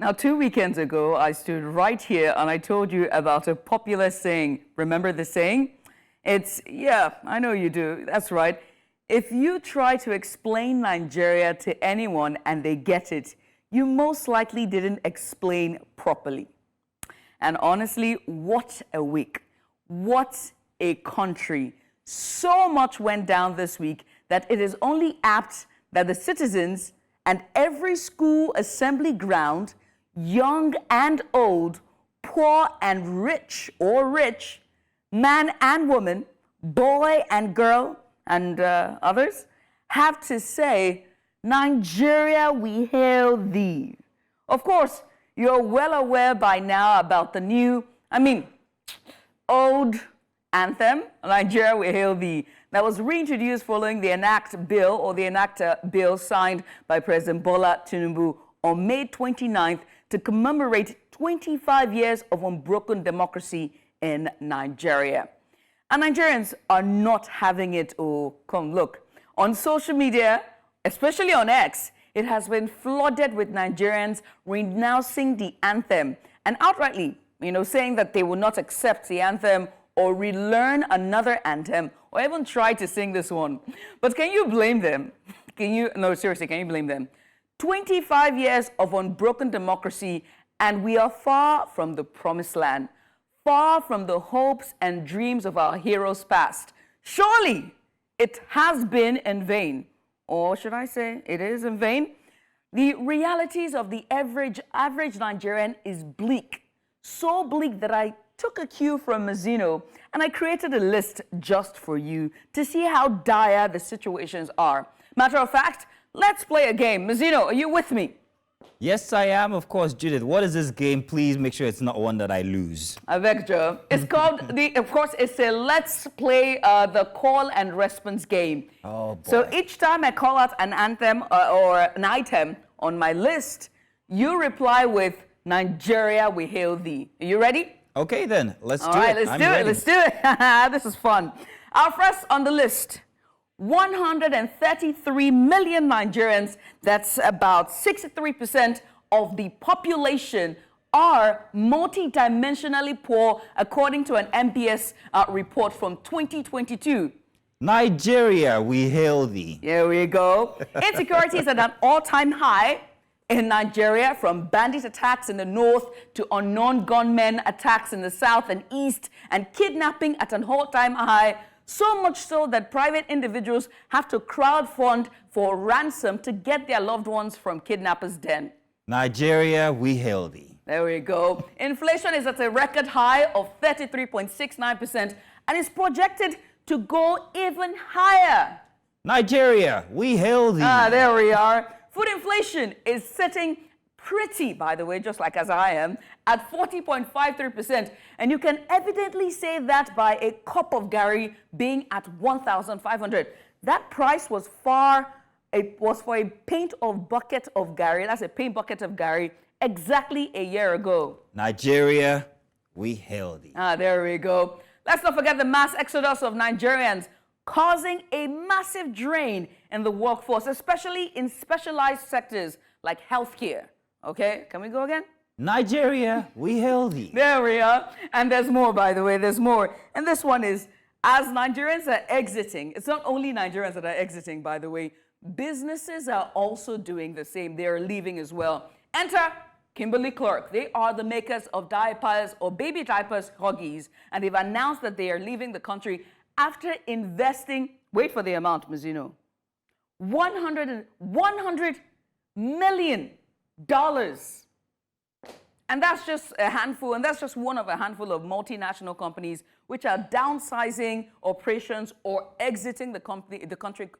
Now, 2 weekends ago, I stood right here and I told you about a popular saying. Remember the saying? It's, yeah, I know you do. That's right. If you try to explain Nigeria to anyone and they get it, you most likely didn't explain properly. And honestly, what a week. What a country. So much went down this week that it is only apt that the citizens and every school assembly ground, young and old, poor and rich or rich, man and woman, boy and girl, and others, have to say, Nigeria, we hail thee. Of course, you're well aware by now about the new, old anthem, Nigeria, we hail thee, that was reintroduced following the Enact bill signed by President Bola Tinubu on May 29th to commemorate 25 years of unbroken democracy in Nigeria. And Nigerians are not having it. Oh, come look. On social media, especially on X, it has been flooded with Nigerians renouncing the anthem and outrightly, saying that they will not accept the anthem or relearn another anthem or even try to sing this one. But can you blame them? No, seriously, can you blame them? 25 years of unbroken democracy, and we are far from the promised land, far from the hopes and dreams of our heroes past. Surely it has been in vain. Or should I say it is in vain? The realities of the average Nigerian is bleak. So bleak that I took a cue from Mazzino and I created a list just for you to see how dire the situations are. Matter of fact, let's play a game. Mazzino, are you with me? Yes, I am, of course, Judith. What is this game? Please make sure it's not one that I lose. I beg, Joe. It's called, it's a let's play the call and response game. Oh, boy. So each time I call out an anthem or an item on my list, you reply with Nigeria, we hail thee. Are you ready? Okay, then. Let's do it. All right, let's do it. This is fun. Our first on the list, 133 million Nigerians, that's about 63% of the population, are multidimensionally poor, according to an MPS report from 2022. Nigeria, we hail thee. Here we go. Insecurity is at an all-time high in Nigeria, from bandit attacks in the north to unknown gunmen attacks in the south and east, and kidnapping at an all-time high. So much so that private individuals have to crowdfund for ransom to get their loved ones from kidnappers' den. Nigeria, we hail thee. There we go. Inflation is at a record high of 33.69% and is projected to go even higher. Nigeria, we hail thee. There we are. Food inflation is sitting pretty, by the way, just like as I am, at 40.53%. And you can evidently say that by a cup of Gary being at 1,500. That price was for a pint bucket of Gary. That's a pint bucket of Gary exactly a year ago. Nigeria, we hail thee. There we go. Let's not forget the mass exodus of Nigerians, causing a massive drain in the workforce, especially in specialized sectors like healthcare. Okay, can we go again? Nigeria, we hail thee. There we are. And there's more, by the way, there's more. And this one is, as Nigerians are exiting, it's not only Nigerians that are exiting, by the way, businesses are also doing the same. They are leaving as well. Enter Kimberly-Clark. They are the makers of diapers or baby diapers, Huggies, and they've announced that they are leaving the country after investing, wait for the amount, Mazzino, $100 million. And that's just a handful, and that's just one of a handful of multinational companies which are downsizing operations or exiting the country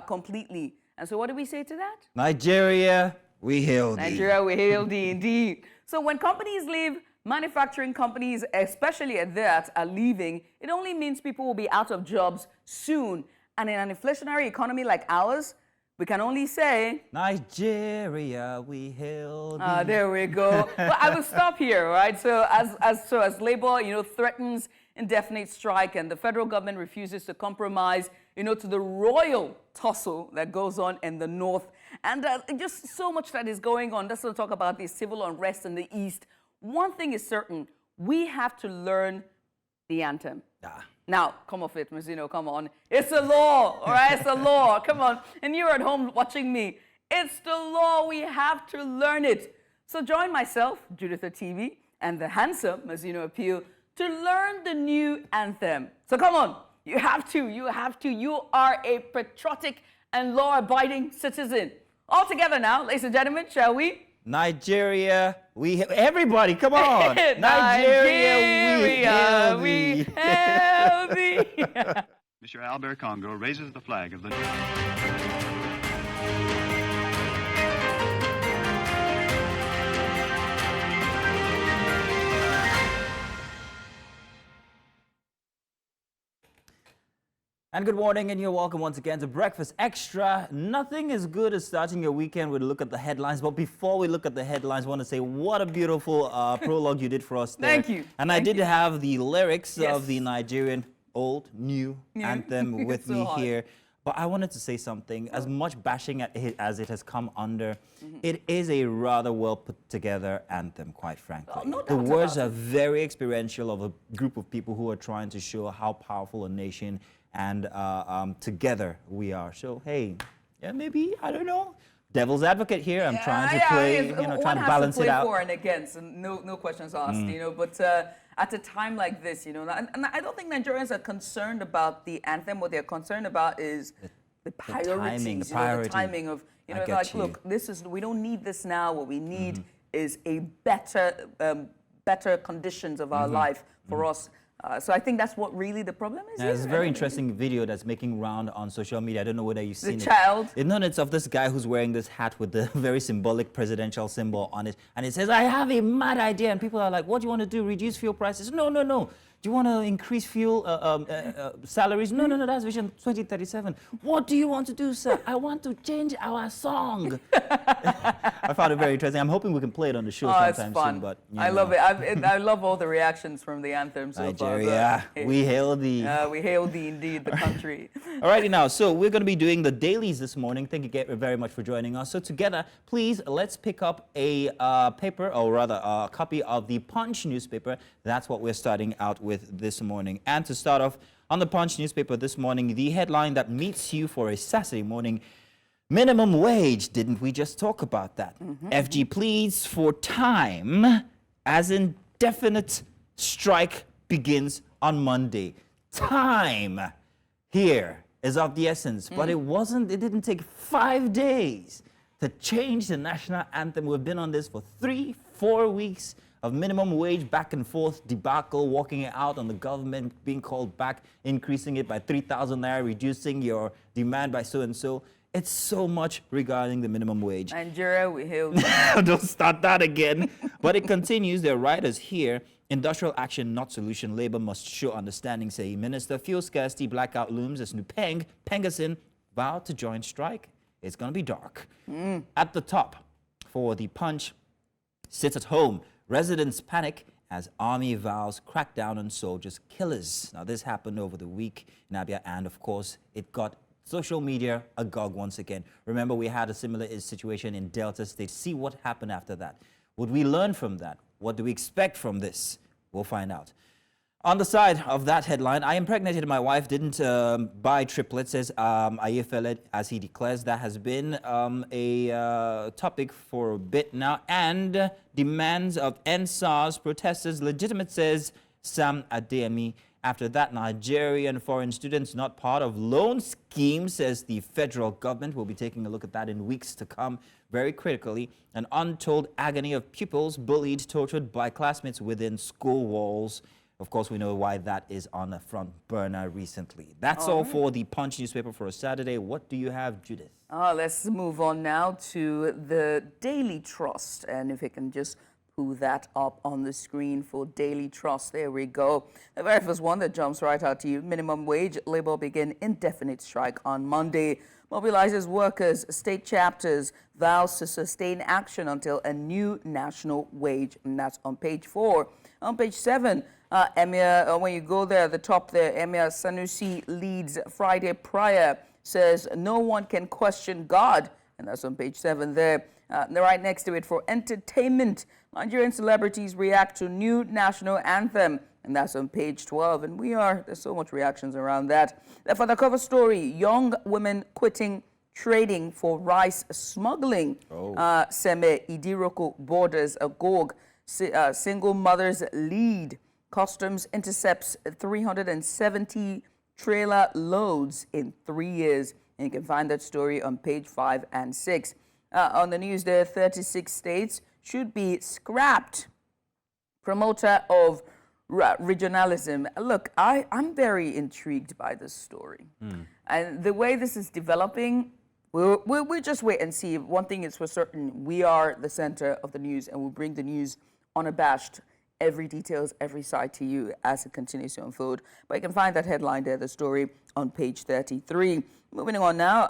completely. And so what do we say to that? Nigeria, we hail thee. Nigeria, we hail thee, indeed. So when companies leave, manufacturing companies, especially at that, are leaving, it only means people will be out of jobs soon. And in an inflationary economy like ours, we can only say, Nigeria, we hail thee. There we go. Well, I will stop here, right? So as Labour, threatens indefinite strike and the federal government refuses to compromise, to the royal tussle that goes on in the north, And just so much that is going on. Let's not talk about the civil unrest in the East. One thing is certain, we have to learn the anthem. Now, come off it, Mazzino, come on. It's a law, all right? It's a law, come on. And you're at home watching me. It's the law, we have to learn it. So join myself, Judith TV, and the handsome Mazzino Appeal to learn the new anthem. So come on, you have to. You are a patriotic and law-abiding citizen. All together now, ladies and gentlemen, shall we? Nigeria, everybody, come on. Nigeria, we hail thee. Mr. Albert Congo raises the flag of the... And good morning, and you're welcome once again to Breakfast Extra. Nothing is good as starting your weekend with a look at the headlines. But before we look at the headlines, I want to say what a beautiful prologue you did for us there. Thank you. And I did have the lyrics of the Nigerian old, new anthem with me here. But I wanted to say something. As much bashing as it has come under, it is a rather well put together anthem, quite frankly. The words are very experiential of a group of people who are trying to show how powerful a nation and together we are. So, hey, maybe, I don't know, devil's advocate here. I'm trying to play, trying to balance it out. For and against, and no questions asked, but at a time like this, and I don't think Nigerians are concerned about the anthem. What they're concerned about is the priorities, the timing of, like, look, we don't need this now. What we need is a better conditions of our life for us. So I think that's what really the problem is. There's a very interesting video that's making round on social media. I don't know whether you've seen it. The child? No, it's of this guy who's wearing this hat with the very symbolic presidential symbol on it. And it says, I have a mad idea. And people are like, what do you want to do? Reduce fuel prices? No. Do you want to increase fuel salaries? No, that's Vision 2037. What do you want to do, sir? I want to change our song. I found it very interesting. I'm hoping we can play it on the show sometime it's fun. soon. But I love it. I love all the reactions from the anthem so Nigeria, far. we hail thee. We hail thee indeed, the country. Alrighty now, so we're going to be doing the dailies this morning. Thank you very much for joining us. So together, please, let's pick up a paper, or rather a copy of the Punch newspaper. That's what we're starting out with this morning. And to start off on the Punch newspaper this morning, the headline that meets you for a Saturday morning: minimum wage. Didn't we just talk about that? FG pleads for time as indefinite strike begins on Monday. Time here is of the essence, but it didn't take 5 days to change the national anthem. We've been on this for 3-4 weeks of minimum wage back and forth debacle, walking it out on the government, being called back, increasing it by 3,000 naira, reducing your demand by so-and-so. It's so much regarding the minimum wage. Nigeria, we hail. Don't start that again. But it continues. There are writers here. Industrial action, not solution. Labor must show understanding, say Minister. Fuel scarcity, blackout looms as Nupeng, Pengasin vowed to join strike. It's going to be dark. At the top for the Punch, sit at home. Residents panic as army vows crackdown on soldiers killers. Now, this happened over the week in Abia, and of course, it got social media agog once again. Remember, we had a similar situation in Delta State. See what happened after that. Would we learn from that? What do we expect from this? We'll find out. On the side of that headline, I impregnated my wife, didn't buy triplets, says Ayefele, as he declares. That has been a topic for a bit now. And demands of NSAS protesters legitimate, says Sam Adeyemi. After that, Nigerian foreign students not part of loan scheme, says the federal government. We'll be taking a look at that in weeks to come. Very critically, an untold agony of pupils bullied, tortured by classmates within school walls. Of course, we know why that is on the front burner recently. That's all for the Punch newspaper for a Saturday. What do you have, Judith? Let's move on now to the Daily Trust. And if you can just pull that up on the screen for Daily Trust. There we go. The very first one that jumps right out to you. Minimum wage. Labour begin indefinite strike on Monday. Mobilizes workers. State chapters vows to sustain action until a new national wage. And that's on page 4. On page 7, Emir, when you go there at the top there, Emir Sanusi leads Friday prayer, says no one can question God and that's on page 7 there. Right next to it for entertainment, Nigerian celebrities react to new national anthem, and that's on page 12. And there's so much reactions around that. For the cover story, young women quitting trading for rice smuggling. Seme Idiroko borders agog. Single mothers lead. Customs intercepts 370 trailer loads in 3 years. And you can find that story on page 5 and 6. On the news there, 36 states should be scrapped. Promoter of regionalism. Look, I'm very intrigued by this story. And the way this is developing, we'll just wait and see. One thing is for certain, we are the center of the news, and we'll bring the news unabashed, every details, every side to you as it continues to unfold. But you can find that headline there, the story, on page 33. Moving on now,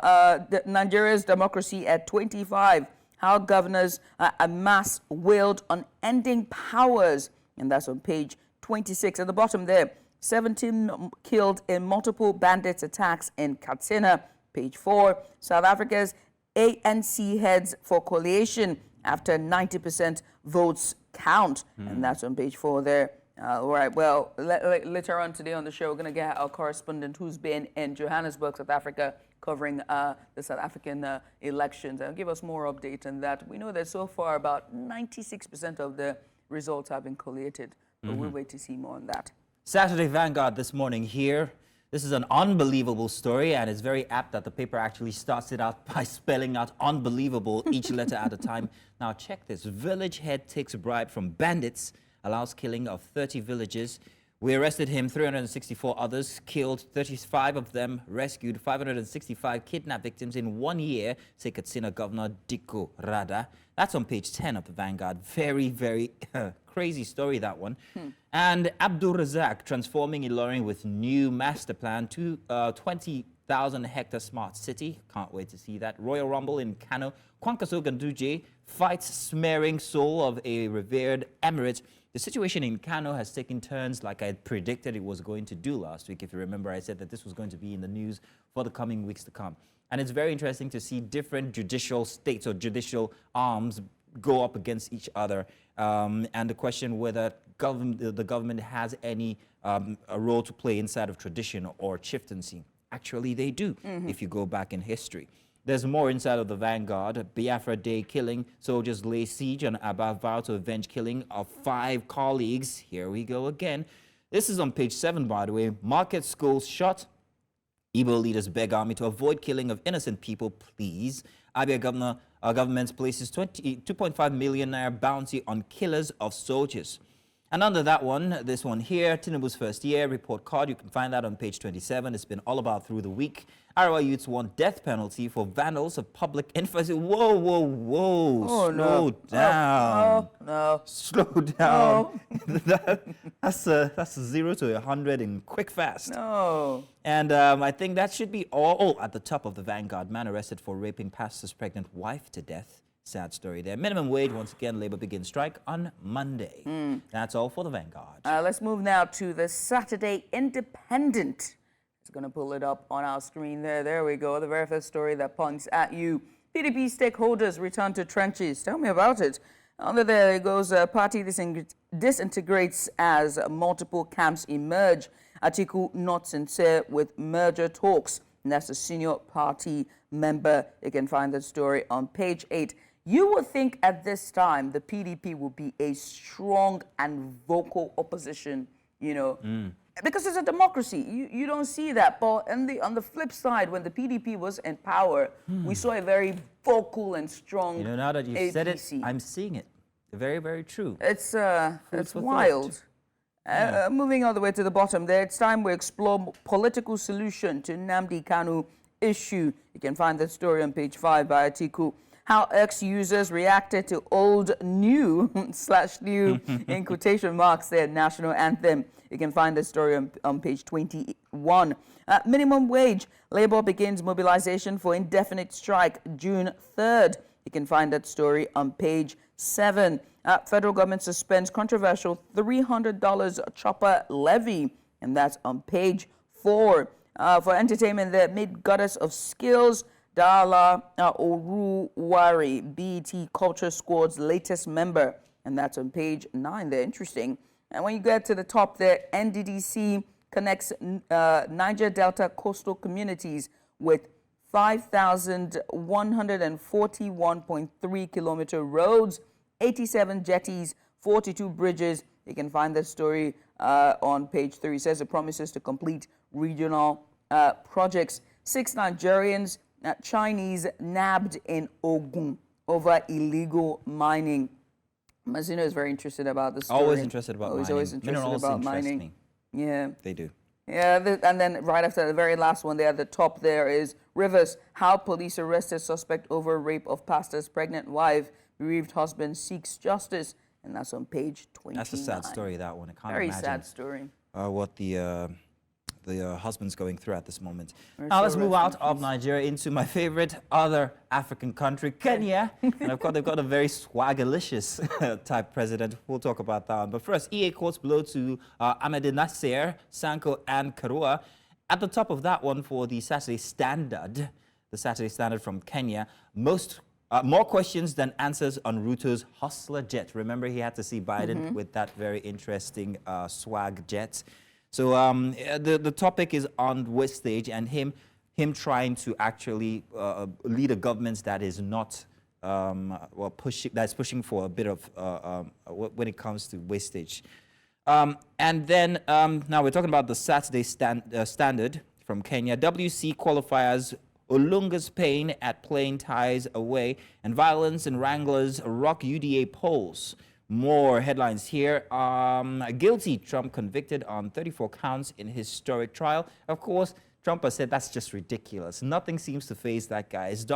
Nigeria's democracy at 25. How governors amass willed on ending powers. And that's on page 26. At the bottom there, 17 killed in multiple bandits attacks in Katsina. Page 4. South Africa's ANC heads for coalition after 90% votes count. And that's on page 4 there. All right, well, later on today on the show, we're going to get our correspondent who's been in Johannesburg, South Africa, covering the South African elections. And give us more update on that. We know that so far about 96% of the results have been collated, but we'll wait to see more on that. Saturday Vanguard this morning here. This is an unbelievable story, and it's very apt that the paper actually starts it out by spelling out unbelievable each letter at a time. Now check this. Village head takes a bribe from bandits, allows killing of 30 villagers. We arrested him, 364 others killed, 35 of them rescued, 565 kidnapped victims in 1 year, say Katsina Governor Dikko Rada. That's on page 10 of the Vanguard. Very, very crazy story, that one. And Abdul Razak transforming Ilorin with new master plan to 20,000 hectare smart city. Can't wait to see that. Royal Rumble in Kano. Kwankwaso Ganduje fights smearing soul of a revered emirate. The situation in Kano has taken turns like I predicted it was going to do last week. If you remember, I said that this was going to be in the news for the coming weeks to come. And it's very interesting to see different judicial states or judicial arms go up against each other. And the question whether the government has any a role to play inside of tradition or chieftaincy. Actually, they do, if you go back in history. There's more inside of the Vanguard. Biafra Day killing. Soldiers lay siege on Aba, vow to avenge killing of 5 colleagues. Here we go again. This is on page 7, by the way. Market schools shut. Igbo leaders beg army to avoid killing of innocent people, please. Abia government places 2.5 million naira bounty on killers of soldiers. And under that one, this one here, Tinubu's first year report card, you can find that on page 27. It's been all about through the week. Arawa youths want death penalty for vandals of public infrastructure. Whoa, whoa, whoa. Oh, slow down. No. Slow down. That's a 0 to 100 in quick fast. No. And I think that should be all at the top of the Vanguard. Man arrested for raping pastor's pregnant wife to death. Sad story there. Minimum wage, once again, Labour begins strike on Monday. That's all for the Vanguard. Let's move now to the Saturday Independent. It's going to pull it up on our screen there. There we go. The very first story that points at you. PDP stakeholders return to trenches. Tell me about it. Under there it goes, party disintegrates as multiple camps emerge. Atiku not sincere with merger talks. And that's a senior party member. You can find that story on page 8. You would think at this time the PDP will be a strong and vocal opposition, you know, because it's a democracy. You don't see that. But on the flip side, when the PDP was in power, we saw a very vocal and strong You know, now that you've APC. said it, I'm seeing it. Very, very true. It's for wild. thought. Moving all the way to the bottom there, it's time we explore political solution to Nnamdi Kanu issue. You can find that story on page 5 by Atiku. How ex-users reacted to old new /new in quotation marks their national anthem. You can find the story on page 21. Minimum wage. Labour begins mobilization for indefinite strike June 3rd. You can find that story on page 7. Federal government suspends controversial $300 chopper levy. And that's on page 4. For entertainment, the mid-goddess of skills, Dala Oruwari, BET Culture Squad's latest member, and that's on page 9 there. Interesting. And when you get to the top there, NDDC connects Niger Delta coastal communities with 5,141.3 kilometer roads, 87 jetties, 42 bridges. You can find that story on page 3. It says it promises to complete regional projects. 6 Nigerians, Chinese nabbed in Ogun over illegal mining. Mazino is very interested about this story. Always interested about mining. Always interested Minerals about interest mining. me. Yeah. They do. Yeah, and then right after the very last one there at the top there is Rivers, how police arrested suspect over rape of pastor's pregnant wife, bereaved husband seeks justice, and that's on page 29. That's a sad story, that one. I can't Very imagine sad story. what the husband's going through at this moment. We're Now so let's move rest out in of peace. Nigeria into my favorite other African country, Kenya. And of course, they've got a very swaggerlicious type president. We'll talk about that one. But first, EA courts blow to Ahmed Nasser, Sanko, and Karua. At the top of that one for the Saturday Standard from Kenya, more questions than answers on Ruto's hustler jet. Remember, he had to see Biden with that very interesting swag jet. So the topic is on Wastage and him trying to actually lead a government that is not pushing for a bit of when it comes to wastage. And then now we're talking about the Saturday Standard from Kenya. WC qualifiers Olunga's pain at playing ties away, and violence and wranglers rock UDA polls. More headlines here. Guilty, Trump convicted on 34 counts in historic trial. Of course, Trump has said that's just ridiculous. Nothing seems to faze that guy. It's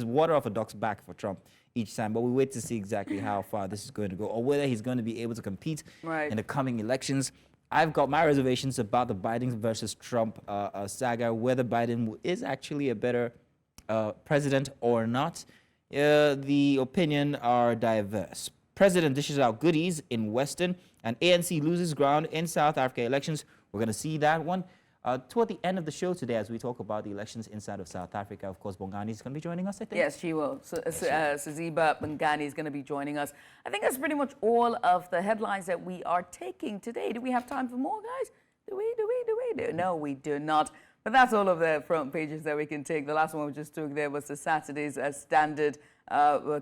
water off a duck's back for Trump each time. But we wait to see exactly how far this is going to go, or whether he's going to be able to compete in the coming elections. I've got my reservations about the Biden versus Trump saga, whether Biden is actually a better president or not. The opinion are diverse. President dishes out goodies in Western, and ANC loses ground in South Africa elections. We're going to see that one toward the end of the show today as we talk about the elections inside of South Africa. Of course, Bongani is going to be joining us, I think. Yes, she will. So, Saziba Bongani is going to be joining us. I think that's pretty much all of the headlines that we are taking today. Do we have time for more, guys? Do we? No, we do not. But that's all of the front pages that we can take. The last one we just took there was the Saturday's Standard,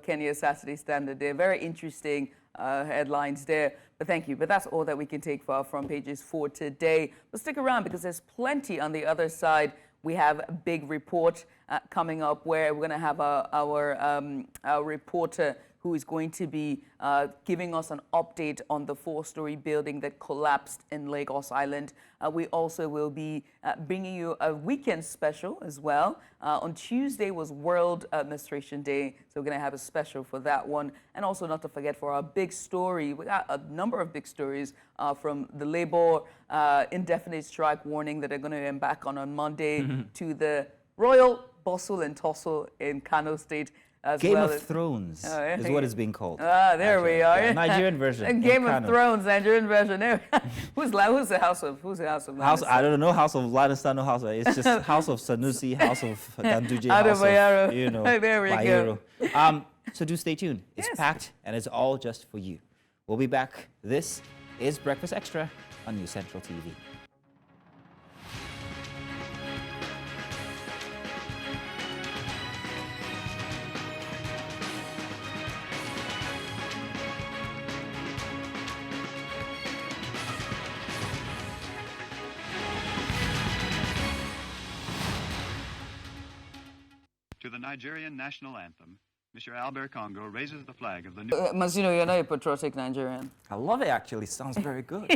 Kenya Saturday Standard there. Very interesting headlines there. But thank you. But that's all that we can take for our front pages for today. But stick around because there's plenty on the other side. We have a big report coming up where we're going to have our reporter who is going to be giving us an update on the 4-story building that collapsed in Lagos Island. We also will be bringing you a weekend special as well. On Tuesday was World Menstruation Day, so we're going to have a special for that one. And also not to forget for our big story, we got a number of big stories from the labor indefinite strike warning that they're going to embark on Monday to the royal bustle and tussle in Kano State. Game of Thrones is what it's being called. There we are. Yeah, Nigerian version. Game of Thrones, Nigerian version. There. Who's the House of Lannister? I don't know House of Lannister, no House of. It's just House of Sanusi, House of Ganduje, House Bayero. of, you know, There we go. So do stay tuned. It's Yes. packed and it's all just for you. We'll be back. This is Breakfast Extra on News Central TV. To the Nigerian national anthem, Mr. Albert Congo raises the flag of the new... Mazino, you're not a patriotic Nigerian. I love it, actually. Sounds very good.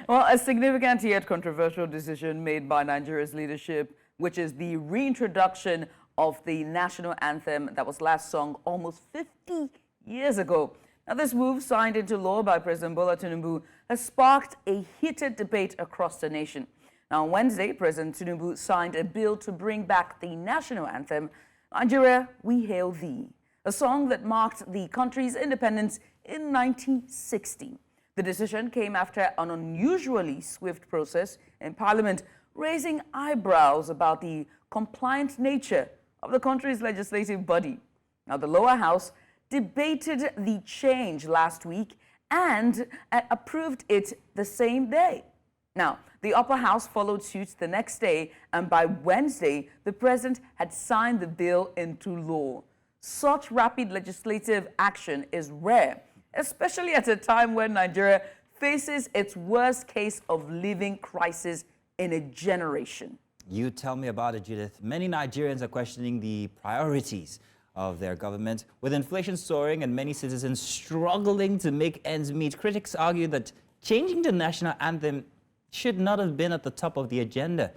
Well, a significant yet controversial decision made by Nigeria's leadership, which is the reintroduction of the national anthem that was last sung almost 50 years ago. Now, this move, signed into law by President Bola Tinubu, has sparked a heated debate across the nation. Now, on Wednesday, President Tinubu signed a bill to bring back the national anthem, Nigeria, We Hail Thee, a song that marked the country's independence in 1960. The decision came after an unusually swift process in Parliament, raising eyebrows about the compliant nature of the country's legislative body. Now, the lower house debated the change last week and approved it the same day. Now, the upper house followed suit the next day, and by Wednesday, the president had signed the bill into law. Such rapid legislative action is rare, especially at a time when Nigeria faces its worst case of living crisis in a generation. You tell me about it, Judith. Many Nigerians are questioning the priorities of their government. With inflation soaring and many citizens struggling to make ends meet, critics argue that changing the national anthem should not have been at the top of the agenda.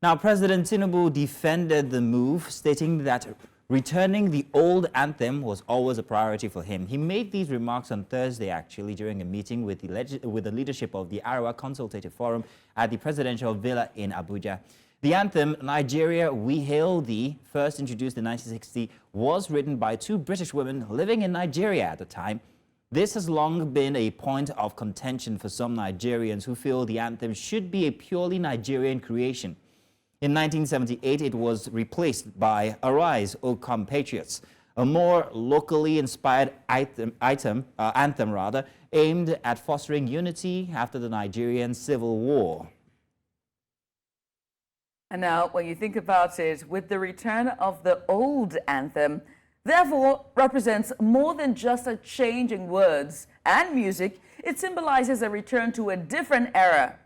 Now, President Tinubu defended the move, stating that returning the old anthem was always a priority for him. He made these remarks on Thursday, actually, during a meeting with the leadership of the Arewa Consultative Forum at the presidential villa in Abuja. The anthem, Nigeria, We Hail Thee, first introduced in 1960, was written by two British women living in Nigeria at the time. This has long been a point of contention for some Nigerians who feel the anthem should be a purely Nigerian creation. In 1978, it was replaced by Arise, O Compatriots, a more locally inspired anthem, aimed at fostering unity after the Nigerian Civil War. And now, when you think about it, with the return of the old anthem, therefore represents more than just a change in words and music. It symbolizes a return to a different era,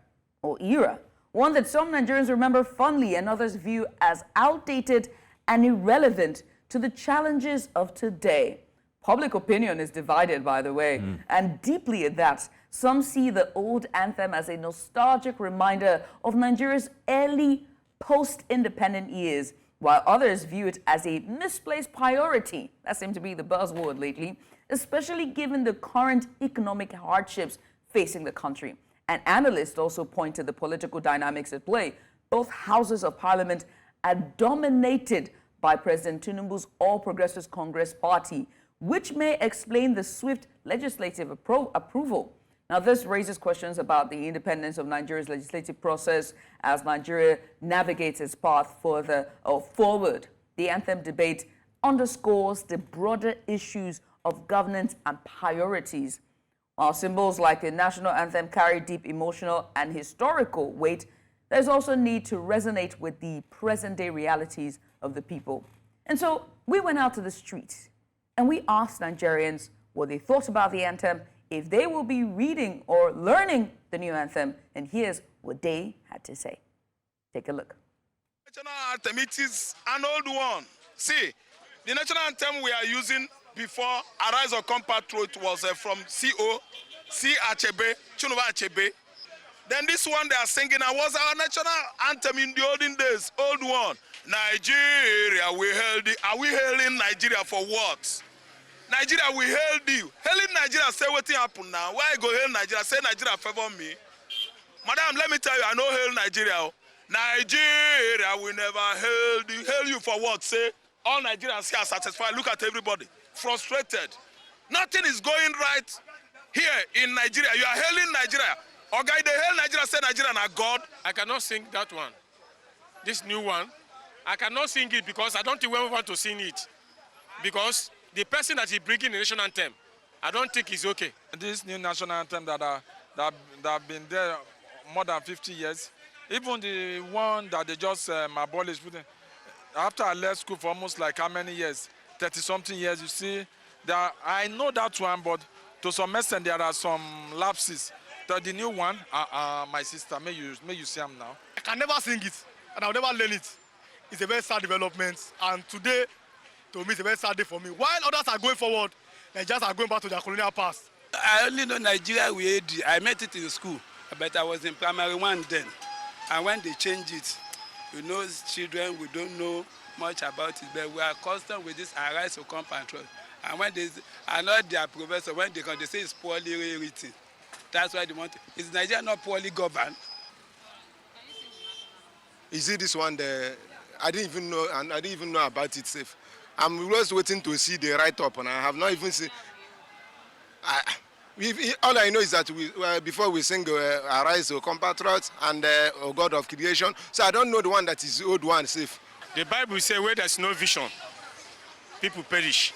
one that some Nigerians remember fondly and others view as outdated and irrelevant to the challenges of today. Public opinion is divided, by the way, and deeply at that. Some see the old anthem as a nostalgic reminder of Nigeria's early post-independent years, while others view it as a misplaced priority. That seems to be the buzzword lately, especially given the current economic hardships facing the country. And analysts also point to the political dynamics at play. Both houses of parliament are dominated by President Tinubu's All Progressives Congress party, which may explain the swift legislative approval. Now, this raises questions about the independence of Nigeria's legislative process as Nigeria navigates its path forward. The anthem debate underscores the broader issues of governance and priorities. While symbols like the national anthem carry deep emotional and historical weight, there's also need to resonate with the present-day realities of the people. And so we went out to the streets and we asked Nigerians what they thought about the anthem, if they will be reading or learning the new anthem, and here's what they had to say. Take a look. National anthem, it is an old one. See, the national anthem we are using before Arise or Compatriot was from C.O. C. Achebe, Chunuba Achebe. Then this one they are singing was our national anthem in the olden days, old one. Nigeria, we hail thee. Are we hailing Nigeria for what? Nigeria, we hail thee. Hailing Nigeria, say what happen now. Why go hail Nigeria? Say Nigeria favor me. Madam, let me tell you, I know hail Nigeria. Nigeria, we never hail thee. Hail you for what? Say, all Nigerians here are satisfied. Look at everybody. Frustrated. Nothing is going right here in Nigeria. You are hailing Nigeria. Or guy, they hail Nigeria, say Nigeria are God. I cannot sing that one. This new one. I cannot sing it because I don't think we want to sing it. Because the person that is bringing the national anthem, I don't think is okay. This new national anthem that have been there more than 50 years, even the one that they just abolished, after I left school for almost like how many years, 30-something years, you see, I know that one, but to some extent there are some lapses. The new one, my sister, may you see them now. I can never sing it, and I'll never learn it. It's a very sad development, and today, to me, it's a very sad day for me. While others are going forward, Nigerians are going back to their colonial past. I only know Nigeria we AD. I met it in school, but I was in primary one then. And when they changed it, you know, children, we don't know much about it, but we are constant with this Arise to come control. And when I know their professor, when they come, they say it's poorly written. That's why they want it. Is Nigeria not poorly governed? You see this one there, I didn't even know about it safe. I'm just waiting to see the write-up, and I have not even seen. All I know is that before we sing Arise, O Compatriots, and O God of Creation, so I don't know the one that is the old one safe. The Bible says where there's no vision, people perish.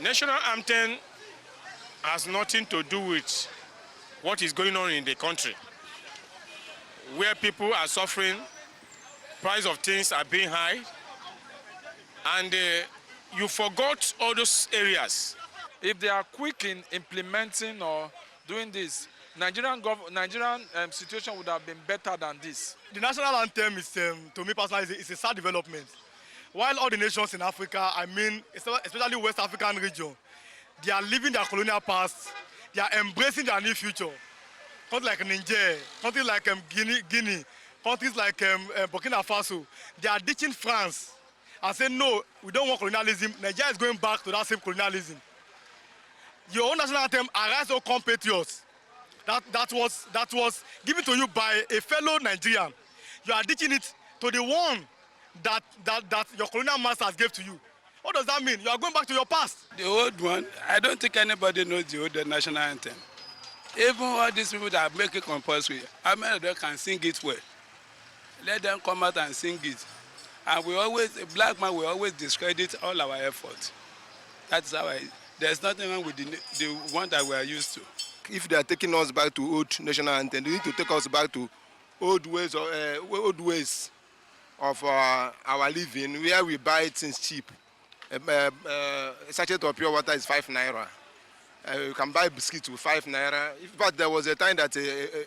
National anthem has nothing to do with what is going on in the country, where people are suffering, price of things are being high, and you forgot all those areas. If they are quick in implementing or doing this, Nigerian situation would have been better than this. The national anthem is, to me personally, is a sad development. While all the nations in Africa, I mean, especially West African region, they are living their colonial past, they are embracing their new future. Countries like Niger, countries like Guinea, countries like Burkina Faso, they are ditching France and saying, no, we don't want colonialism. Nigeria is going back to that same colonialism. Your own national anthem, Arise, O Compatriots, that was given to you by a fellow Nigerian. You are ditching it to the one that your colonial masters gave to you. What does that mean? You are going back to your past. The old one, I don't think anybody knows the old national anthem. Even all these people that make it compulsory, how many of them can sing it well? Let them come out and sing it. And we always, a black man will always discredit all our efforts. That's how there's nothing wrong with the one that we are used to. If they are taking us back to old national anthem, they need to take us back to old ways of our living, where we buy things cheap. A sachet of pure water is 5 naira. You can buy biscuits with 5 naira. But there was a time that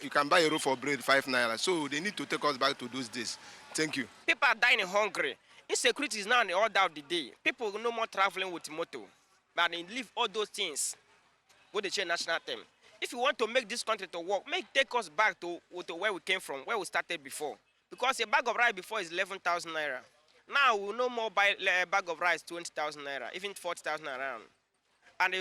you can buy a loaf of bread 5 naira. So they need to take us back to those days. Thank you. People are dying hungry. Insecurity is now the order of the day. People no more traveling with motor. But they leave all those things with the change national anthem. If you want to make this country to work, take us back to where we came from, where we started before. Because a bag of rice before is 11,000 naira. Now we no more buy a bag of rice 20,000 naira, even 40,000 around. And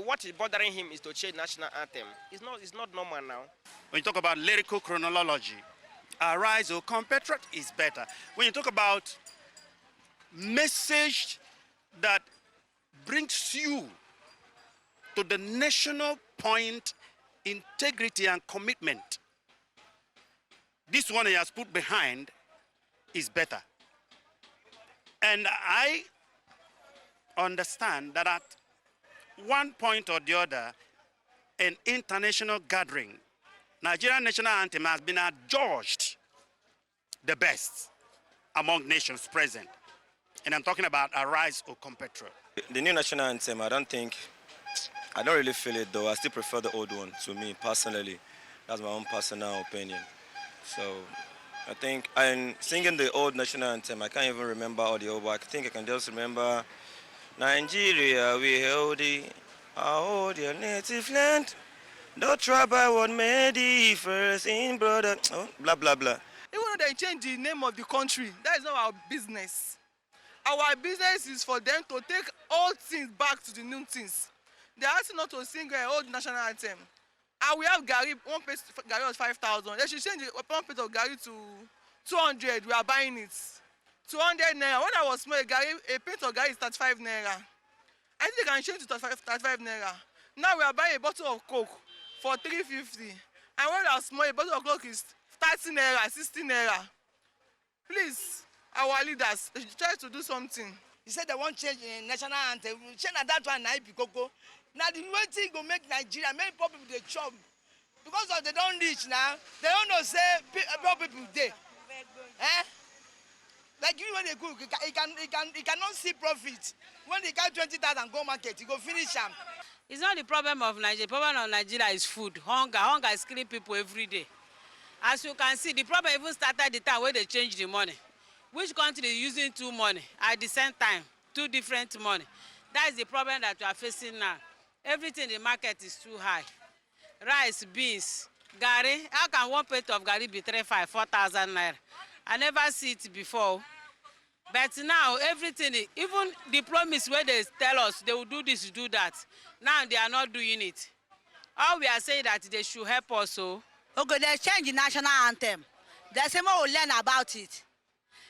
what is bothering him is to change national anthem. It's not normal now. When you talk about lyrical chronology, Arise, O Compatriot is better. When you talk about message that brings you to the national point, integrity and commitment, this one he has put behind is better. And I understand that at one point or the other, an international gathering, Nigerian national anthem has been adjudged the best among nations present. And I'm talking about Arise, O Compatriot. The new national anthem, I don't really feel it though. I still prefer the old one to me personally. That's my own personal opinion. So I think I'm singing the old national anthem. I can't even remember all the old, but I think I can just remember Nigeria, we hail thee, our hold your native land. Don't try by what made thee first in brother. Oh, blah, blah, blah. Even though they change the name of the country, that is not our business. Our business is for them to take old things back to the new things. They are asking not to sing an old national anthem. And we have Gary, one plate Gary was 5,000. They should change one plate of Gary to 200. We are buying it. 200 naira. When I was small, a plate of Gary is 35 naira. I think they can change to 35 naira. Now we are buying a bottle of Coke for 350. And when I was small, a bottle of Coke is 30 naira, 60 naira. Please, our leaders, they should try to do something. He said they want change in national anthem. Change that one, now the way thing go make Nigeria, many poor people they chop. Because of they don't reach now, they don't know say poor people there. Like you when they cook, he cannot see profit. When they get 20,000 go market, he go finish them. It's not the problem of Nigeria. The problem of Nigeria is food. Hunger is killing people every day. As you can see, the problem even started the time where they change the money. Which country is using two money at the same time, two different money? That is the problem that we are facing now. Everything in the market is too high. Rice, beans, Gary. How can one plate of Gary be 3,500, 4,000 naira? I never see it before. But now everything, even the promise where they tell us they will do this, do that. Now they are not doing it. All we are saying that they should help us. So. Okay, they change the national anthem. They say more will learn about it.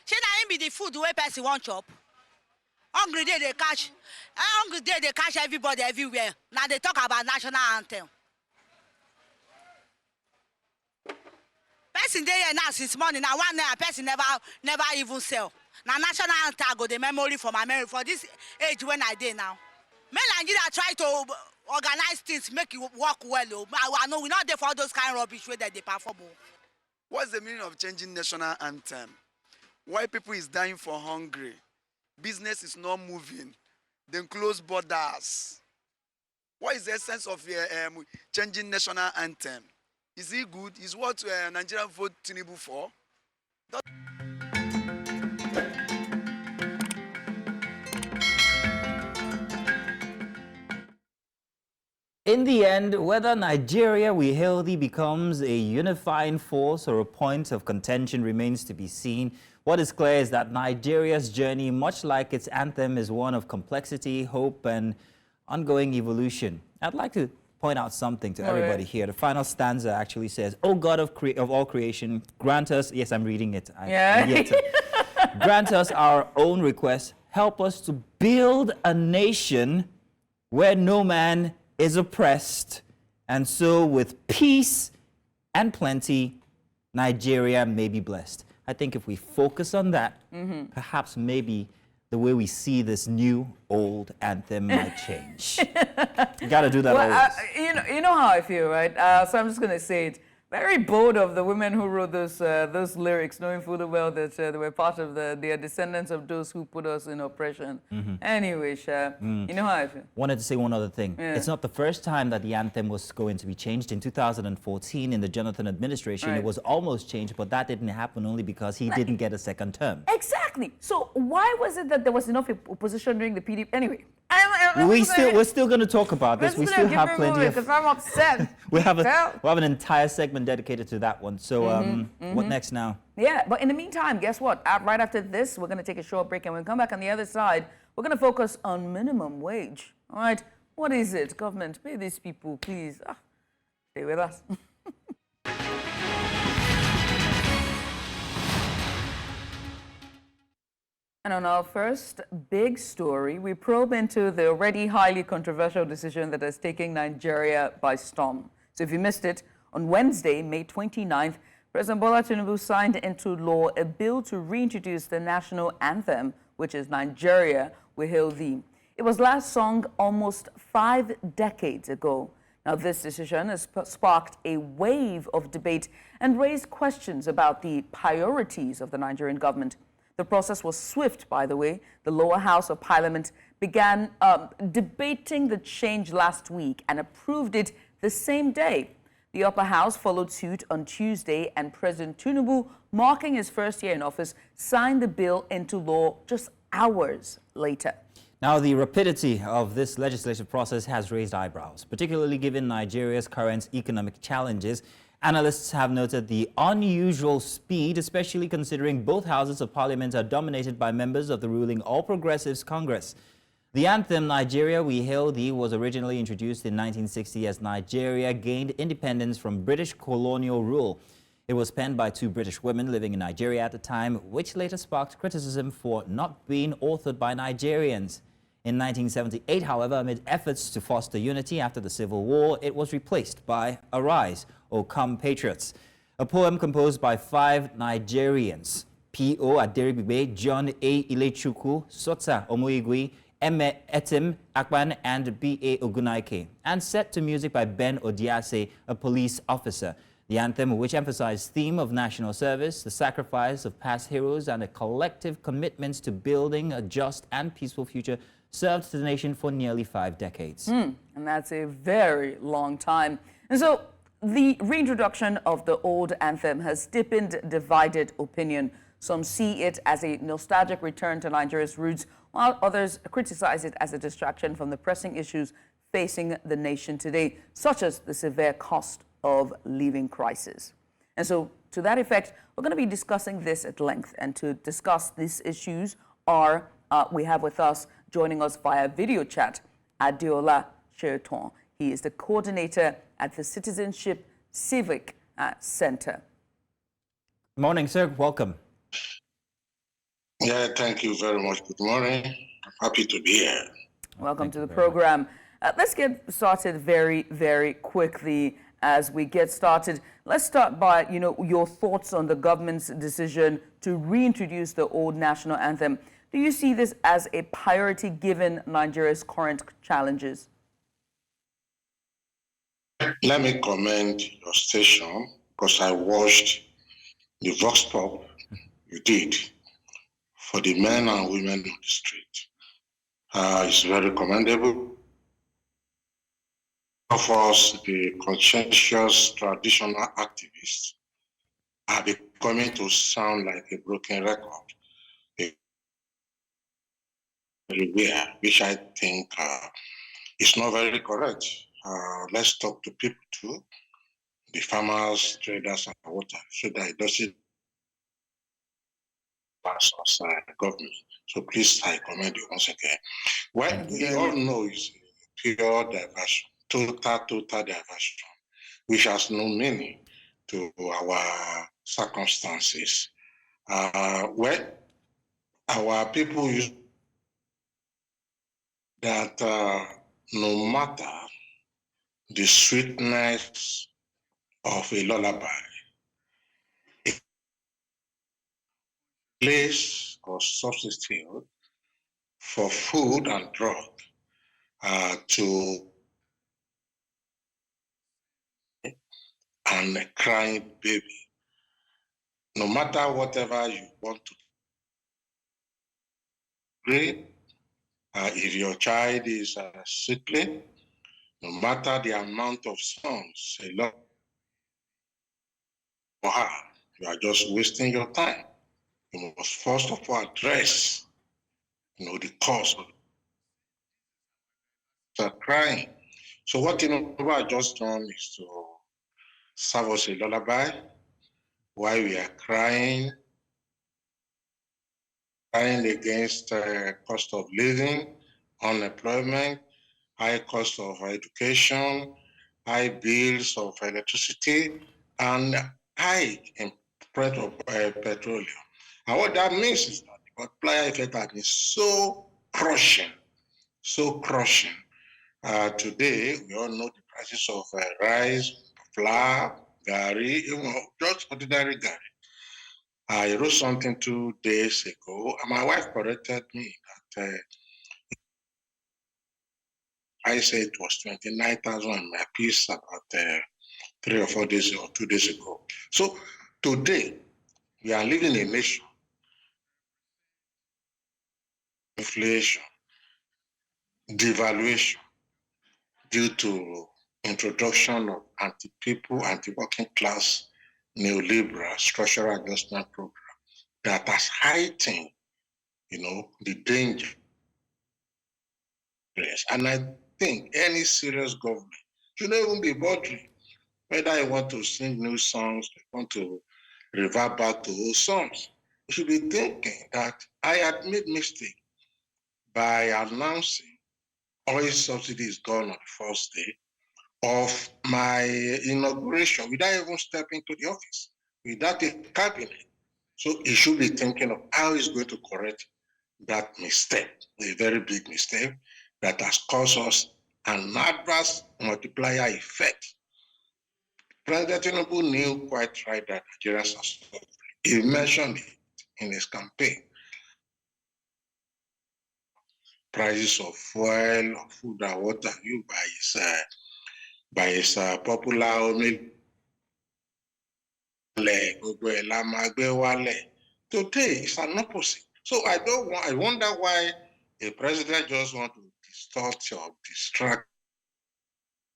Should I be the food where person want chop? Hungry day they catch. Hungry day they catch everybody everywhere. Now they talk about national anthem. person there now since morning. Now one day a person never even sell. Now national anthem go the memory for my memory for this age when I did now. Men Nigeria try to organize things, make it work well. I know we're not there for all those kind of rubbish where they perform. What's the meaning of changing national anthem? Why people is dying for hungry? Business is not moving. Then close borders. What is the essence of changing national anthem? Is it good? Is what Nigerian vote Tinubu for? In the end, whether Nigeria We Hail Thee becomes a unifying force or a point of contention remains to be seen. What is clear is that Nigeria's journey, much like its anthem, is one of complexity, hope, and ongoing evolution. I'd like to point out something to everybody here. The final stanza actually says, "O God of all creation, grant us," yes, I'm reading it. Grant us our own request. Help us to build a nation where no man is oppressed. And so with peace and plenty, Nigeria may be blessed. I think if we focus on that, perhaps maybe the way we see this new old anthem might change. You got to do that always. You know how I feel, right? So I'm just going to say it. Very bold of the women who wrote those lyrics, knowing full well that they were part of they are descendants of those who put us in oppression. Anyway, you know how I feel. Wanted to say one other thing. It's not the first time that the anthem was going to be changed. In 2014, in the Jonathan administration, it was almost changed, but that didn't happen only because he didn't get a second term. Exactly. So why was it that there was enough opposition during the PDP? Anyway, we're still going to talk about this. We still have plenty of... Because I'm upset. we have an entire segment dedicated to that one. So what next now? Yeah, but in the meantime, guess what? Right after this, we're going to take a short break, and when we come back on the other side, we're going to focus on minimum wage. All right? What is it? Government, pay these people, please. Stay with us. And on our first big story, we probe into the already highly controversial decision that is taking Nigeria by storm. So if you missed it, on Wednesday, May 29th, President Bola Tinubu signed into law a bill to reintroduce the national anthem, which is Nigeria We Hail Thee. It was last sung almost 5 decades ago. Now, this decision has sparked a wave of debate and raised questions about the priorities of the Nigerian government. The process was swift, by the way. The lower house of parliament began debating the change last week and approved it the same day. The upper house followed suit on Tuesday, and President Tinubu, marking his first year in office, signed the bill into law just hours later. Now, the rapidity of this legislative process has raised eyebrows, particularly given Nigeria's current economic challenges. Analysts have noted the unusual speed, especially considering both houses of parliament are dominated by members of the ruling All Progressives Congress. The anthem, Nigeria We Hail Thee, was originally introduced in 1960 as Nigeria gained independence from British colonial rule. It was penned by 2 British women living in Nigeria at the time, which later sparked criticism for not being authored by Nigerians. In 1978, however, amid efforts to foster unity after the Civil War, it was replaced by Arise, O Come Patriots, a poem composed by 5 Nigerians, P.O. Aderibigbe, John A. Ilechukwu, Sotsa Omoigui, Eme Etim Akpan, and B.A. Ogunaike, and set to music by Ben Odiase, a police officer. The anthem, which emphasized theme of national service, the sacrifice of past heroes, and a collective commitment to building a just and peaceful future, served the nation for nearly 5 decades. And that's a very long time. And so the reintroduction of the old anthem has deepened divided opinion. Some see it as a nostalgic return to Nigeria's roots, while others criticize it as a distraction from the pressing issues facing the nation today, such as the severe cost of living crisis. And so to that effect, we're going to be discussing this at length. And to discuss these issues we have with us, joining us via video chat, Adeola Soetan. He is the coordinator at the Citizenship Civic Centre. Morning, sir. Welcome. Yeah, thank you very much. Good morning. Happy to be here. Welcome to the program. Let's get started very, very quickly. as we get started. Let's start by, your thoughts on the government's decision to reintroduce the old national anthem. Do you see this as a priority given Nigeria's current challenges? Let me commend your station because I watched the Vox Pop you did for the men and women on the street. It's very commendable. Of us, the conscientious traditional activists, are becoming to sound like a broken record everywhere, which I think is not very correct. Let's talk to people too, the farmers, traders, and water, so that it doesn't pass us government. So please, I commend you once again. Well, we all know it's pure diversion, total diversion, which has no meaning to our circumstances. Well, our people use that no matter the sweetness of a lullaby, a place or substitute for food and drug to and a crying baby. No matter whatever you want to pray, if your child is sickly, no matter the amount of songs, a lot for her, you are just wasting your time. You must first of all address, the cause of crying. So what Tinubu just done is to serve us a lullaby while we are crying against cost of living, unemployment, high cost of education, high bills of electricity, and high in price of petroleum. And what that means is that the multiplier effect has been so crushing. Today, we all know the prices of rice, flour, gari, just ordinary gari. I wrote something 2 days ago, and my wife corrected me that I said it was 29,000 in my piece about 3 or 4 days or 2 days ago. So today, we are living in a nation, inflation, devaluation due to introduction of anti-people, anti-working class, neoliberal structural adjustment program that has heightened, the danger. And I think any serious government should not even be bothering whether I want to sing new songs, I want to revert back to old songs. You should be thinking that I had made mistake by announcing oil subsidy is gone on the first day of my inauguration without even stepping to the office, without a cabinet. So he should be thinking of how he's going to correct that mistake, a very big mistake that has caused us an adverse multiplier effect. President Tinubu knew quite right that Nigerians are suffering. He mentioned it in his campaign. Prices of fuel, of food and water, you by his popular only. Today it's an opposite. So I wonder why a president just want to distort or distract.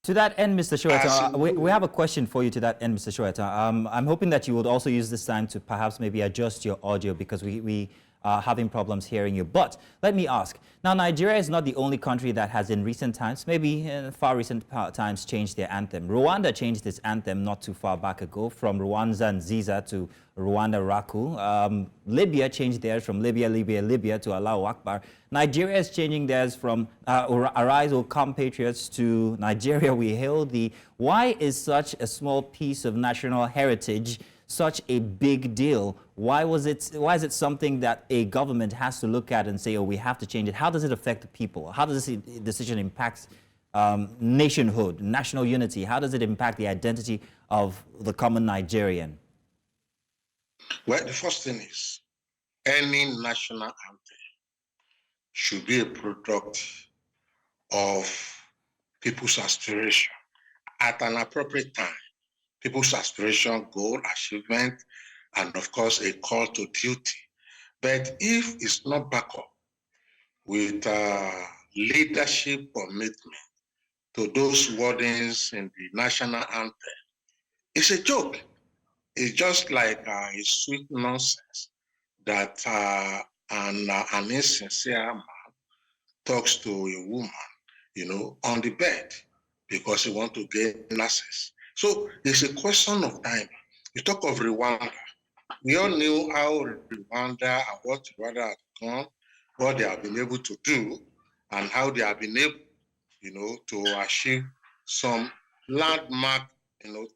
To that end, Mr. Soetan, we have a question for you to that end, Mr. Soetan. I'm hoping that you would also use this time to perhaps maybe adjust your audio because we are having problems hearing you. But let me ask, now Nigeria is not the only country that has in recent times, maybe in far recent times, changed their anthem. Rwanda changed its anthem not too far back ago from Rwanda Nziza to Rwanda Raku. Libya changed theirs from Libya to Allahu Akbar. Nigeria is changing theirs from Arise, O Compatriots to Nigeria We Hail Thee. Why is such a small piece of national heritage such a big deal? Why is it something that a government has to look at and say, oh, we have to change it? How does it affect the people? How does this decision impact nationhood, national unity? How does it impact the identity of the common Nigerian? Well, the first thing is any national anthem should be a product of people's aspiration at an appropriate time. People's aspiration, goal, achievement, and of course, a call to duty. But if it's not backed up with leadership commitment to those wordings in the national anthem, it's a joke. It's just like a sweet nonsense that an insincere man talks to a woman, on the bed because he wants to gain access. So it's a question of time. You talk of Rwanda. We all knew how Rwanda and what Rwanda had done, what they have been able to do, and how they have been able, to achieve some landmark,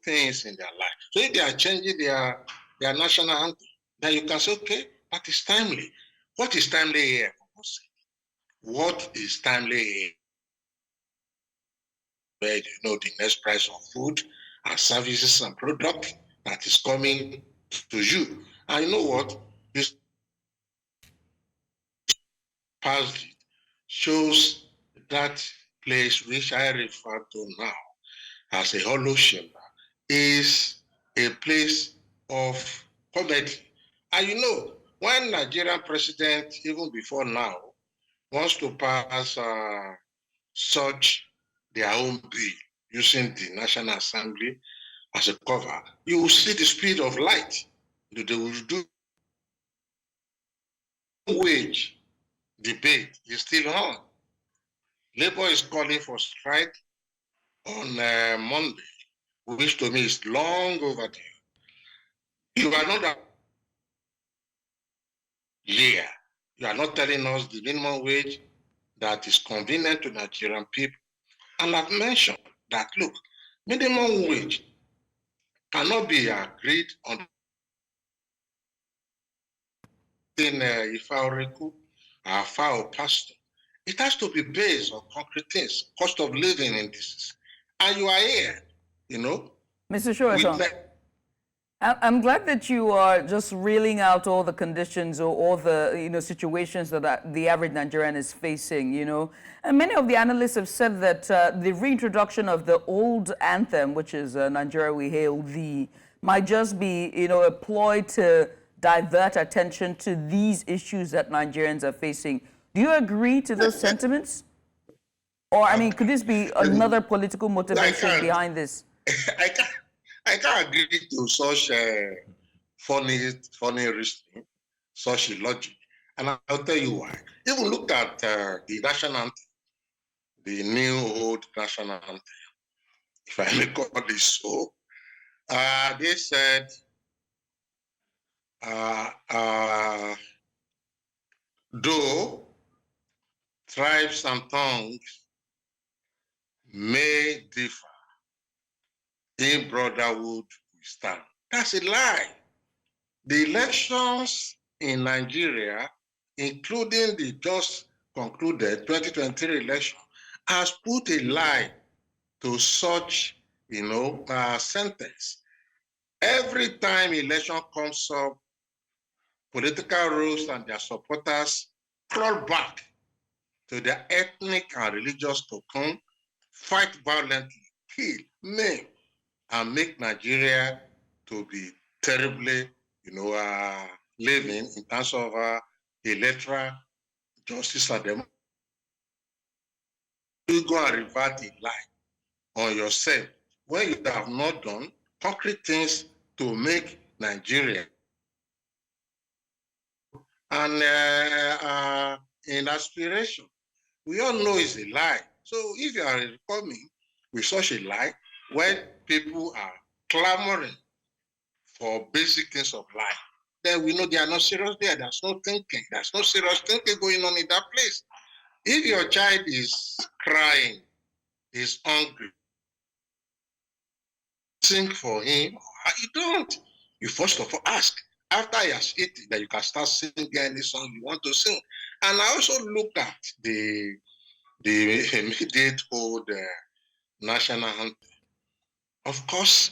things in their life. So if they are changing their national anthem, then you can say, okay, that is timely. What is timely here? What is timely here? Where the next price of food and services and products that is coming to you. And you know what? This past shows that place which I refer to now as a hollow chamber is a place of comedy. And when Nigerian president, even before now, wants to pass such their own bill using the National Assembly as a cover, you will see the speed of light. They will do wage debate is still on. Labour is calling for strike on Monday, which to me is long overdue. You are not clear. You are not telling us the minimum wage that is convenient to Nigerian people. And I've mentioned that, look, minimum wage cannot be agreed on in Ifaoreku, Afao Pastor. It has to be based on concrete things, cost of living indices. And you are here, Mr. Soetan, I'm glad that you are just reeling out all the conditions or all the situations that the average Nigerian is facing, And many of the analysts have said that the reintroduction of the old anthem, which is Nigeria We Hail Thee, might just be, a ploy to divert attention to these issues that Nigerians are facing. Do you agree to those sentiments? Or, could this be another political motivation behind this? I can't agree to such funny reasoning, such a logic. And I'll tell you why. Even look at the national anthem, the new old national anthem, if I may call this so. They said, though tribes and tongues may differ, in brotherhood we stand. That's a lie. The elections in Nigeria, including the just concluded 2023 election, has put a lie to such, sentence. Every time election comes up, political rules and their supporters crawl back to their ethnic and religious cocoon, fight violently, kill, maim, and make Nigeria to be terribly, living in terms of electoral justice and democracy. You go and revert a lie on yourself when you have not done concrete things to make Nigeria and in aspiration. We all know it's a lie. So if you are coming with such a lie, when people are clamoring for basic things of life, then we know they are not serious there. There's no thinking. There's no serious thinking going on in that place. If your child is crying, is hungry, sing for him, you don't. You first of all ask. After he has eaten, that you can start singing any song you want to sing. And I also look at the the immediate old national anthem. Of course,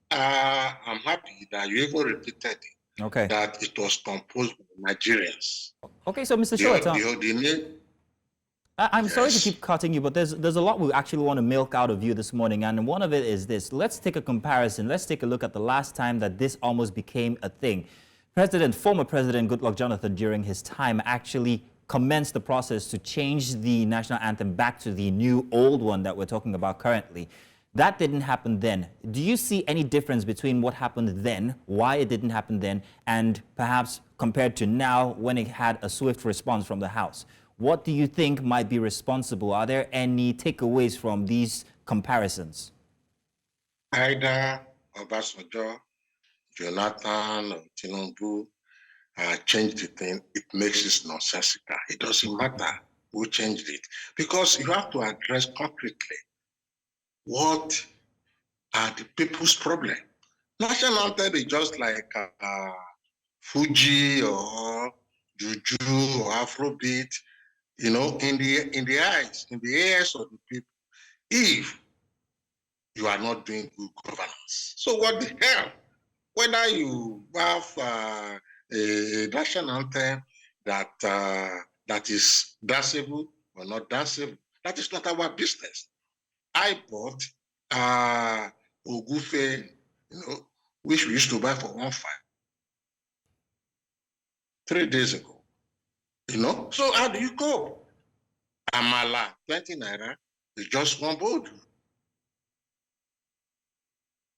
I'm happy that you even repeated it, Okay. that it was composed by Nigerians. Okay, so Mr. Soetan, The name. I'm sorry to Yes. keep cutting you, but there's a lot we actually want to milk out of you this morning, and one of it is this. Let's take a comparison. Let's take a look at the last time that this almost became a thing. Former President Goodluck Jonathan, during his time, actually commenced the process to change the national anthem back to the new old one that we're talking about currently. That didn't happen then. Do you see any difference between what happened then, why it didn't happen then, and perhaps compared to now when it had a swift response from the House? What do you think might be responsible? Are there any takeaways from these comparisons? Either Obasanjo, Jonathan, or Tinubu changed the thing, it makes it nonsensical. It doesn't matter who changed it, because you have to address concretely what are the people's problem. National anthem is just like Fuji or Juju or Afrobeat, in the eyes, in the ears of the people, if you are not doing good governance. So what the hell? Whether you have a national anthem that is danceable or not danceable, that is not our business. I bought Ogufe, which we used to buy for 1.5 3 days ago. So how do you cope? Amala, 20 naira, is just one bowl.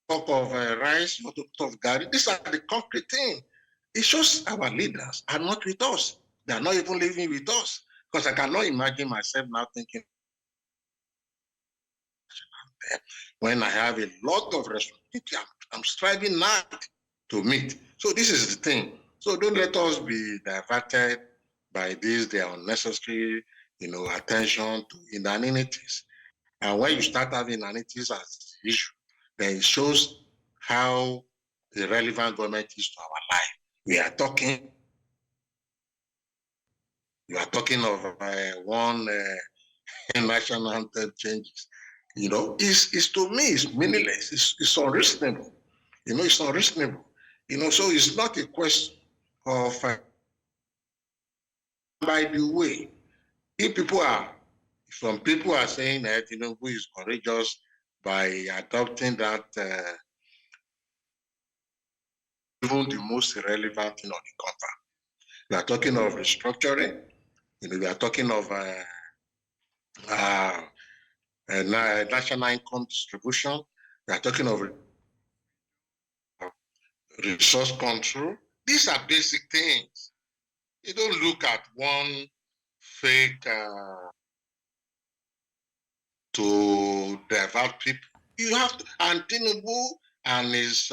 Talk of rice, not talk of gari. These are the concrete things. It shows our leaders are not with us. They are not even living with us. Because I cannot imagine myself now thinking when I have a lot of responsibility, I'm striving hard to meet. So this is the thing. So don't let us be diverted by this, their unnecessary, attention to inanities. And when you start having inanities as an issue, then it shows how irrelevant government is to our life. You are talking of one national anthem changes. It's to me, it's meaningless. It's unreasonable. It's unreasonable. So it's not a question of. By the way, some people are saying that Tinubu is courageous by adopting that even the most irrelevant thing on the contract. We are talking of restructuring. We are talking of national income distribution. We are talking of resource control. These are basic things. You don't look at one fake to divert people. You have to, and Tinubu and his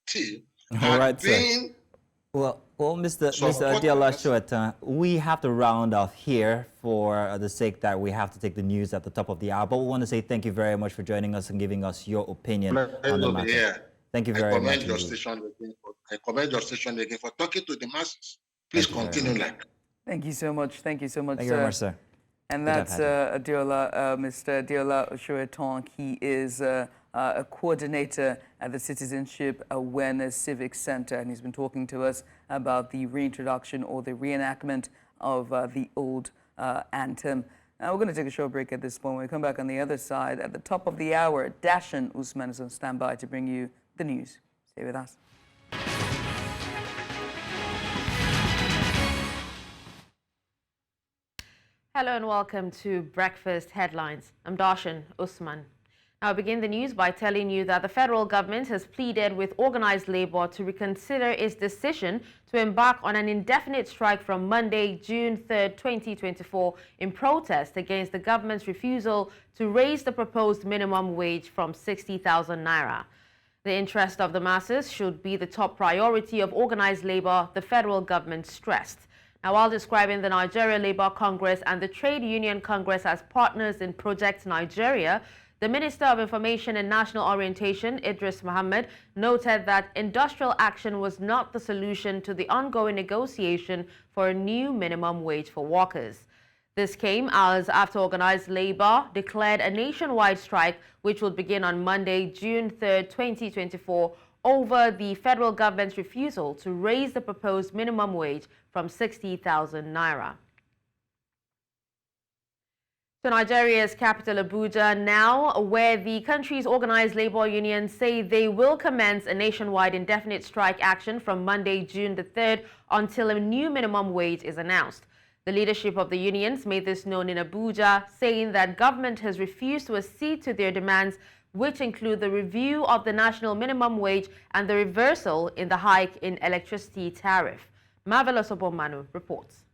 team have been. Well, Mr. Adeola Soetan, we have to round off here for the sake that we have to take the news at the top of the hour. But we want to say thank you very much for joining us and giving us your opinion on the matter. Yeah. Thank you very much. I commend your station again for talking to the masses. Please continue like that. Thank you so much. Thank you so much, Thank you very much, sir. And that's Mr. Adeola Soetan. He is a coordinator at the Citizenship Awareness Civic Centre, and he's been talking to us about the reintroduction or the reenactment of the old anthem. Now, we're going to take a short break at this point. When we come back on the other side, at the top of the hour, Dashan Usman is on standby to bring you the news. Stay with us. Hello and welcome to Breakfast Headlines. I'm Darshan Usman. Now, I'll begin the news by telling you that the federal government has pleaded with organized labor to reconsider its decision to embark on an indefinite strike from Monday, June 3rd, 2024, in protest against the government's refusal to raise the proposed minimum wage from 60,000 naira. The interest of the masses should be the top priority of organized labor, the federal government stressed. Now, while describing the Nigeria Labour Congress and the Trade Union Congress as partners in Project Nigeria, the Minister of Information and National Orientation, Idris Mohammed, noted that industrial action was not the solution to the ongoing negotiation for a new minimum wage for workers. This came hours after organized labor declared a nationwide strike which will begin on Monday, June 3rd, 2024, over the federal government's refusal to raise the proposed minimum wage from 60,000 naira. So Nigeria's capital Abuja now, where the country's organized labor unions say they will commence a nationwide indefinite strike action from Monday, June the 3rd, until a new minimum wage is announced. The leadership of the unions made this known in Abuja, saying that government has refused to accede to their demands, which include the review of the national minimum wage and the reversal in the hike in electricity tariff. Marvelous Obomanu reports.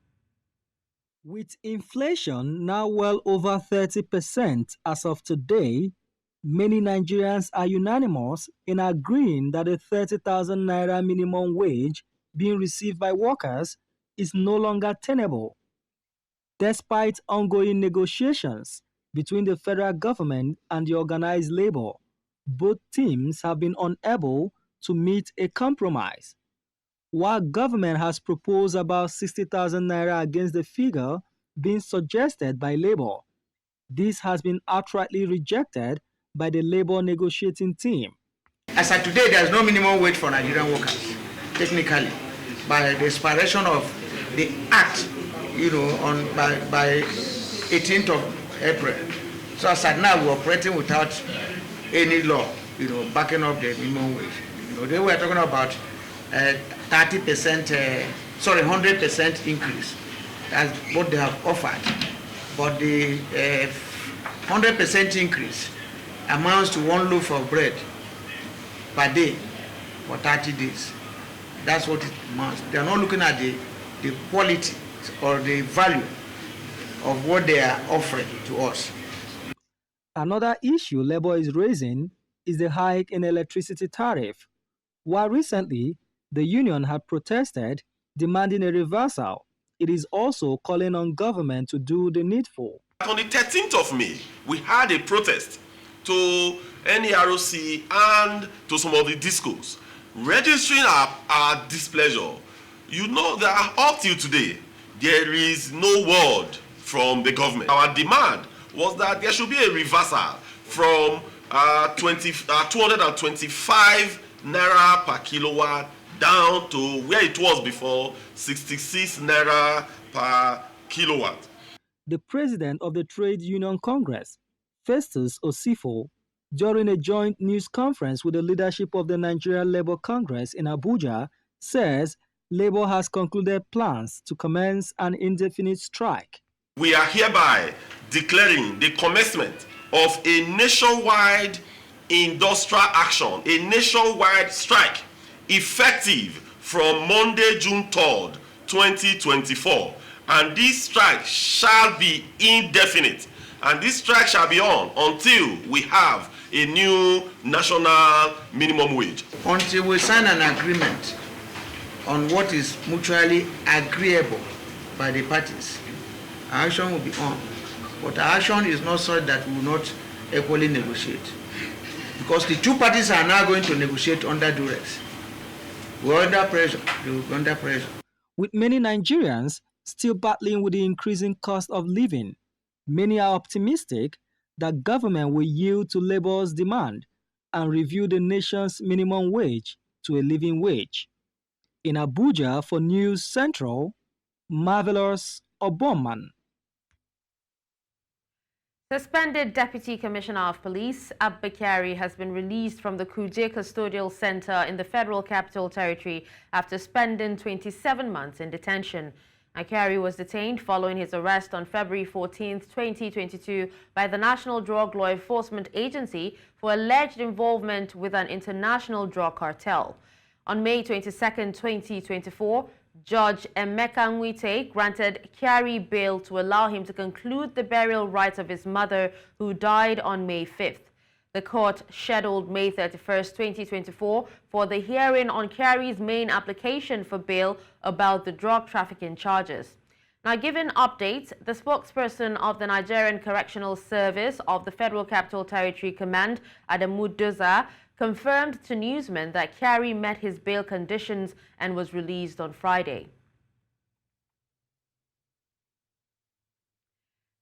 With inflation now well over 30% as of today, many Nigerians are unanimous in agreeing that the 30,000 naira minimum wage being received by workers is no longer tenable. Despite ongoing negotiations between the federal government and the organized labor, both teams have been unable to meet a compromise. While government has proposed about 60,000 naira against the figure being suggested by labor, this has been outrightly rejected by the labor negotiating team. As of today, there is no minimum wage for Nigerian workers, technically, by the expiration of the act, by 18th of April. So as at now, we're operating without any law, backing up the minimum wage. They were talking about 100% increase. That's what they have offered. But the 100% increase amounts to one loaf of bread per day for 30 days. That's what it amounts. They are not looking at the quality or the value of what they are offering to us. Another issue Labour is raising is the hike in electricity tariff. While recently the union had protested, demanding a reversal, it is also calling on government to do the needful. On the 13th of May, we had a protest to NEROC and to some of the discos, registering our displeasure. That up till today, there is no word from the government. Our demand was that there should be a reversal from 225 naira per kilowatt down to where it was before, 66 naira per kilowatt. The president of the Trade Union Congress, Festus Osifo, during a joint news conference with the leadership of the Nigeria Labour Congress in Abuja, says Labour has concluded plans to commence an indefinite strike. We are hereby declaring the commencement of a nationwide industrial action, a nationwide strike, effective from Monday, June 3rd, 2024. And this strike shall be indefinite. And this strike shall be on until we have a new national minimum wage. Until we sign an agreement on what is mutually agreeable by the parties, our action will be on. But our action is not such that we will not equally negotiate. Because the two parties are now going to negotiate under duress. We're under pressure. We're under pressure. With many Nigerians still battling with the increasing cost of living, many are optimistic that government will yield to labor's demand and review the nation's minimum wage to a living wage. In Abuja for News Central, Marvelous Obomanu. Suspended Deputy Commissioner of Police Abba Kyari has been released from the Kuje Custodial Center in the Federal Capital Territory after spending 27 months in detention. Kyari was detained following his arrest on February 14, 2022 by the National Drug Law Enforcement Agency for alleged involvement with an international drug cartel. On May 22, 2024, Judge Emeka Nwite granted Kyari bail to allow him to conclude the burial rites of his mother, who died on May 5th. The court scheduled May 31, 2024 for the hearing on Kyari's main application for bail about the drug trafficking charges. Now, giving updates, the spokesperson of the Nigerian Correctional Service of the Federal Capital Territory Command, Adamu Doza, confirmed to newsmen that Kyari met his bail conditions and was released on Friday.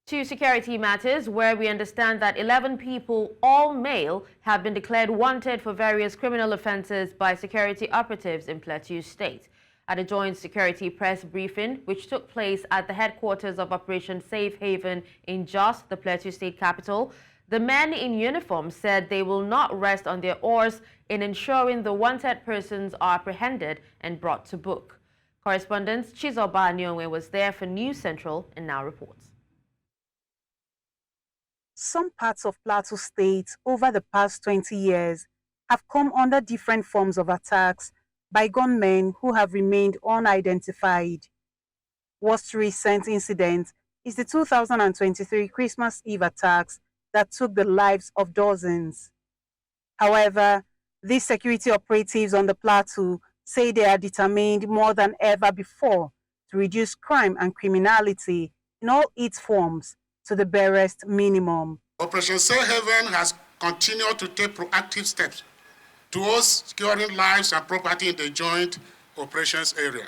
To security matters, where we understand that 11 people, all male, have been declared wanted for various criminal offences by security operatives in Plateau State. At a joint security press briefing, which took place at the headquarters of Operation Safe Haven in Jos, the Plateau State capital, the men in uniform said they will not rest on their oars in ensuring the wanted persons are apprehended and brought to book. Correspondent Chizoba Anyonwe was there for News Central and now reports. Some parts of Plateau State over the past 20 years have come under different forms of attacks by gunmen who have remained unidentified. Most recent incident is the 2023 Christmas Eve attacks that took the lives of dozens. However, these security operatives on the plateau say they are determined more than ever before to reduce crime and criminality in all its forms to the barest minimum. Operation Safe Haven has continued to take proactive steps towards securing lives and property in the joint operations area.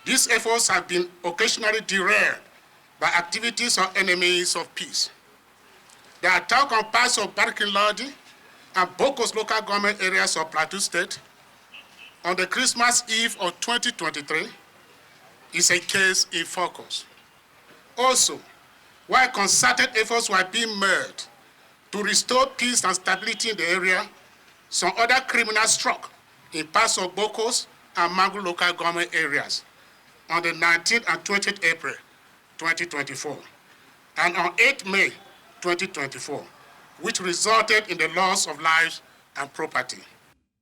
These efforts have been occasionally derailed by activities of enemies of peace. The attack on parts of Barkin-Lodi and Bokos local government areas of Plateau State on the Christmas Eve of 2023 is a case in focus. Also, while concerted efforts were being made to restore peace and stability in the area, some other criminals struck in parts of Bokos and Mangu local government areas on the 19th and 20th April 2024 and on 8th May 2024, which resulted in the loss of lives and property.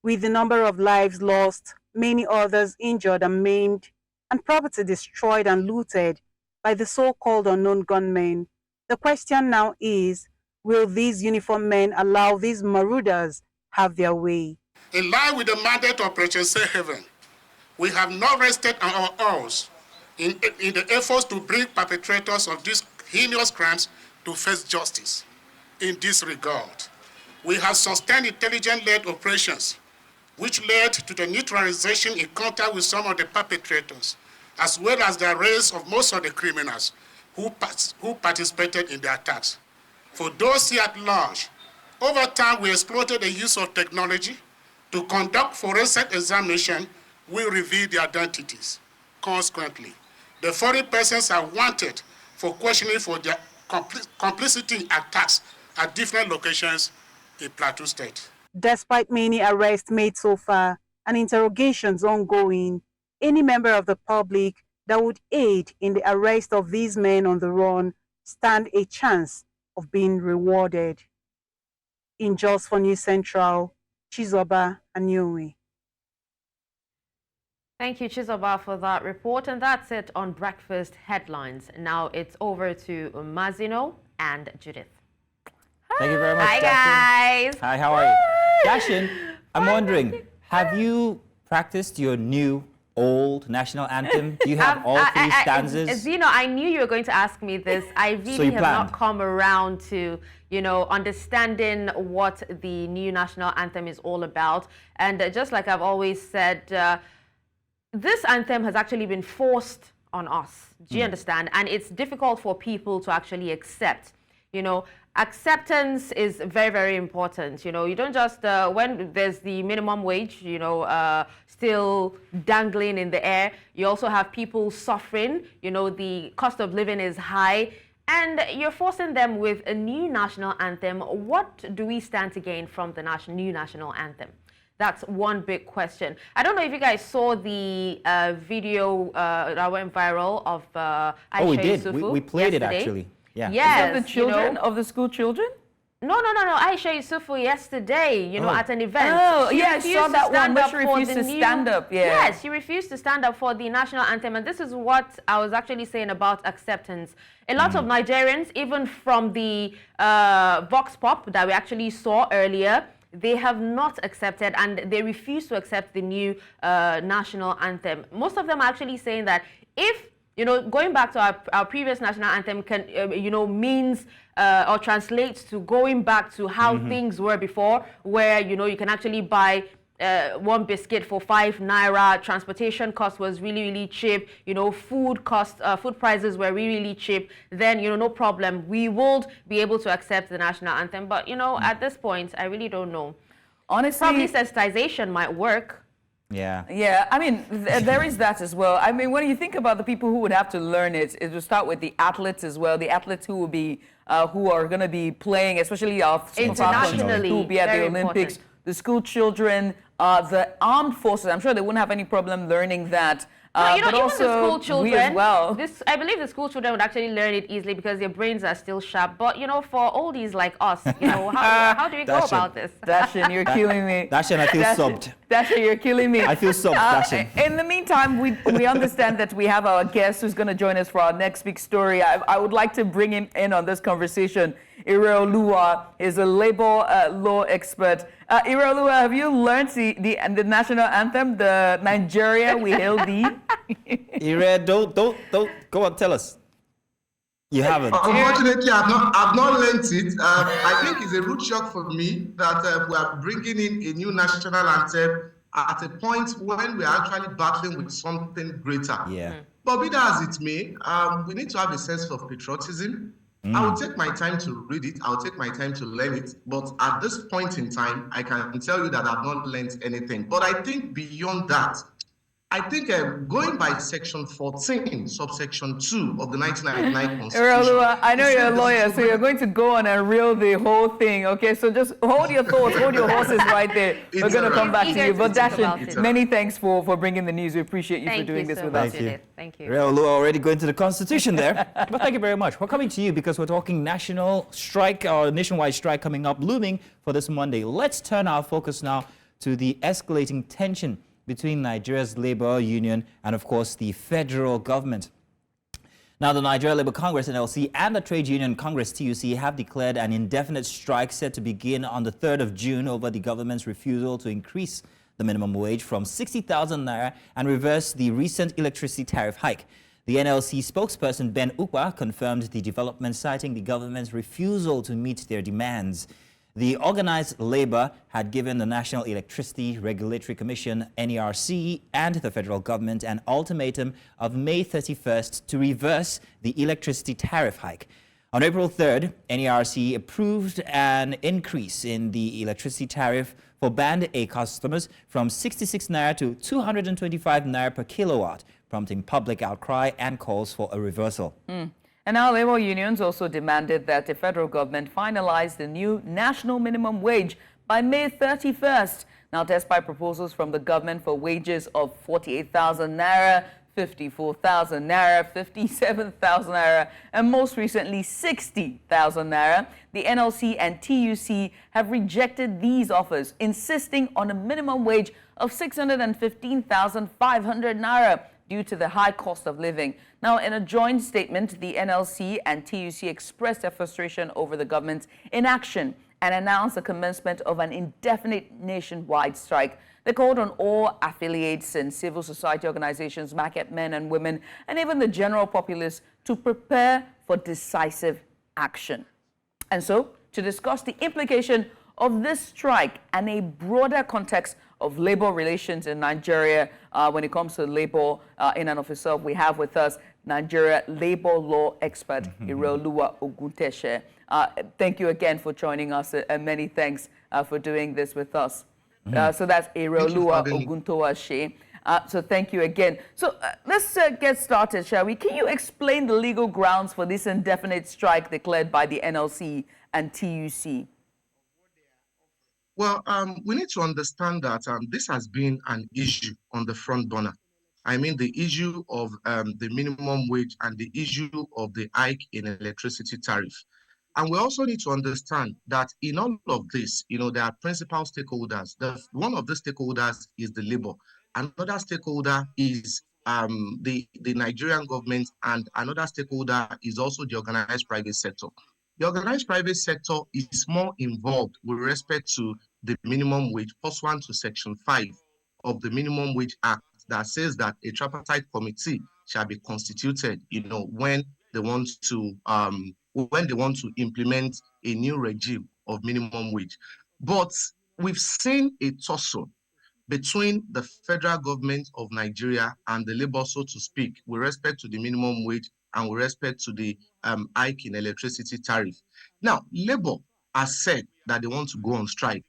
With the number of lives lost, many others injured and maimed, and property destroyed and looted by the so-called unknown gunmen, the question now is, will these uniformed men allow these marauders have their way? In line with the mandate of Operation Safe Haven, we have not rested on our oars in the efforts to bring perpetrators of these heinous crimes to face justice. In this regard, we have sustained intelligence-led operations, which led to the neutralization in contact with some of the perpetrators, as well as the arrest of most of the criminals who participated in the attacks. For those here at large, over time we exploited the use of technology to conduct forensic examination. We reveal their identities. Consequently, the foreign persons are wanted for questioning for their complicity in attacks at different locations in Plateau State. Despite many arrests made so far and interrogations ongoing, any member of the public that would aid in the arrest of these men on the run stand a chance of being rewarded. In Jos for News Central, Chizoba Anyonwe. Thank you, Chizoba, for that report. And that's it on Breakfast Headlines. Now it's over to Mazino and Judith. Thank you very much, Hi, Dashin. guys. Hi, how are you? Dashin, I'm wondering, have you practiced your new old national anthem? Do you have all three stanzas? Zeno, I knew you were going to ask me this. I really have not come around to, understanding what the new national anthem is all about. And just like I've always said, this anthem has actually been forced on us. Do you understand? And it's difficult for people to actually accept. Acceptance is very, very important. You don't just, when there's the minimum wage, still dangling in the air, you also have people suffering, the cost of living is high, and you're forcing them with a new national anthem. What do we stand to gain from the new national anthem? That's one big question. I don't know if you guys saw the video that went viral of Aisha we did. Yusufu We played yesterday. it, actually. Yeah. Is Yes. that the children of the school children? No. Aisha Yusufu yesterday, at an event. Oh, She yeah, I refused saw to that stand one. up She for refused the to new- stand up, yeah. Yes, she refused to stand up for the national anthem. And this is what I was actually saying about acceptance. A lot of Nigerians, even from the Vox Pop that we actually saw earlier, they have not accepted and they refuse to accept the new national anthem. Most of them are actually saying that if, going back to our previous national anthem can, means or translates to going back to how things were before, where, you can actually buy one biscuit for 5 naira. Transportation cost was really, really cheap. You know, food prices were really, really cheap. Then, you know, no problem. We would be able to accept the national anthem. But, you know, at this point, I really don't know. Honestly, probably sensitization might work. Yeah. Yeah, I mean, there is that as well. I mean, when you think about the people who would have to learn it, it will start with the athletes as well. The athletes who will be, who are going to be playing, especially our internationally, who will be at the Olympics, the school children, the armed forces. I'm sure they wouldn't have any problem learning that. No, you know, but even also the school children, we as well. I believe the school children would actually learn it easily because their brains are still sharp. But, you know, for oldies like us, you know, how do we go about this? Dashin, you're killing me. Dashin, I feel sobbed. Dashin, you're killing me. I feel sobbed, Dashin. In the meantime, we understand that we have our guest who's going to join us for our next big story. I would like to bring him in on this conversation. Ireolua is a labor law expert. Ireolua, have you learned the national anthem, the Nigeria We Hail Thee? Ire, don't go on, tell us. You haven't. Unfortunately, I've not learned it. I think it's a rude shock for me that we are bringing in a new national anthem at a point when we are actually battling with something greater. Yeah. But be that as it may, we need to have a sense of patriotism. I will take my time to read it. I'll take my time to learn it. But at this point in time, I can tell you that I've not learned anything. But I think beyond that, I think going by section 14, subsection 2 of the 1999 Constitution. I know you're a lawyer, so you're going to go on and reel the whole thing, okay? So just hold your thoughts, hold your horses right there. We're going to come back to you. But Dashin, many thanks for bringing the news. We appreciate you for doing this with us. Thank you. Ireolua already going to the Constitution there. But thank you very much. We're coming to you because we're talking national strike, or nationwide strike coming up, looming for this Monday. Let's turn our focus now to the escalating tension between Nigeria's labor union and, of course, the federal government. Now, the Nigeria Labour Congress, NLC, and the Trade Union Congress, TUC, have declared an indefinite strike set to begin on the 3rd of June over the government's refusal to increase the minimum wage from 60,000 naira and reverse the recent electricity tariff hike. The NLC spokesperson, Ben Ukwa, confirmed the development, citing the government's refusal to meet their demands. The organized labor had given the National Electricity Regulatory Commission, NERC, and the federal government an ultimatum of May 31st to reverse the electricity tariff hike. On April 3rd, NERC approved an increase in the electricity tariff for Band A customers from 66 naira to 225 naira per kilowatt, prompting public outcry and calls for a reversal. And now labor unions also demanded that the federal government finalize the new national minimum wage by May 31st. Now, despite proposals from the government for wages of 48,000 naira, 54,000 naira, 57,000 naira, and most recently 60,000 naira, the NLC and TUC have rejected these offers, insisting on a minimum wage of 615,500 naira. Due to the high cost of living. Now, in a joint statement, the NLC and TUC expressed their frustration over the government's inaction and announced the commencement of an indefinite nationwide strike. They called on all affiliates and civil society organizations, market men and women, and even the general populace to prepare for decisive action. And so, to discuss the implication of this strike and a broader context of labor relations in Nigeria when it comes to labor in and of itself, we have with us Nigeria labor law expert Ireolua Ogunteshe. Thank you again for joining us, and many thanks for doing this with us. So that's Ireolua Ogunteshe. So thank you again. So let's get started, shall we? Can you explain the legal grounds for this indefinite strike declared by the NLC and TUC? Well, we need to understand that this has been an issue on the front burner. I mean, the issue of the minimum wage and the issue of the hike in electricity tariff. And we also need to understand that in all of this, you know, there are principal stakeholders. One of the stakeholders is the labor. Another stakeholder is the Nigerian government, and another stakeholder is also the organized private sector. The organized private sector is more involved with respect to the minimum wage, pursuant to Section 5 of the Minimum Wage Act, that says that a tripartite committee shall be constituted, you know, when they want to implement a new regime of minimum wage. But we've seen a tussle between the federal government of Nigeria and the labor, so to speak, with respect to the minimum wage and with respect to the hike in electricity tariff. Now, labor has said that they want to go on strike.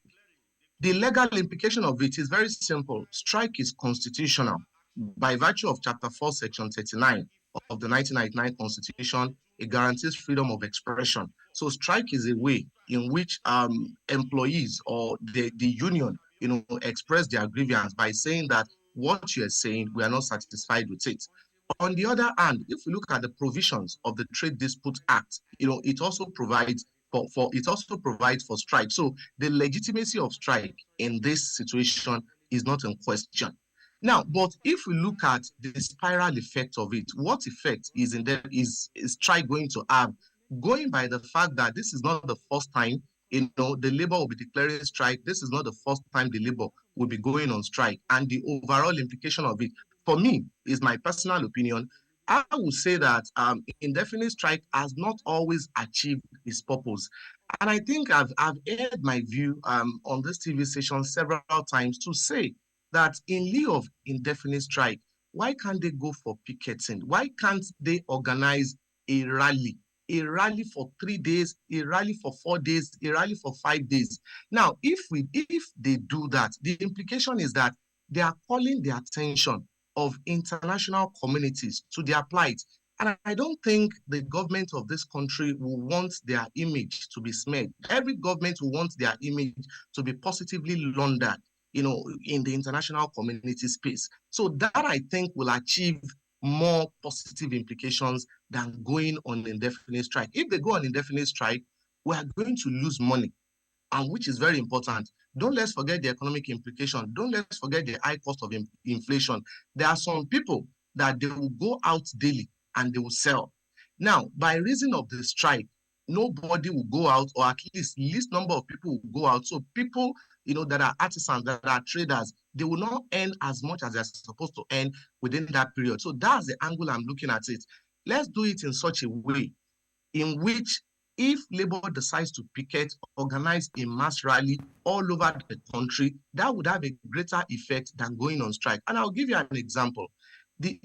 The legal implication of it is very simple. Strike is constitutional. By virtue of Chapter 4, Section 39 of the 1999 Constitution, it guarantees freedom of expression. So strike is a way in which employees or the union, express their grievance by saying that what you are saying, we are not satisfied with it. On the other hand, if we look at the provisions of the Trade Dispute Act, it also provides for strike. So the legitimacy of strike in this situation is not in question. Now, but if we look at the spiral effect of it, what effect is strike going to have? Going by the fact that this is not the first time, the labor will be declaring strike. This is not the first time the labor will be going on strike. And the overall implication of it, for me, is my personal opinion. I would say that indefinite strike has not always achieved its purpose. And I think I've aired my view on this TV station several times to say that in lieu of indefinite strike, why can't they go for picketing? Why can't they organize a rally for 3 days, a rally for 4 days, a rally for 5 days? Now, if they do that, the implication is that they are calling the attention of international communities to their plight. And I don't think the government of this country will want their image to be smeared. Every government will want their image to be positively laundered, in the international community space. So that, I think, will achieve more positive implications than going on indefinite strike. If they go on indefinite strike, we are going to lose money, and which is very important. Don't let's forget the economic implication. Don't let's forget the high cost of inflation. There are some people that they will go out daily and they will sell. Now, by reason of the strike, nobody will go out, or at least number of people will go out. So people, that are artisans, that are traders, they will not earn as much as they're supposed to earn within that period. So that's the angle I'm looking at it. Let's do it in such a way in which, if labor decides to picket, organize a mass rally all over the country, that would have a greater effect than going on strike. And I'll give you an example. The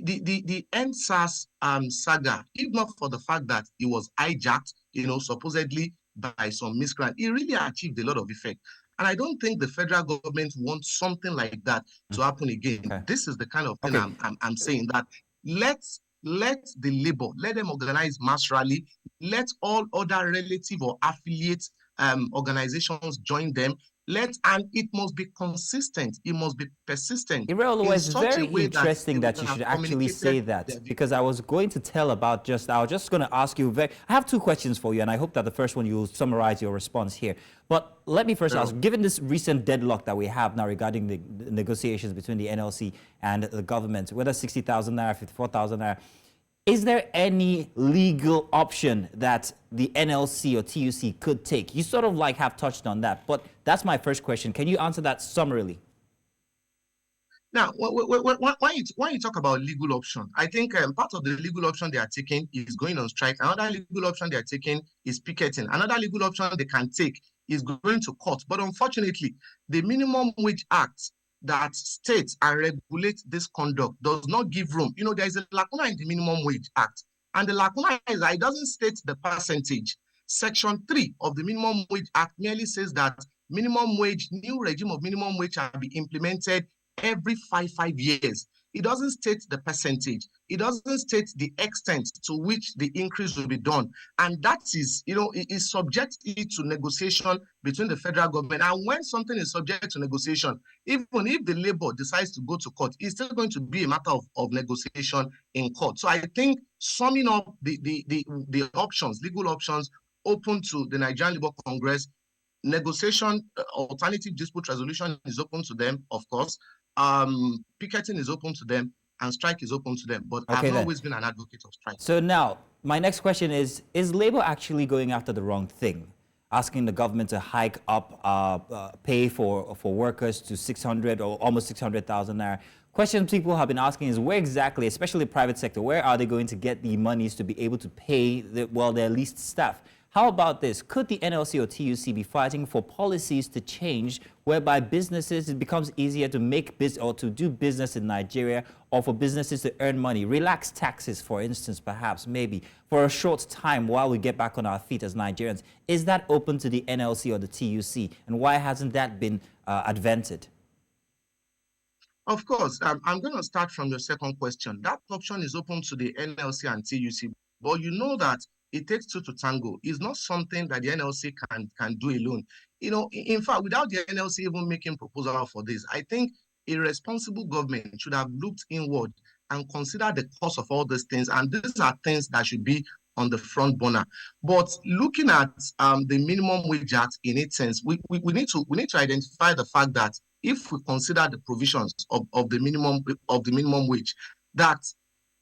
NSAS saga, if not for the fact that it was hijacked, supposedly by some miscreant, it really achieved a lot of effect. And I don't think the federal government wants something like that to happen again. Okay. This is the kind of thing I'm saying, that let the labor, let them organize mass rally, let all other relative or affiliate organizations join them. And it must be consistent. It must be persistent. Irelo, it's very interesting that you should actually say that, because I was going to tell about I was just going to ask you, I have two questions for you, and I hope that the first one you'll summarize your response here. But let me first ask, given this recent deadlock that we have now regarding the negotiations between the NLC and the government, whether 60,000 naira, 54,000 naira, is there any legal option that the NLC or TUC could take? You sort of have touched on that, but that's my first question. Can you answer that summarily? Now, when you talk about legal option, I think part of the legal option they are taking is going on strike. Another legal option they are taking is picketing. Another legal option they can take is going to court. But unfortunately, the Minimum Wage Act that states and regulates this conduct does not give room. There is a lacuna in the Minimum Wage Act, and the lacuna is that it doesn't state the percentage. Section 3 of the Minimum Wage Act merely says that new regime of minimum wage shall be implemented every 5 years. It doesn't state the percentage. It doesn't state the extent to which the increase will be done. And that is, it is subject to negotiation between the federal government. And when something is subject to negotiation, even if the labor decides to go to court, it's still going to be a matter of negotiation in court. So I think summing up the options, legal options open to the Nigerian Labour Congress, negotiation, alternative dispute resolution is open to them, of course. Picketing is open to them, and strike is open to them. But I've always been an advocate of strike. So now, my next question is Labour actually going after the wrong thing? Asking the government to hike up pay for workers to 600 or almost 600,000 naira. Question people have been asking is where exactly, especially the private sector, where are they going to get the monies to be able to pay their least staff? How about this? Could the NLC or TUC be fighting for policies to change whereby businesses, it becomes easier to make business or to do business in Nigeria, or for businesses to earn money? Relax taxes, for instance, perhaps, maybe, for a short time while we get back on our feet as Nigerians. Is that open to the NLC or the TUC? And why hasn't that been advented? Of course, I'm going to start from your second question. That option is open to the NLC and TUC, but you know that it takes two to tango. It's not something that the NLC can do alone. You know, in fact, without the NLC even making proposal for this, I think a responsible government should have looked inward and considered the cost of all these things. And these are things that should be on the front burner. But looking at the Minimum Wage Act in its sense, we need to identify the fact that if we consider the provisions of the minimum wage, that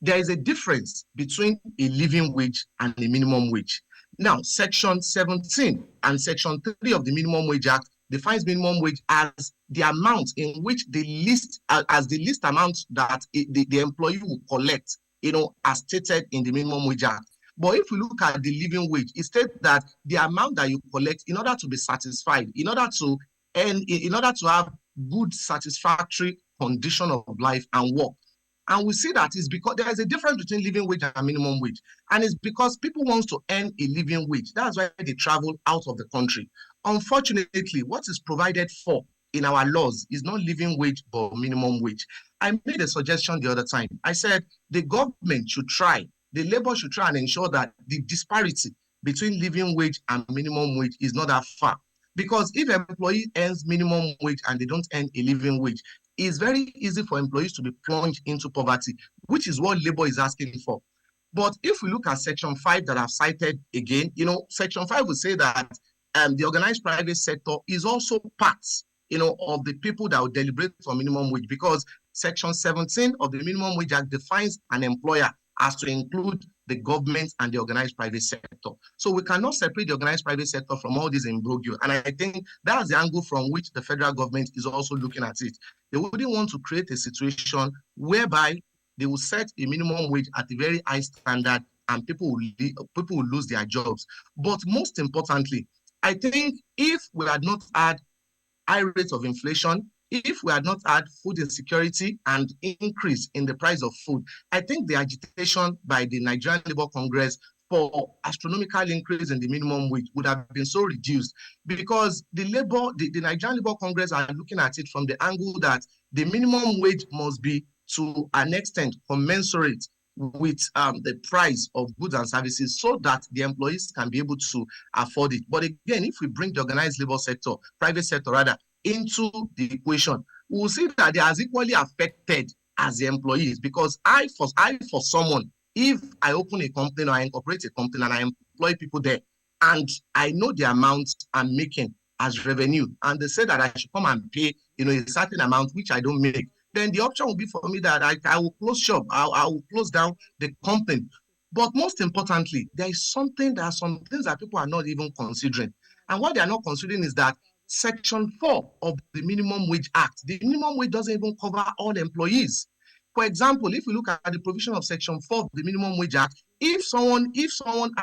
there is a difference between a living wage and a minimum wage. Now, Section 17 and Section 3 of the Minimum Wage Act defines minimum wage as the amount in which the least amount that the employee will collect, you know, as stated in the Minimum Wage Act. But if we look at the living wage, it states that the amount that you collect in order to be satisfied, in order to have good, satisfactory condition of life and work. And we see that it's because there is a difference between living wage and minimum wage. And it's because people want to earn a living wage. That's why they travel out of the country. Unfortunately, what is provided for in our laws is not living wage but minimum wage. I made a suggestion the other time. I said the government should try, the labor should try and ensure that the disparity between living wage and minimum wage is not that far. Because if an employee earns minimum wage and they don't earn a living wage, it's very easy for employees to be plunged into poverty, which is what labor is asking for. But if we look at Section 5 that I've cited again, you know, Section 5 will say that the organized private sector is also part, you know, of the people that will deliberate for minimum wage, because Section 17 of the Minimum Wage Act defines an employer as to include the government and the organized private sector. So we cannot separate the organized private sector from all this imbroglio. And I think that's the angle from which the federal government is also looking at it. They wouldn't want to create a situation whereby they will set a minimum wage at a very high standard and people will lose their jobs. But most importantly, I think if we had not had high rates of inflation, if we had not had food insecurity and increase in the price of food, I think the agitation by the Nigerian Labour Congress for astronomical increase in the minimum wage would have been so reduced, because the Nigerian Labour Congress are looking at it from the angle that the minimum wage must be to an extent commensurate with the price of goods and services so that the employees can be able to afford it. But again, if we bring the organized labor sector, private sector rather, into the equation, we will see that they are as equally affected as the employees. Because I for someone, if I open a company or I incorporate a company and I employ people there, and I know the amount I'm making as revenue, and they say that I should come and pay, you know, a certain amount which I don't make, then the option will be for me that I will close shop, I will close down the company. But most importantly, there are some things that people are not even considering. And what they are not considering is that Section 4 of the Minimum Wage Act, the minimum wage doesn't even cover all employees. For example, if we look at the provision of Section 4 of the Minimum Wage Act, if someone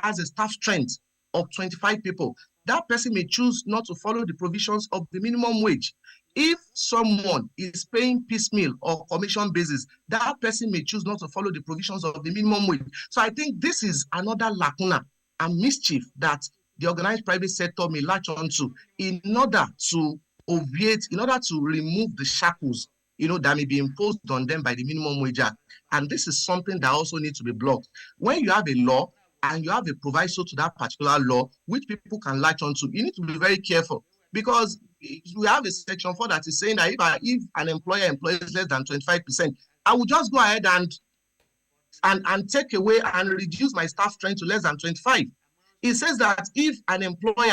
has a staff strength of 25 people, that person may choose not to follow the provisions of the minimum wage. If someone is paying piecemeal or commission basis, that person may choose not to follow the provisions of the minimum wage. So I think this is another lacuna and mischief that the organized private sector may latch onto in order to obviate, in order to remove the shackles, you know, that may be imposed on them by the Minimum Wage Act. And this is something that also needs to be blocked. When you have a law and you have a proviso to that particular law, which people can latch onto, you need to be very careful, because we have a Section 4 that is saying that if an employer employs less than 25%, I will just go ahead and take away and reduce my staff strength to less than 25. It says that if an employee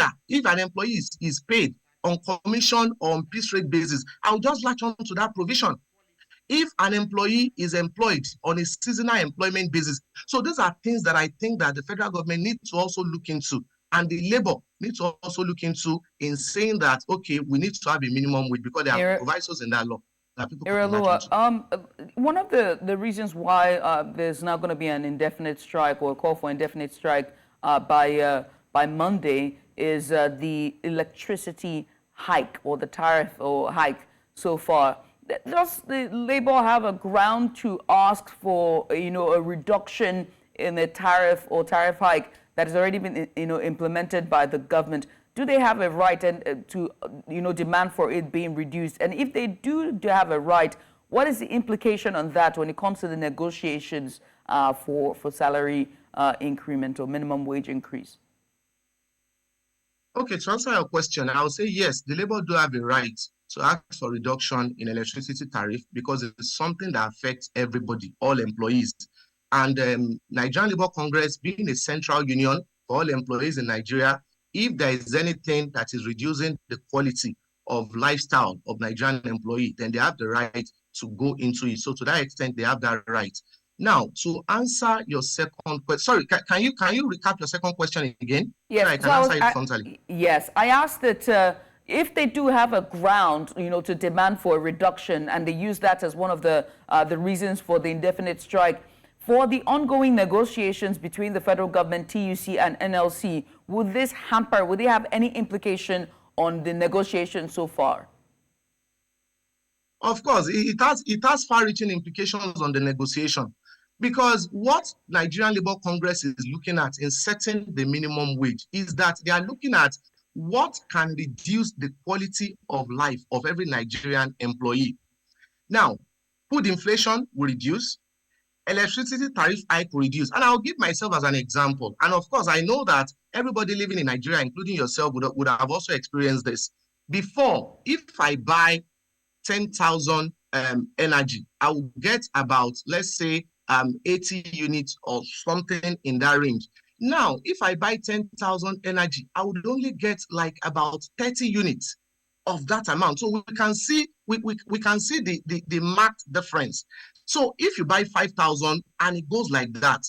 is paid on commission or on piece rate basis, I'll just latch on to that provision. If an employee is employed on a seasonal employment basis. So these are things that I think that the federal government needs to also look into, and the labor needs to also look into, in saying that, okay, we need to have a minimum wage because there are provisos in that law. One of the reasons why there's now going to be an indefinite strike or a call for indefinite strike by by Monday is the electricity hike, or the tariff or hike so far. Does the Labour have a ground to ask for, a reduction in the tariff or tariff hike that has already been, implemented by the government? Do they have a right to, demand for it being reduced? And if they do have a right, what is the implication on that when it comes to the negotiations for salary increment or minimum wage increase? Okay, to answer your question, I would say yes, the Labour do have a right to ask for reduction in electricity tariff because it's something that affects everybody, all employees. And Nigerian Labour Congress, being a central union for all employees in Nigeria, if there is anything that is reducing the quality of lifestyle of Nigerian employee, then they have the right to go into it. So to that extent, they have that right. Now, to answer your second question, sorry, can you recap your second question again? Yes, so I can answer it frontally. Yes, I asked that if they do have a ground, to demand for a reduction, and they use that as one of the reasons for the indefinite strike, for the ongoing negotiations between the federal government, TUC, and NLC, would this hamper, would they have any implication on the negotiations so far? Of course, it has far-reaching implications on the negotiation, because what Nigerian Labour Congress is looking at in setting the minimum wage is that they are looking at what can reduce the quality of life of every Nigerian employee. Now, food inflation will reduce, electricity tariff hike will reduce. And I'll give myself as an example. And of course, I know that everybody living in Nigeria, including yourself, would have also experienced this. Before, if I buy 10,000 energy, I will get about, let's say, 80 units or something in that range. Now, if I buy 10,000 energy, I would only get like about 30 units of that amount. So we can see the marked difference. So if you buy 5,000 and it goes like that,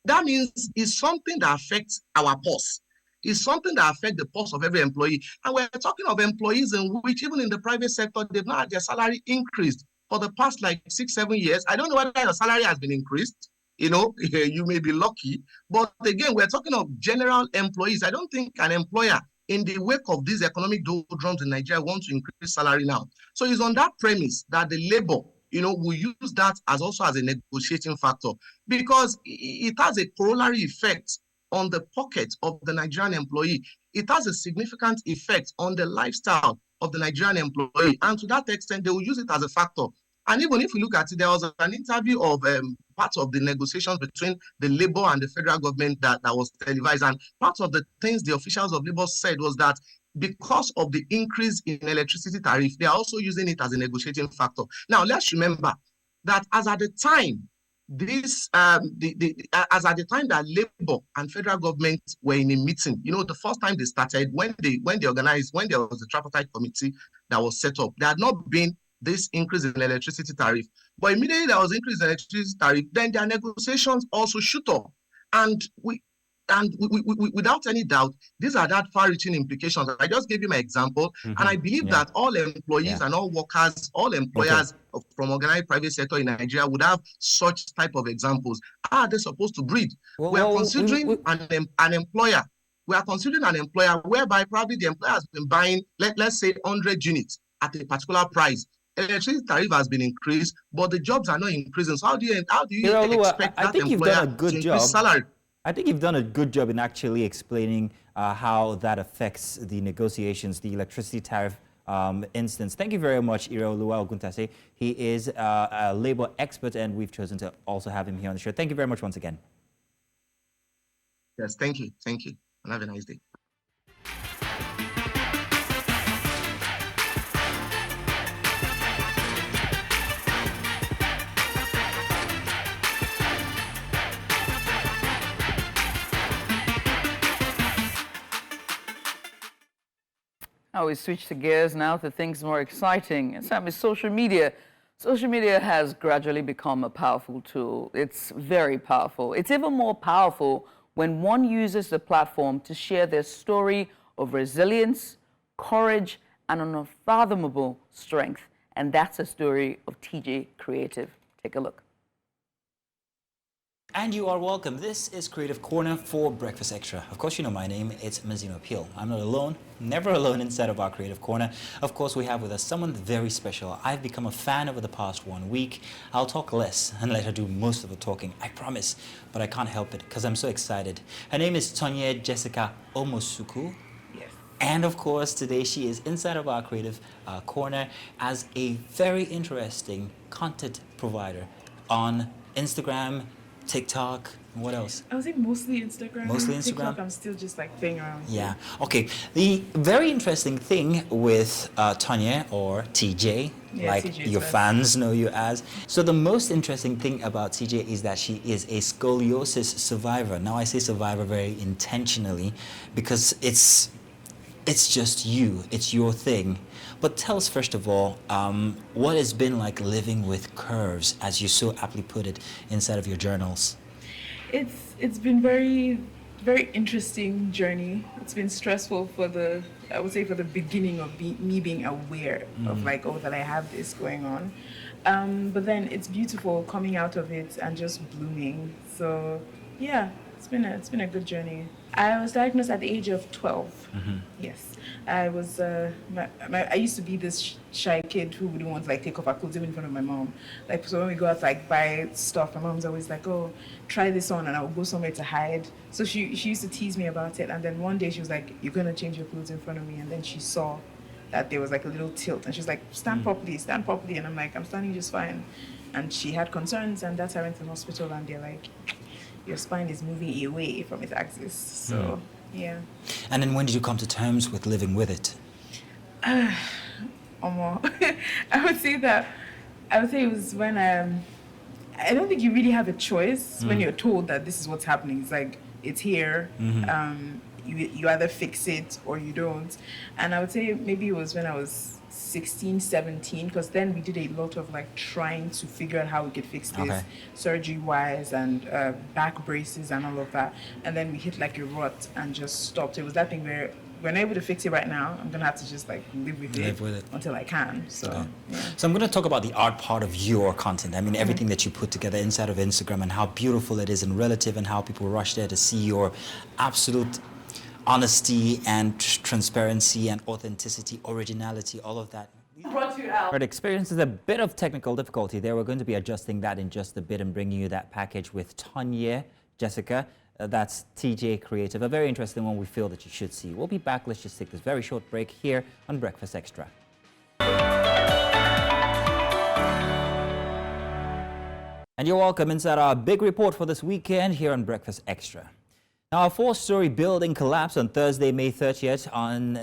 that means it's something that affects our purse. It's something that affects the pulse of every employee. And we're talking of employees in which, even in the private sector, they've not had their salary increased for the past like 6-7 years. I don't know whether your salary has been increased. You may be lucky. But again, we're talking of general employees. I don't think an employer in the wake of these economic doldrums in Nigeria wants to increase salary now. So it's on that premise that the labor, will use that as also as a negotiating factor, because it has a corollary effect on the pocket of the Nigerian employee. It has a significant effect on the lifestyle of the Nigerian employee. And to that extent, they will use it as a factor. And even if we look at it, there was an interview of part of the negotiations between the Labour and the federal government that was televised. And part of the things the officials of Labour said was that because of the increase in electricity tariff, they are also using it as a negotiating factor. Now, let's remember that as at the time that Labour and federal government were in a meeting, the first time they started, when there was a tripartite committee that was set up, there had not been this increase in electricity tariff. But immediately there was increase in electricity tariff, then their negotiations also shoot up. And without any doubt, these are that far-reaching implications. I just gave you my example, and I believe that all employees and all workers, all employers from organized private sector in Nigeria would have such type of examples. How are they supposed to breed? We are considering an employer. We are considering an employer whereby probably the employer has been buying, let's say, 100 units at a particular price. Electricity tariff has been increased, but the jobs are not increasing. So how do you expect that employer to increase salary? I think you've done a good job in actually explaining how that affects the negotiations, the electricity tariff instance. Thank you very much, Iraoluwa Oguntase. He is a Labour expert, and we've chosen to also have him here on the show. Thank you very much once again. Yes, thank you. Thank you. And have a nice day. Now we switch the gears now to things more exciting. And Sam, is social media. Social media has gradually become a powerful tool. It's very powerful. It's even more powerful when one uses the platform to share their story of resilience, courage, and unfathomable strength. And that's the story of TJ Creative. Take a look. And you are welcome. This is Creative Corner for Breakfast Extra. Of course, you know my name. It's Mazino Peel. I'm not alone, never alone inside of our Creative Corner. Of course, we have with us someone very special. I've become a fan over the past 1 week. I'll talk less and let her do most of the talking, I promise. But I can't help it because I'm so excited. Her name is Tonye Jessica Omosuku. Yes. And of course, today she is inside of our Creative Corner as a very interesting content provider on Instagram, TikTok, what else? I would say mostly Instagram. Mostly Instagram? TikTok, I'm still just like playing around. Yeah. Okay. The very interesting thing with Tanya or TJ, Yeah, like TJ is your best. fans know you as. So the most interesting thing about TJ is that she is a scoliosis survivor. Now I say survivor very intentionally because it's just you. It's your thing. But tell us first of all, what it's been like living with curves, as you so aptly put it inside of your journals. It's been very interesting journey. It's been stressful for the beginning of me being aware of like, oh, that I have this going on. But then it's beautiful coming out of it and just blooming. So yeah, it's been a good journey. I was diagnosed at the age of 12. Yes, I was. I used to be this shy kid who wouldn't want to like take off her clothes even in front of my mom. Like, so when we go out to like buy stuff, my mom's always like, "Oh, try this on," and I would go somewhere to hide. So she used to tease me about it. And then one day she was like, "You're gonna change your clothes in front of me," and then she saw that there was like a little tilt, and she's like, stand properly," and I'm like, "I'm standing just fine." And she had concerns, and that's why I went to the hospital, and they're like, your spine is moving away from its axis. So, yeah. And then when did you come to terms with living with it? I would say it was when I don't think you really have a choice when you're told that this is what's happening. It's like, it's here. You either fix it or you don't. And I would say maybe it was when I was 16, 17, because then we did a lot of like trying to figure out how we could fix this surgery wise and back braces and all of that. And then we hit like a rut and just stopped. It was that thing where we're not able to fix it right now. I'm gonna have to just like live with it until I can. So yeah. So I'm going to talk about the art part of your content. I mean, everything that you put together inside of Instagram and how beautiful it is and relative and how people rush there to see your absolute honesty and transparency and authenticity, originality, all of that. Brought you out. But experiences a bit of technical difficulty there. We're going to be adjusting that in just a bit and bringing you that package with Tanya Jessica. That's TJ Creative, a very interesting one we feel that you should see. We'll be back. Let's just take this very short break here on Breakfast Extra. And you're welcome inside our big report for this weekend here on Breakfast Extra. Now, a 4-story building collapsed on Thursday, May 30th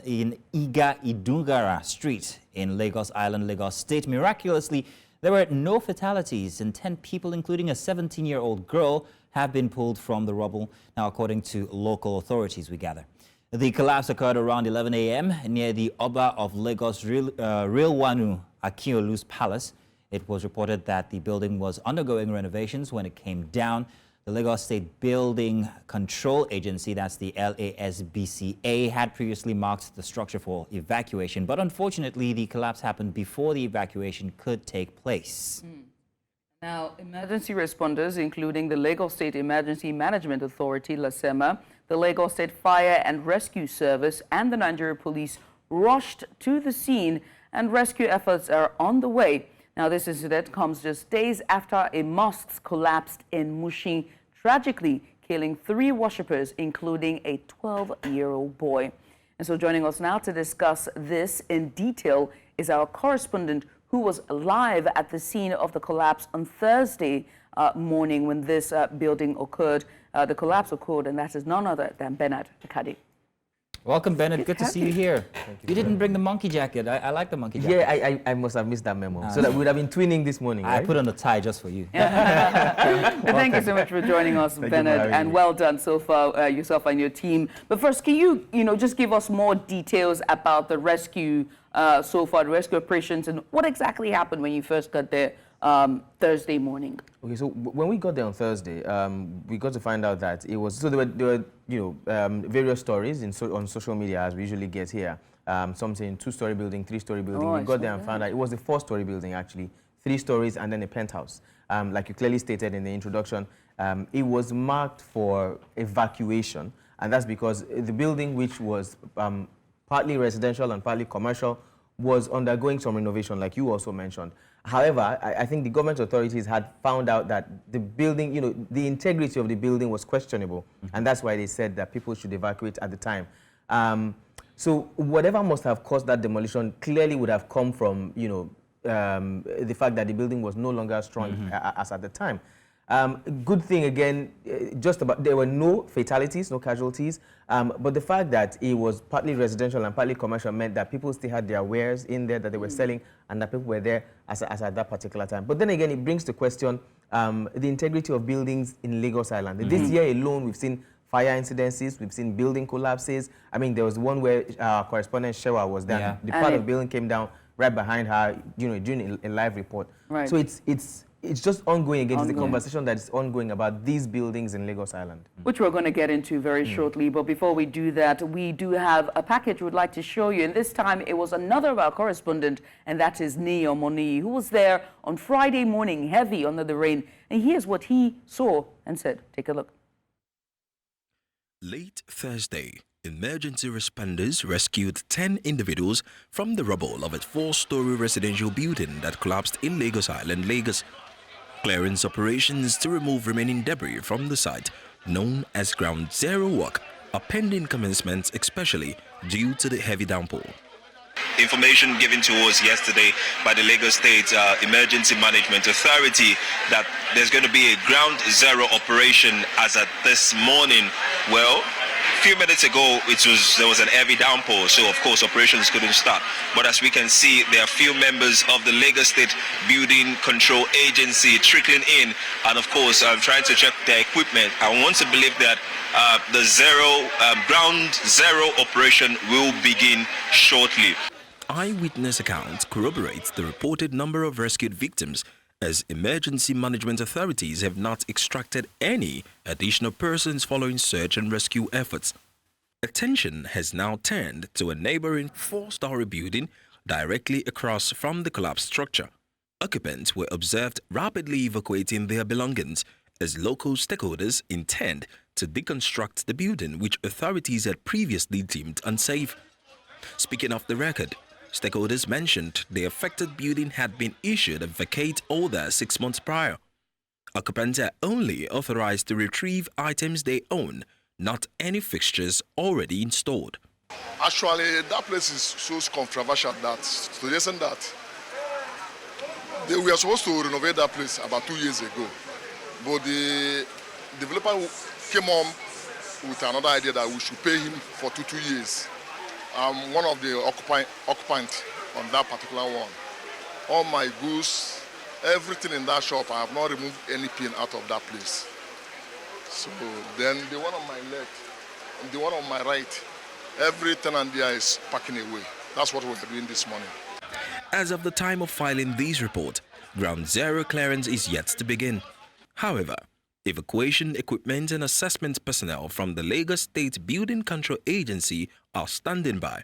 in Iga Idungara Street in Lagos Island, Lagos State. Miraculously, there were no fatalities and 10 people, including a 17-year-old girl, have been pulled from the rubble, now according to local authorities, we gather. The collapse occurred around 11 a.m. near the Oba of Lagos Rilwanu Akiolu's palace. It was reported that the building was undergoing renovations when it came down. The Lagos State Building Control Agency, that's the LASBCA, had previously marked the structure for evacuation, but unfortunately the collapse happened before the evacuation could take place. Now, emergency responders, including the Lagos State Emergency Management Authority, LASEMA, the Lagos State Fire and Rescue Service, and the Nigeria Police rushed to the scene, and rescue efforts are on the way. Now, this incident comes just days after a mosque collapsed in Mushin, tragically killing 3 worshippers, including a 12-year-old boy. And so joining us now to discuss this in detail is our correspondent who was live at the scene of the collapse on Thursday morning when this building occurred. The collapse occurred, and that is none other than Bernard Akadi. Welcome, Bernard. Good to see you here. You didn't bring the monkey jacket. I like the monkey jacket. Yeah, I must have missed that memo. So that we would have been twinning this morning, I right? put on the tie just for you. Thank you so much for joining us, Bernard, and well done so far, yourself and your team. But first, can you, just give us more details about the rescue so far, the rescue operations, and what exactly happened when you first got there Thursday morning? Okay, so when we got there on Thursday, we got to find out that it was, so there were various stories on social media, as we usually get here. Some saying 2-story building, 3-story building. We got there and found out it was a 4-story building, actually. 3 stories and then a penthouse. Like you clearly stated in the introduction, it was marked for evacuation, and that's because the building, which was partly residential and partly commercial, was undergoing some renovation, like you also mentioned. However, I think the government authorities had found out that the building, the integrity of the building was questionable, and that's why they said that people should evacuate at the time. So whatever must have caused that demolition clearly would have come from, the fact that the building was no longer strong as at the time. Good thing again, there were no fatalities, no casualties, but the fact that it was partly residential and partly commercial meant that people still had their wares in there that they were selling, and that people were there as at that particular time. But then again, it brings to question the integrity of buildings in Lagos Island. This year alone, we've seen fire incidences, we've seen building collapses. I mean, there was one where correspondent Shewa was there. Yeah. The part of the building came down right behind her, during a live report. Right. So it's just ongoing again. It's the conversation that is ongoing about these buildings in Lagos Island. Which we're going to get into very shortly. But before we do that, we do have a package we'd like to show you. And this time it was another of our correspondent, and that is Ni Omoni, who was there on Friday morning, heavy under the rain. And here's what he saw and said. Take a look. Late Thursday, emergency responders rescued 10 individuals from the rubble of a 4-story residential building that collapsed in Lagos Island, Lagos. Clearance operations to remove remaining debris from the site, known as Ground Zero work, are pending commencement, especially due to the heavy downpour. Information given to us yesterday by the Lagos State Emergency Management Authority that there's going to be a Ground Zero operation as at this morning. Well, a few minutes ago, there was an heavy downpour, so of course operations couldn't start. But as we can see, there are few members of the Lagos State Building Control Agency trickling in, and of course I'm trying to check their equipment. I want to believe that the Ground Zero operation will begin shortly. Eyewitness accounts corroborate the reported number of rescued victims, as emergency management authorities have not extracted any additional persons following search and rescue efforts. Attention has now turned to a neighboring 4-story building directly across from the collapsed structure. Occupants were observed rapidly evacuating their belongings as local stakeholders intend to deconstruct the building, which authorities had previously deemed unsafe. Speaking off the record, stakeholders mentioned the affected building had been issued a vacate order 6 months prior. Occupants are only authorized to retrieve items they own, not any fixtures already installed. Actually, that place is so controversial that suggesting that we were supposed to renovate that place about 2 years ago, but the developer came on with another idea that we should pay him for two years. I'm one of the occupants on that particular one. All my goods, everything in that shop, I have not removed any pin out of that place. So then the one on my left and the one on my right, every tenant there is packing away. That's what we're doing this morning. As of the time of filing this report, Ground Zero clearance is yet to begin. However, evacuation equipment and assessment personnel from the Lagos State Building Control Agency are standing by.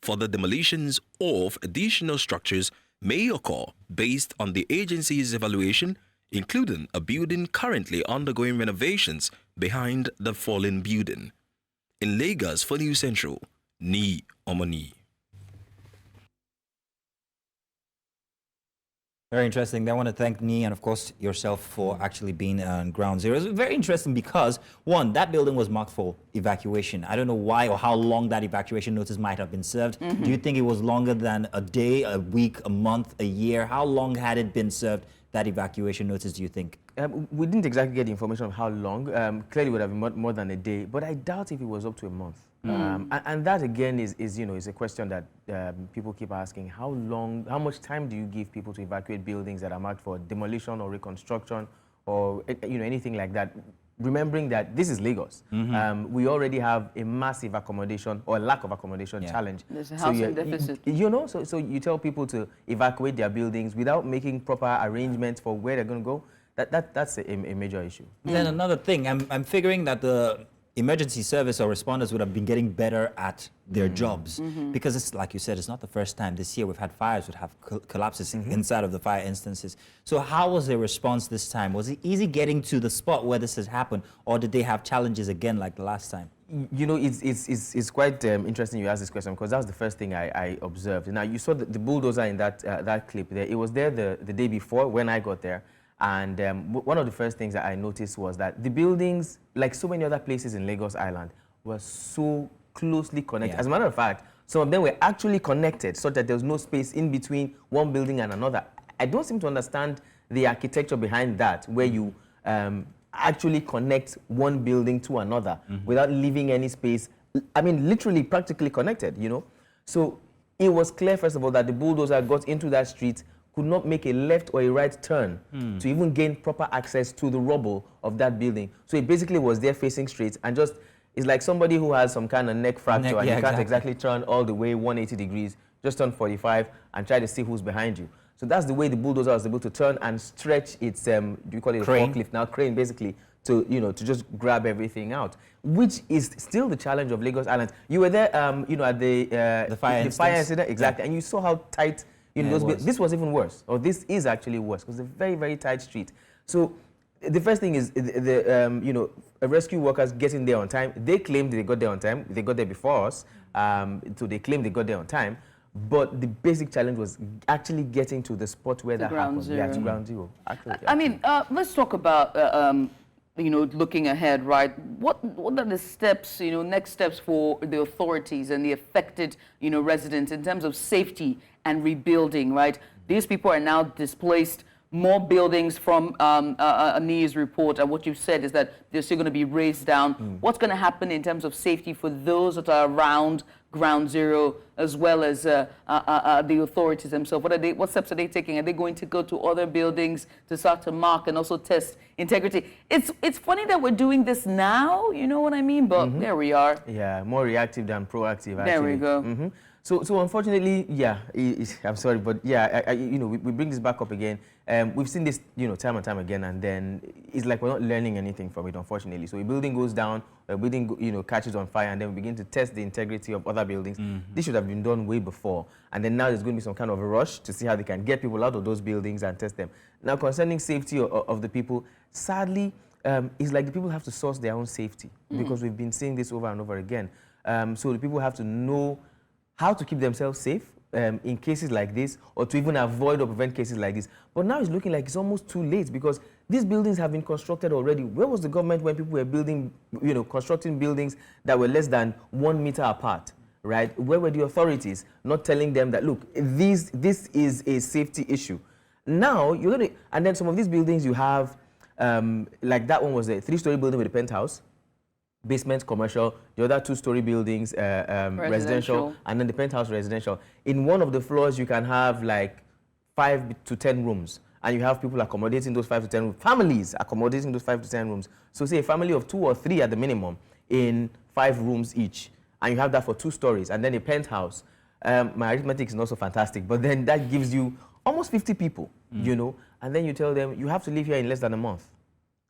Further demolitions of additional structures may occur based on the agency's evaluation, including a building currently undergoing renovations behind the fallen building. In Lagos for News Central, Ni Omoni. Very interesting. I want to thank Ni and, of course, yourself for actually being on Ground Zero. It's very interesting because, one, that building was marked for evacuation. I don't know why or how long that evacuation notice might have been served. Do you think it was longer than a day, a week, a month, a year? How long had it been served, that evacuation notice, do you think? We didn't exactly get the information of how long. Clearly it would have been more than a day, but I doubt if it was up to a month. And that again is a question that people keep asking. How much time do you give people to evacuate buildings that are marked for demolition or reconstruction or anything like that? Remembering that this is Lagos. We already have a massive accommodation or lack of accommodation challenge. There's a housing deficit. So you tell people to evacuate their buildings without making proper arrangements for where they're going to go. That's a major issue. Then another thing, I'm figuring that the emergency service or responders would have been getting better at their jobs. Because it's like you said, it's not the first time. This year we've had fires, we've had collapses inside of the fire instances. So how was their response this time? Was it easy getting to the spot where this has happened, or did they have challenges again like the last time? You know, it's quite interesting you asked this question, because that was the first thing I observed. Now, you saw the bulldozer in that clip there. It was there the day before when I got there. And one of the first things that I noticed was that the buildings, like so many other places in Lagos Island, were so closely connected. As a matter of fact, some of them were actually connected so that there was no space in between one building and another. I don't seem to understand the architecture behind that, where you actually connect one building to another without leaving any space. I mean, literally, practically connected, you know? So it was clear, first of all, that the bulldozer got into that street, could not make a left or a right turn to even gain proper access to the rubble of that building. So it basically was there facing straight, and just, it's like somebody who has some kind of neck fracture and you can't exactly turn all the way 180 degrees, just turn 45 and try to see who's behind you. So that's the way the bulldozer was able to turn and stretch its, do you call it crane? A forklift now, crane basically, to, you know, to just grab everything out, which is still the challenge of Lagos Island. You were there, you know, at the fire incident, exactly, and you saw how tight. You know, this was even worse, or this is actually worse, because it's a very, very tight street. So the first thing is you know, rescue workers getting there on time. They claimed they got there on time. They got there before us, so they claimed they got there on time. But the basic challenge was actually getting to the spot where that happened. Yeah, to ground zero. Actually, I mean, let's talk about you know, looking ahead, right? What are the steps, you know, next steps for the authorities and the affected, you know, residents in terms of safety and rebuilding, right? These people are now displaced. More buildings from Ani's report, and what you've said is that they're still going to be raised down. What's going to happen in terms of safety for those that are around ground zero, as well as the authorities themselves? What steps are they taking? Are they going to go to other buildings to start to mark and also test integrity? It's funny that we're doing this now, you know what I mean? But there we are. Yeah, more reactive than proactive, actually. There we go. So unfortunately, yeah, I'm sorry, but yeah, you know, we bring this back up again. We've seen this, you know, time and time again, and then it's like we're not learning anything from it, unfortunately. So a building goes down, a building, you know, catches on fire, and then we begin to test the integrity of other buildings. This should have been done way before, and then now there's going to be some kind of a rush to see how they can get people out of those buildings and test them. Now, concerning safety of the people, sadly, it's like the people have to source their own safety, because we've been seeing this over and over again. So the people have to know how to keep themselves safe in cases like this, or to even avoid or prevent cases like this. But now it's looking like it's almost too late, because these buildings have been constructed already. Where was the government when people were building, you know, constructing buildings that were less than 1 meter apart, right? Where were the authorities not telling them that, look, this is a safety issue? Now, you're going to, and then some of these buildings you have, like that one was a 3-story building with a penthouse, basement commercial, the other 2-story buildings residential, and then the penthouse residential. In one of the floors, you can have like 5 to 10 rooms, and you have people accommodating those 5 to 10 rooms, families accommodating those 5 to 10 rooms. So say a family of 2 or 3 at the minimum in 5 rooms each, and you have that for 2 stories, and then a penthouse. My arithmetic is not so fantastic, but then that gives you almost 50 people, you know, and then you tell them you have to live here in less than a month.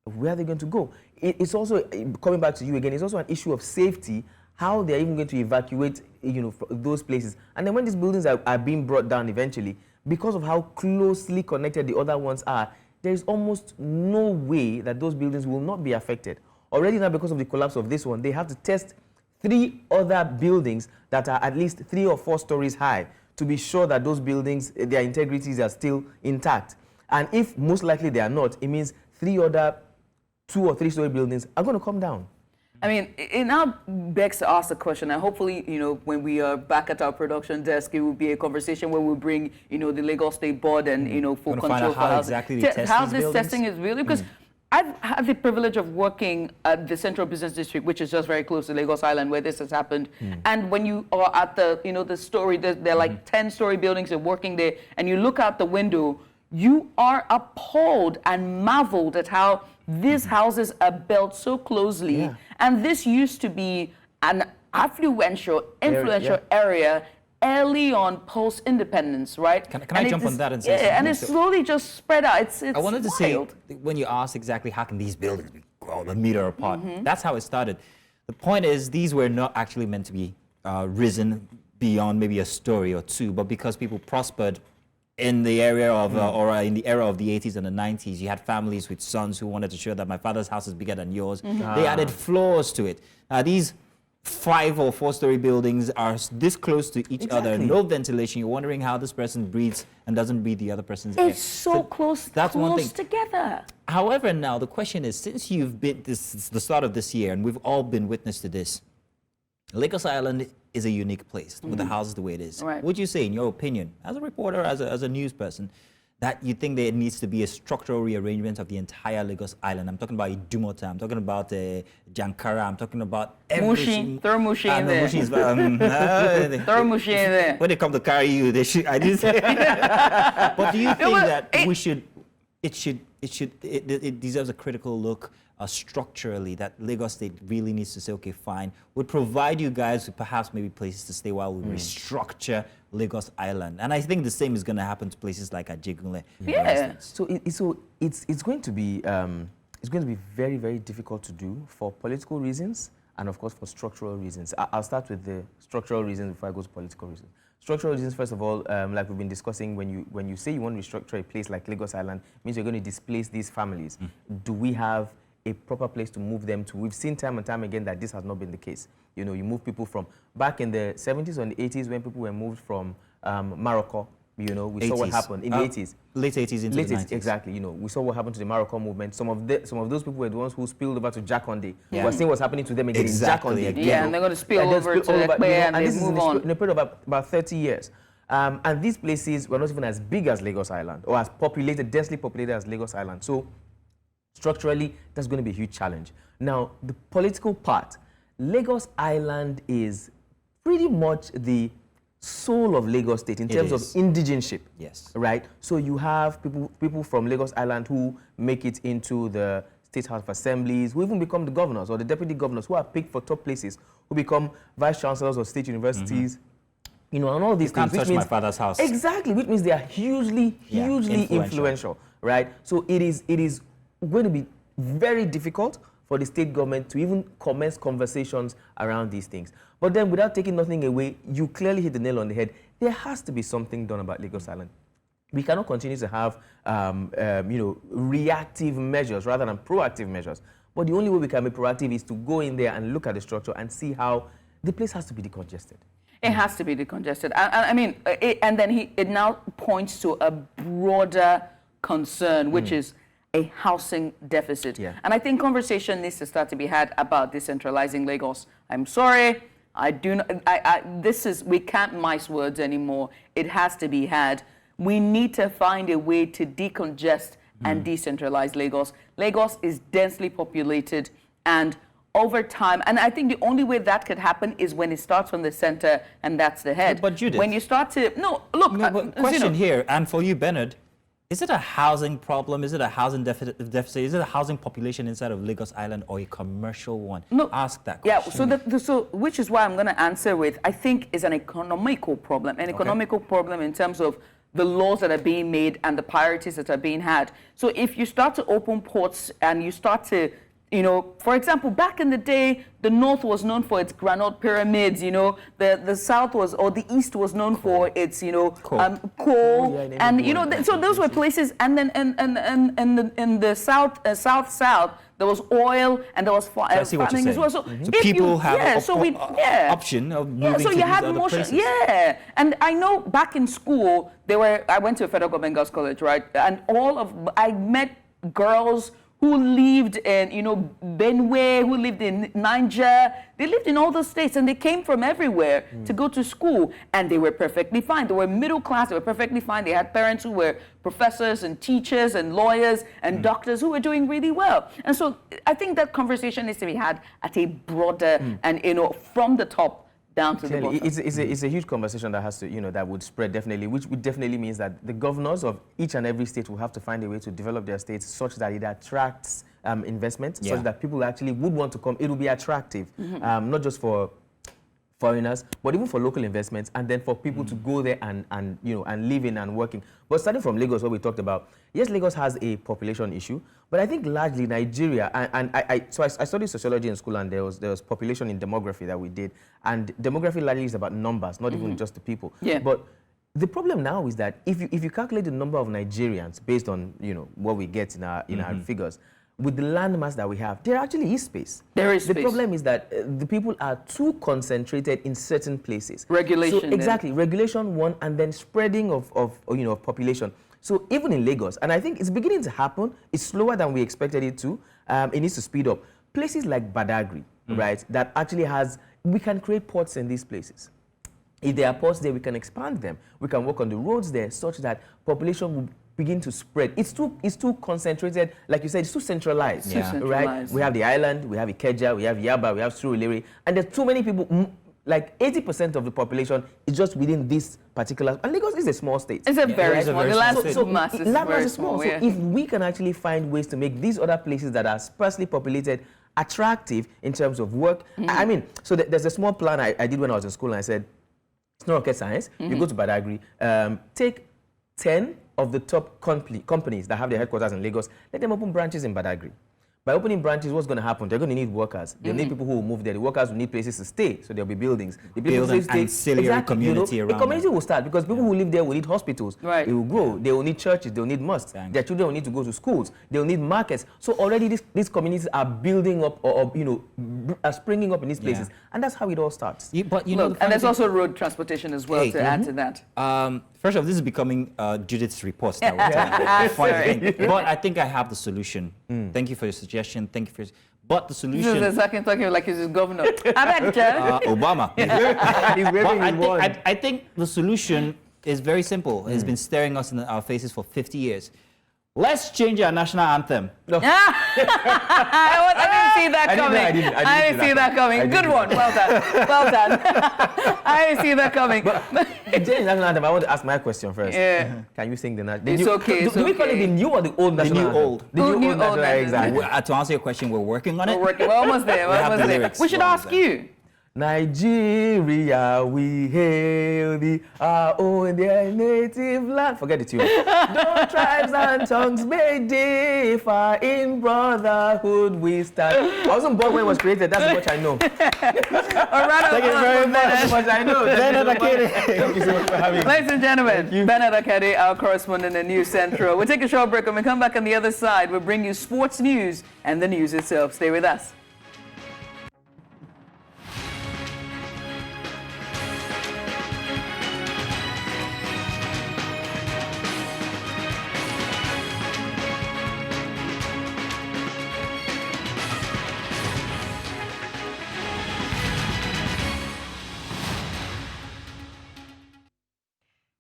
Where are they going to go? It's also, coming back to you again, it's also an issue of safety, how they're even going to evacuate, you know, those places. And then when these buildings are being brought down eventually, because of how closely connected the other ones are, there is almost no way that those buildings will not be affected. Already now, because of the collapse of this one, they have to test 3 other buildings that are at least 3 or 4 stories high to be sure that those buildings, their integrities are still intact. And if most likely they are not, it means 3 other 2 or 3-story buildings are going to come down. I mean, it now begs to ask the question, and hopefully, you know, when we are back at our production desk, it will be a conversation where we'll bring, you know, the Lagos State Board and, you know, for control for how exactly they test how these this buildings? testing is really, because I've had the privilege of working at the Central Business District, which is just very close to Lagos Island, where this has happened. And when you are at the, you know, the story, there are like 10-story buildings, you're working there, and you look out the window, you are appalled and marveled at how these houses are built so closely. And this used to be an influential area early on post-independence, right? Can I jump on that and say something? And it's slowly just spread out. It's I wanted to wild. say, when you asked exactly how can these buildings be a meter apart, that's how it started. The point is, these were not actually meant to be risen beyond maybe a story or two, but because people prospered in the area of, or in the era of the 80s and the 90s, you had families with sons who wanted to show that my father's house is bigger than yours. They added floors to it. These 5 or 4-story buildings are this close to each other, no ventilation. You're wondering how this person breathes and doesn't breathe the other person's air. It's so close, that's one thing. Together. However, now the question is, since you've been, this is the start of this year, and we've all been witness to this, Lagos Island is a unique place with the houses the way it is. Right. Would you say, in your opinion, as a reporter, as a news person, that you think there needs to be a structural rearrangement of the entire Lagos Island? I'm talking about Idumota, I'm talking about Jankara, I'm talking about everything. Mushi, throw Mushi in there. Mushi is, throw Mushi in there. When they come to carry you, they should. I didn't say. But do you think that we should? It deserves a critical look structurally, that Lagos State really needs to say, okay, fine, we'll provide you guys with perhaps maybe places to stay while we restructure Lagos Island. And I think the same is going to happen to places like Ajegunle. Yeah. So it's going to be very, very difficult to do for political reasons and of course for structural reasons. I'll start with the structural reasons before I go to political reasons. Structural reasons, first of all, like we've been discussing, when you say you want to restructure a place like Lagos Island, it means you're going to displace these families. Do we have a proper place to move them to? We've seen time and time again that this has not been the case. You know, you move people from back in the 70s and the 80s when people were moved from Morocco. You know, we saw what happened in the 80s. Late 80s into the 90s. Exactly. You know, we saw what happened to the Morocco movement. Some of those people were the ones who spilled over to Jakonde. Yeah. We're seeing what's happening to them again in Jakonde. Yeah, and they're going to spill over to Ekpe and they move on. In a period of about 30 years. And these places were not even as big as Lagos Island or as populated, densely populated as Lagos Island. So structurally, that's going to be a huge challenge. Now, the political part, Lagos Island is pretty much the soul of Lagos State in terms of indigenship. Yes. Right? So you have people from Lagos Island who make it into the State House of Assemblies, who even become the governors or the deputy governors, who are picked for top places, who become vice chancellors of state universities. You know, and all these things. You can't touch my father's house. Exactly, which means they are hugely influential, right? So it is going to be very difficult for the state government to even commence conversations around these things. But then without taking nothing away, you clearly hit the nail on the head. There has to be something done about Lagos Island. We cannot continue to have, reactive measures rather than proactive measures. But the only way we can be proactive is to go in there and look at the structure and see how the place has to be decongested. It has to be decongested. I mean, and then it now points to a broader concern, which is a housing deficit. Yeah. And I think conversation needs to start to be had about decentralizing Lagos. I'm sorry, we can't mice words anymore. It has to be had. We need to find a way to decongest and decentralize Lagos. Lagos is densely populated, and over time, and I think the only way that could happen is when it starts from the center, and that's the head. But Judith, when you start to question here, and for you, Bernard, is it a housing problem? Is it a housing deficit? Is it a housing population inside of Lagos Island or a commercial one? No, ask that question. Yeah, so which is why I'm going to answer with, I think is an economical problem, problem in terms of the laws that are being made and the priorities that are being had. So if you start to open ports and you start to, for example, back in the day, the North was known for its granite pyramids, the South was, or the East was known for its, coal. And, so those were places, and then in the South, there was oil and there was farming as well. So, so people have option of moving to so you these had other places. Yeah, and I know back in school, I went to a federal government girls' college, right? And I met girls who lived in, Benue, who lived in Niger. They lived in all those states, and they came from everywhere to go to school, and they were perfectly fine. They were middle class, they were perfectly fine. They had parents who were professors and teachers and lawyers and doctors who were doing really well. And so I think that conversation needs to be had at a broader and, from the top down to the bottom. It's a huge conversation that has to, that would spread definitely, which would definitely means that the governors of each and every state will have to find a way to develop their states such that it attracts investment, such that people actually would want to come. It will be attractive, not just for foreigners, but even for local investments, and then for people to go there and live in and working. But starting from Lagos, what we talked about, yes, Lagos has a population issue, but I think largely Nigeria, I studied sociology in school, and there was population in demography that we did, and demography largely is about numbers, not even just the people. Yeah. But the problem now is that if you calculate the number of Nigerians based on what we get in our figures, with the land mass that we have, there actually is space. There is space. The space. problem is that the people are too concentrated in certain places. Regulation. So, exactly. Regulation, one, and then spreading of population. So even in Lagos, and I think it's beginning to happen, it's slower than we expected it to. It needs to speed up. Places like Badagry, right, that actually we can create ports in these places. If there are ports there, we can expand them. We can work on the roads there such that population will begin to spread. It's too concentrated, like you said, it's too centralized, right? We have the island, we have Ikeja, we have Yaba, we have Surulere, and there's too many people. Like 80% of the population is just within this particular. And Lagos is a small state. It's a very small. The land mass is very small. small. So if we can actually find ways to make these other places that are sparsely populated attractive in terms of work, I mean, so there's a small plan I did when I was in school, and I said, it's not rocket science. You go to Badagry, take 10 of the top companies that have their headquarters in Lagos, let them open branches in Badagry. By opening branches, what's going to happen? They're going to need workers. They'll need people who will move there. The workers will need places to stay, so there'll be buildings. The people Build an ancillary community around a community will start because people who live there will need hospitals. Right. It will grow. They will need churches. They will need mosques. Their children will need to go to schools. They will need markets. So already these communities are building up or are springing up in these places. And that's how it all starts. But and there's also road transportation as well to add to that. First off, this is becoming Judith's report that we're But I think I have the solution. Thank you for your suggestion. Thank you for your... But the solution... This is the second talking like he's his governor. Obama. I think the solution is very simple. It's been staring us in our faces for 50 years. Let's change our national anthem. I didn't see that coming. I didn't see that coming. Good one. Well done. Well done. I didn't see that coming. Changing national anthem, I want to ask my question first. Yeah. Can you sing the national anthem? It's okay. Do we call it the new or the old national anthem? The new old national anthem. Exactly. To answer your question, we're working on it. We're almost there. We're almost there. We should ask you. Nigeria, we hail thee, our own their native land. Forget the tune. Though tribes and tongues may differ, in brotherhood we stand. I wasn't born when it was created, that's how much I know. Thank you very much. That's how much I know. Thank you so much for having me. Ladies and gentlemen, Bernard Akede, our correspondent in News Central. We'll take a short break. When we come back on the other side, we'll bring you sports news and the news itself. Stay with us.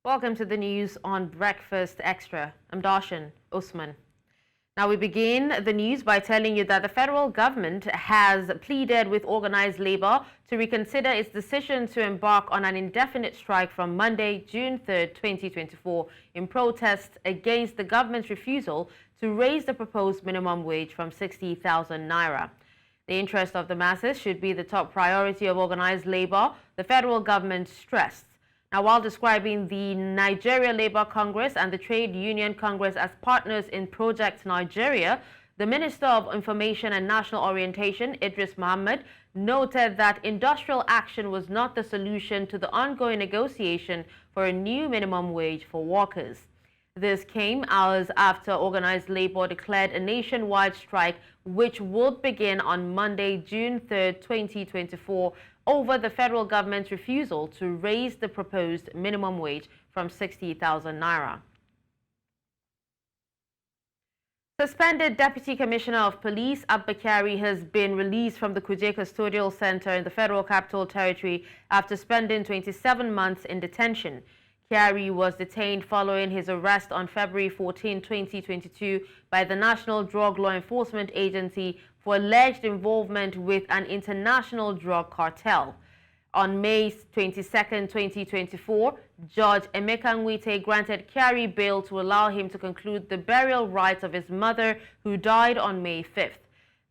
Welcome to the news on Breakfast Extra. I'm Darshan Usman. Now we begin the news by telling you that the federal government has pleaded with organized labor to reconsider its decision to embark on an indefinite strike from Monday, June 3rd, 2024, in protest against the government's refusal to raise the proposed minimum wage from 60,000 naira. The interest of the masses should be the top priority of organized labor, the federal government stressed. Now, while describing the Nigeria Labour Congress and the Trade Union Congress as partners in Project Nigeria, the Minister of Information and National Orientation, Idris Mohammed, noted that industrial action was not the solution to the ongoing negotiation for a new minimum wage for workers. This came hours after organized labor declared a nationwide strike, which would begin on Monday, June 3rd, 2024, over the federal government's refusal to raise the proposed minimum wage from 60,000 naira. Suspended Deputy Commissioner of Police Abba Kyari has been released from the Kuje Custodial Center in the Federal Capital Territory after spending 27 months in detention. Kyari was detained following his arrest on February 14, 2022 by the National Drug Law Enforcement Agency for alleged involvement with an international drug cartel. On May 22, 2024, Judge Emeka Nwite granted Kyari bail to allow him to conclude the burial rites of his mother, who died on May 5th.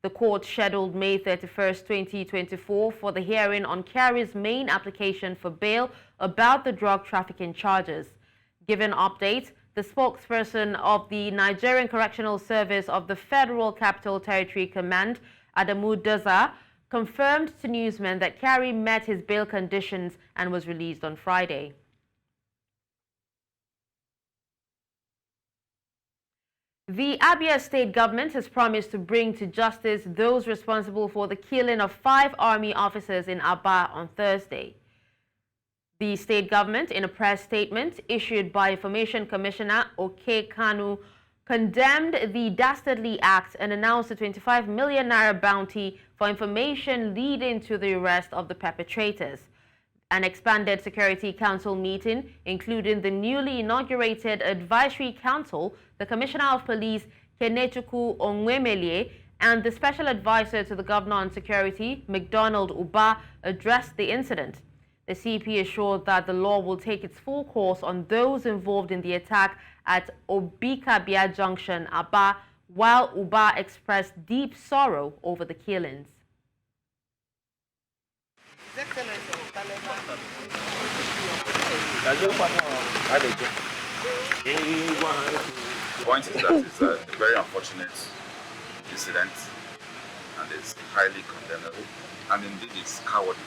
The court scheduled May 31st, 2024 for the hearing on Kyari's main application for bail about the drug trafficking charges. Given updates, the spokesperson of the Nigerian Correctional Service of the Federal Capital Territory Command, Adamu Doza, confirmed to newsmen that Kyari met his bail conditions and was released on Friday. The Abia state government has promised to bring to justice those responsible for the killing of 5 army officers in Aba on Thursday. The state government, in a press statement issued by Information Commissioner Oke Kanu, condemned the dastardly act and announced a 25 million naira bounty for information leading to the arrest of the perpetrators. An expanded Security Council meeting, including the newly inaugurated Advisory Council, the Commissioner of Police, Kenechuku Onwemelie, and the Special Advisor to the Governor on Security, McDonald Uba, addressed the incident. The CP assured that the law will take its full course on those involved in the attack at Obikabia Junction, Aba, while Uba expressed deep sorrow over the killings. The point is that it's a very unfortunate incident and it's highly condemnable and indeed it's cowardly.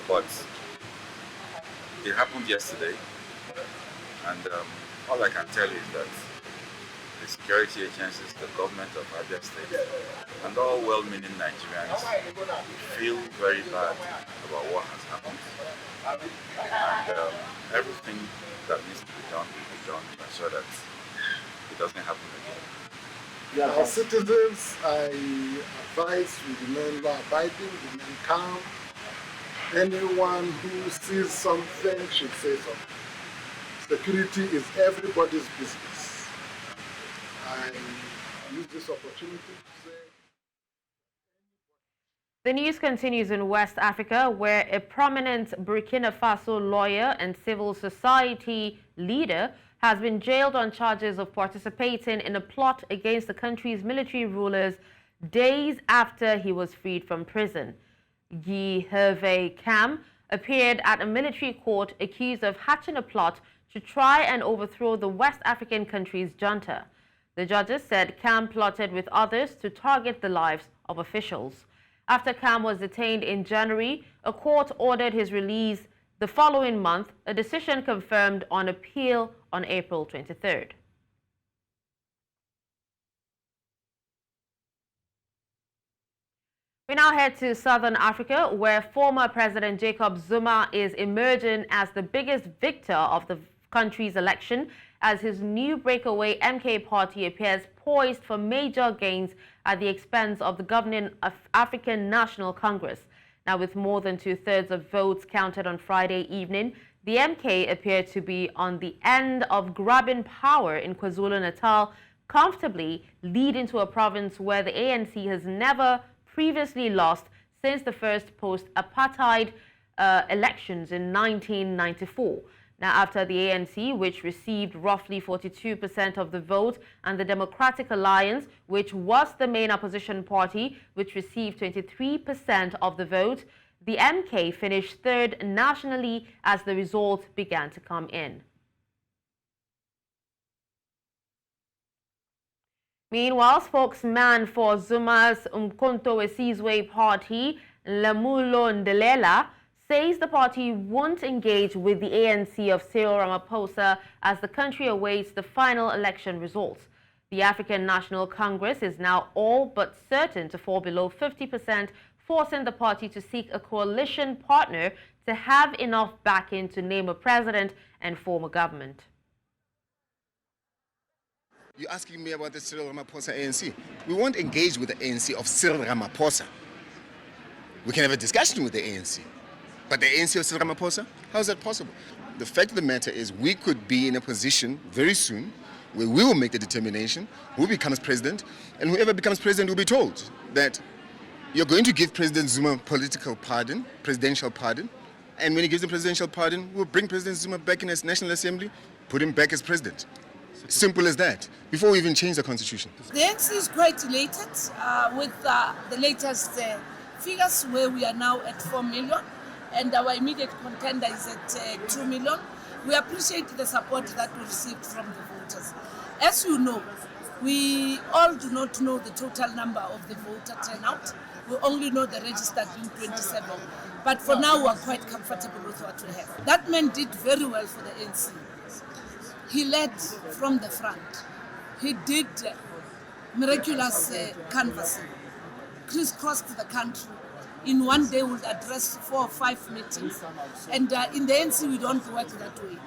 But it happened yesterday and all I can tell you is that the security agencies, the government of Abia State, and all well-meaning Nigerians feel very bad about what has happened. And everything that needs to be done will be done to ensure that it doesn't happen again. As citizens, I advise we remain law-abiding, remain calm. Anyone who sees something should say something. Security is everybody's business. I use this opportunity to say... The news continues in West Africa, where a prominent Burkina Faso lawyer and civil society leader has been jailed on charges of participating in a plot against the country's military rulers days after he was freed from prison. Guy Hervé Cam appeared at a military court accused of hatching a plot to try and overthrow the West African country's junta. The judges said Cam plotted with others to target the lives of officials. After Cam was detained in January, a court ordered his release the following month, a decision confirmed on appeal on April 23rd. We now head to Southern Africa, where former President Jacob Zuma is emerging as the biggest victor of the country's election, as his new breakaway MK party appears poised for major gains at the expense of the governing African National Congress. Now, with more than 2/3 of votes counted on Friday evening, the MK appeared to be on the end of grabbing power in KwaZulu-Natal, comfortably leading to a province where the ANC has never previously lost since the first post-apartheid elections in 1994. Now, after the ANC, which received roughly 42% of the vote, and the Democratic Alliance, which was the main opposition party, which received 23% of the vote, the MK finished third nationally as the result began to come in. Meanwhile, spokesman for Zuma's Umkhonto weSizwe party, Lamulo Ndelela, says the party won't engage with the ANC of Cyril Ramaphosa as the country awaits the final election results. The African National Congress is now all but certain to fall below 50%, forcing the party to seek a coalition partner to have enough backing to name a president and form a government. You're asking me about the Cyril Ramaphosa ANC. We won't engage with the ANC of Cyril Ramaphosa. We can have a discussion with the ANC. But the ANC of Cyril Ramaphosa? How is that possible? The fact of the matter is we could be in a position very soon where we will make the determination who becomes president, and whoever becomes president will be told that you're going to give President Zuma political pardon, presidential pardon, and when he gives the presidential pardon, we'll bring President Zuma back in his National Assembly, put him back as president. Simple as that, before we even change the constitution. The ANC is quite elated with the latest figures, where we are now at 4 million and our immediate contender is at 2 million. We appreciate the support that we received from the voters. As you know, we all do not know the total number of the voter turnout. We only know the registered being 27. But for now, we are quite comfortable with what we have. That man did very well for the ANC. He led from the front. He did miraculous canvassing, crisscrossed the country. In one day, we'll address 4 or 5 meetings. And in the ANC, we don't work that way.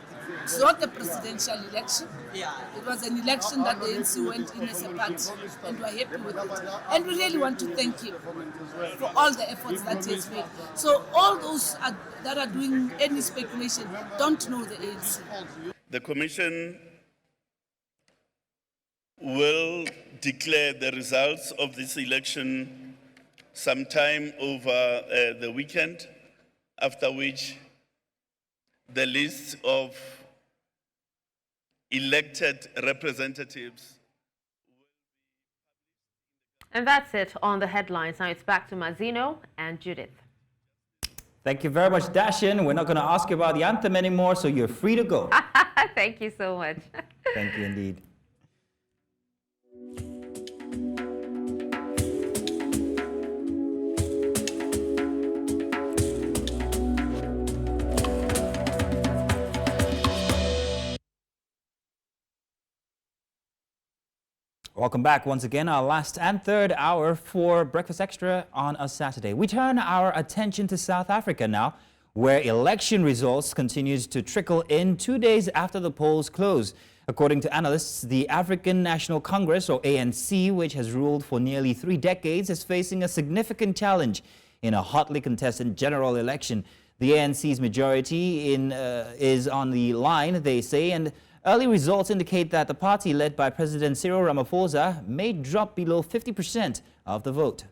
It's not a presidential election. It was an election that the ANC went in as a party, and we're happy with it. And we really want to thank him for all the efforts that he has made. So all those that are doing any speculation don't know the ANC. The Commission will declare the results of this election sometime over the weekend, after which the list of elected representatives. And that's it on the headlines. Now it's back to Mazino and Judith. Thank you very much, Dashin. We're not going to ask you about the anthem anymore, so you're free to go. Thank you so much. Thank you indeed. Welcome back once again, our last and third hour for Breakfast Extra on a Saturday. We turn our attention to South Africa now, where election results continues to trickle in 2 days after the polls close. According to analysts, the African National Congress, or ANC, which has ruled for nearly 3 decades, is facing a significant challenge in a hotly contested general election. The ANC's majority is on the line, they say, and early results indicate that the party led by President Cyril Ramaphosa may drop below 50% of the vote.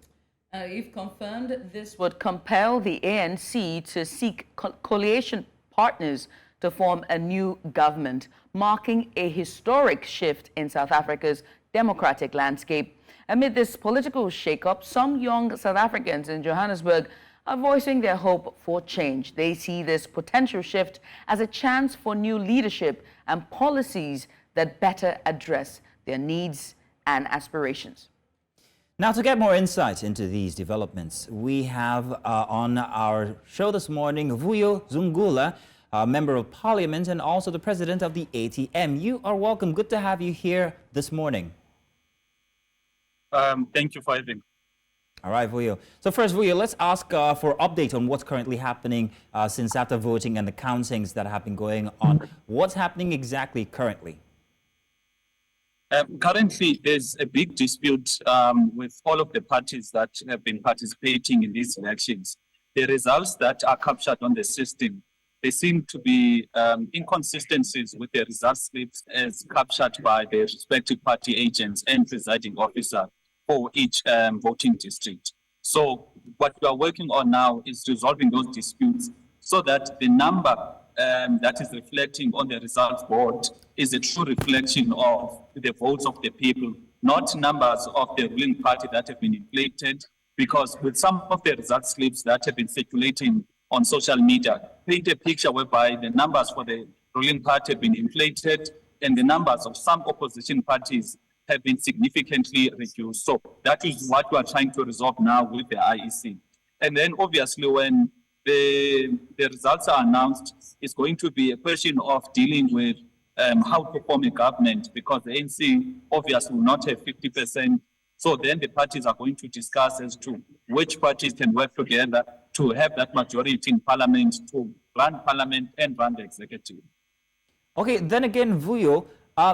If confirmed, this would compel the ANC to seek coalition partners to form a new government, marking a historic shift in South Africa's democratic landscape. Amid this political shakeup, some young South Africans in Johannesburg are voicing their hope for change. They see this potential shift as a chance for new leadership and policies that better address their needs and aspirations. Now, to get more insight into these developments, we have on our show this morning Vuyo Zungula, Member of Parliament and also the President of the ATM. You are welcome. Good to have you here this morning. Thank you for having me. All right, Vuyo. So first, Vuyo, let's ask for update on what's currently happening since after voting and the countings that have been going on. What's happening exactly currently? Currently, there's a big dispute with all of the parties that have been participating in these elections. The results that are captured on the system, there seem to be inconsistencies with the result slips as captured by the respective party agents and presiding officer for each voting district. So what we are working on now is resolving those disputes so that the number that is reflecting on the results board is a true reflection of the votes of the people, not numbers of the ruling party that have been inflated, because with some of the result slips that have been circulating on social media, paint a picture whereby the numbers for the ruling party have been inflated and the numbers of some opposition parties have been significantly reduced. So that is what we are trying to resolve now with the IEC. And then obviously when the results are announced, it's going to be a question of dealing with how to form a government, because the ANC obviously will not have 50%. So then the parties are going to discuss as to which parties can work together to have that majority in parliament, to run parliament and run the executive. Okay, then again, Vuyo,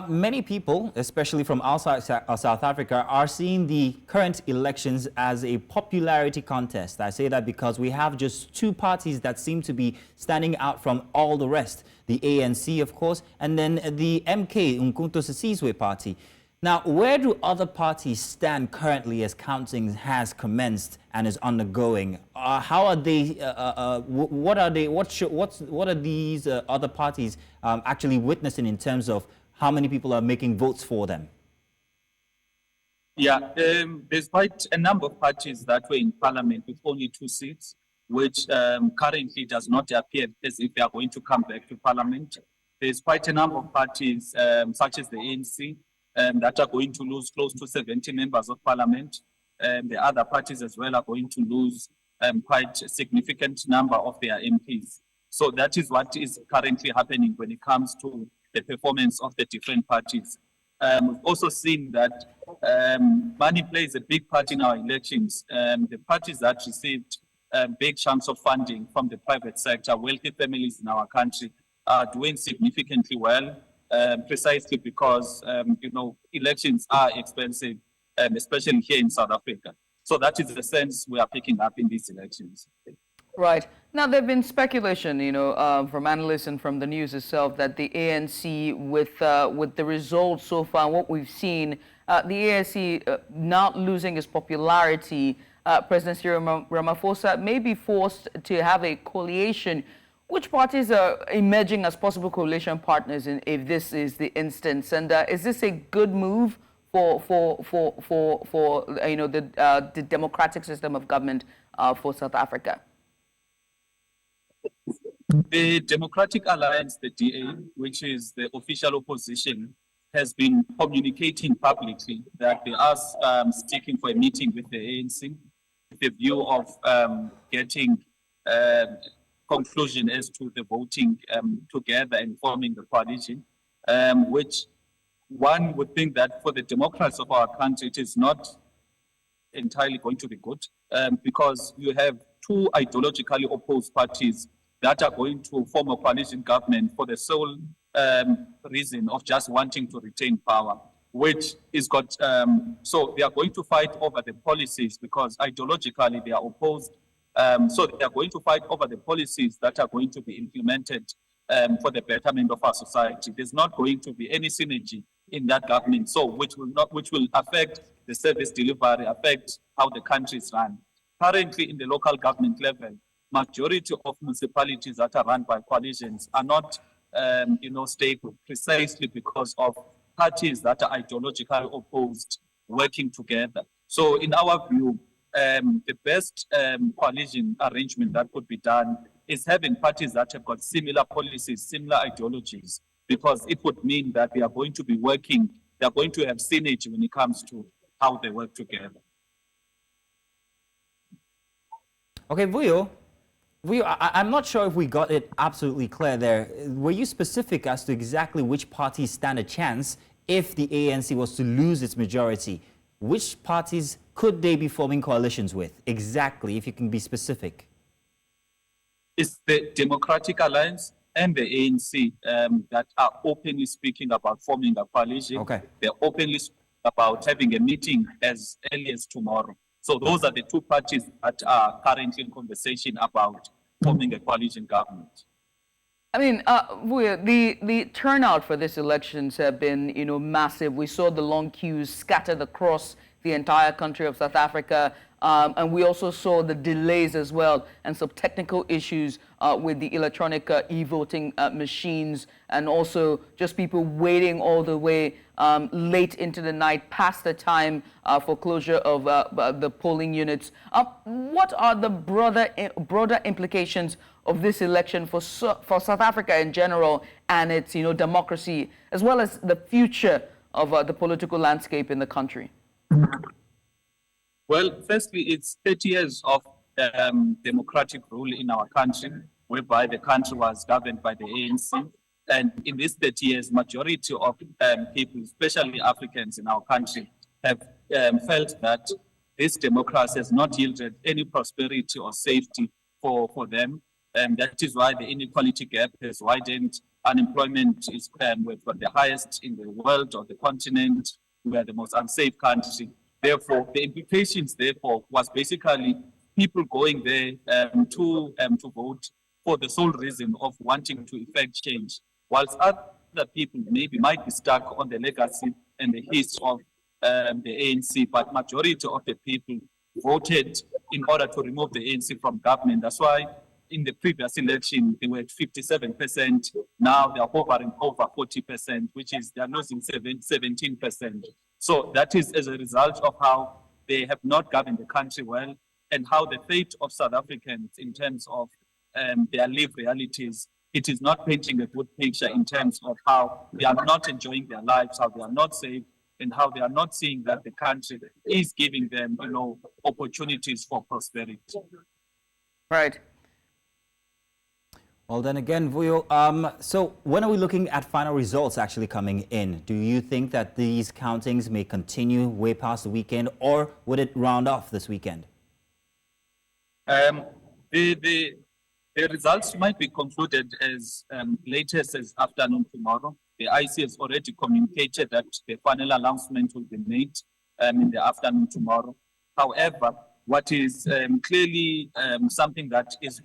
many people, especially from outside South Africa, are seeing the current elections as a popularity contest. I say that because we have just 2 parties that seem to be standing out from all the rest. The ANC, of course, and then the MK, Umkhonto Sizwe party. Now, where do other parties stand currently as counting has commenced and is undergoing? How are they? What are they? What are these other parties actually witnessing in terms of how many people are making votes for them? Yeah, there's quite a number of parties that were in parliament with only 2 seats, which currently does not appear as if they are going to come back to parliament. There's quite a number of parties, such as the ANC, that are going to lose close to 70 members of parliament. The other parties as well are going to lose quite a significant number of their MPs. So that is what is currently happening when it comes to the performance of the different parties. We've also seen that money plays a big part in our elections. The parties that received big chunks of funding from the private sector, wealthy families in our country, are doing significantly well, precisely because, elections are expensive, especially here in South Africa. So that is the sense we are picking up in these elections. Right. Now, there have been speculation, from analysts and from the news itself that the ANC, with the results so far, what we've seen, the ANC not losing its popularity, President Cyril Ramaphosa may be forced to have a coalition. Which parties are emerging as possible coalition partners if this is the instance? And is this a good move for the democratic system of government for South Africa? The Democratic Alliance, the DA, which is the official opposition, has been communicating publicly that they are sticking for a meeting with the ANC with the view of getting conclusion as to the voting together and forming the coalition, which one would think that for the democrats of our country, it is not entirely going to be good, because you have 2 ideologically opposed parties that are going to form a coalition government for the sole reason of just wanting to retain power, which is got, so they are going to fight over the policies because ideologically they are opposed. So they are going to fight over the policies that are going to be implemented for the betterment of our society. There's not going to be any synergy in that government, so which will affect the service delivery, affect how the country is run. Currently, in the local government level, majority of municipalities that are run by coalitions are not, stable, precisely because of parties that are ideologically opposed working together. So, in our view, the best coalition arrangement that could be done is having parties that have got similar policies, similar ideologies, because it would mean that they are going to be working, they are going to have synergy when it comes to how they work together. Okay, Vuyo, I'm not sure if we got it absolutely clear there. Were you specific as to exactly which parties stand a chance if the ANC was to lose its majority? Which parties could they be forming coalitions with? Exactly, if you can be specific. It's the Democratic Alliance and the ANC that are openly speaking about forming a coalition. Okay. They're openly speaking about having a meeting as early as tomorrow. So those are the 2 parties that are currently in conversation about forming a coalition government. I mean, the turnout for these elections have been, massive. We saw the long queues scattered across the entire country of South Africa. And we also saw the delays as well and some technical issues with the electronic e-voting machines, and also just people waiting all the way late into the night past the time for closure of the polling units. What are the broader implications of this election for South Africa in general and its democracy, as well as the future of the political landscape in the country? Well, firstly, it's 30 years of democratic rule in our country, whereby the country was governed by the ANC. And in these 30 years, majority of people, especially Africans in our country, have felt that this democracy has not yielded any prosperity or safety for them. And that is why the inequality gap has widened. Unemployment is we've got the highest in the world or the continent. We are the most unsafe country. Therefore, the implications, therefore, was basically people going there to vote for the sole reason of wanting to effect change, whilst other people maybe might be stuck on the legacy and the history of the ANC, but majority of the people voted in order to remove the ANC from government. That's why in the previous election, they were at 57%. Now they are hovering over 40%, which is they are losing 17%. So that is as a result of how they have not governed the country well, and how the fate of South Africans in terms of their lived realities, it is not painting a good picture in terms of how they are not enjoying their lives, how they are not safe, and how they are not seeing that the country is giving them, opportunities for prosperity. Right. Well, then again, Vuyo, so when are we looking at final results actually coming in? Do you think that these countings may continue way past the weekend, or would it round off this weekend? The results might be concluded as latest as afternoon tomorrow. The IC has already communicated that the final announcement will be made in the afternoon tomorrow. However, what is clearly something that is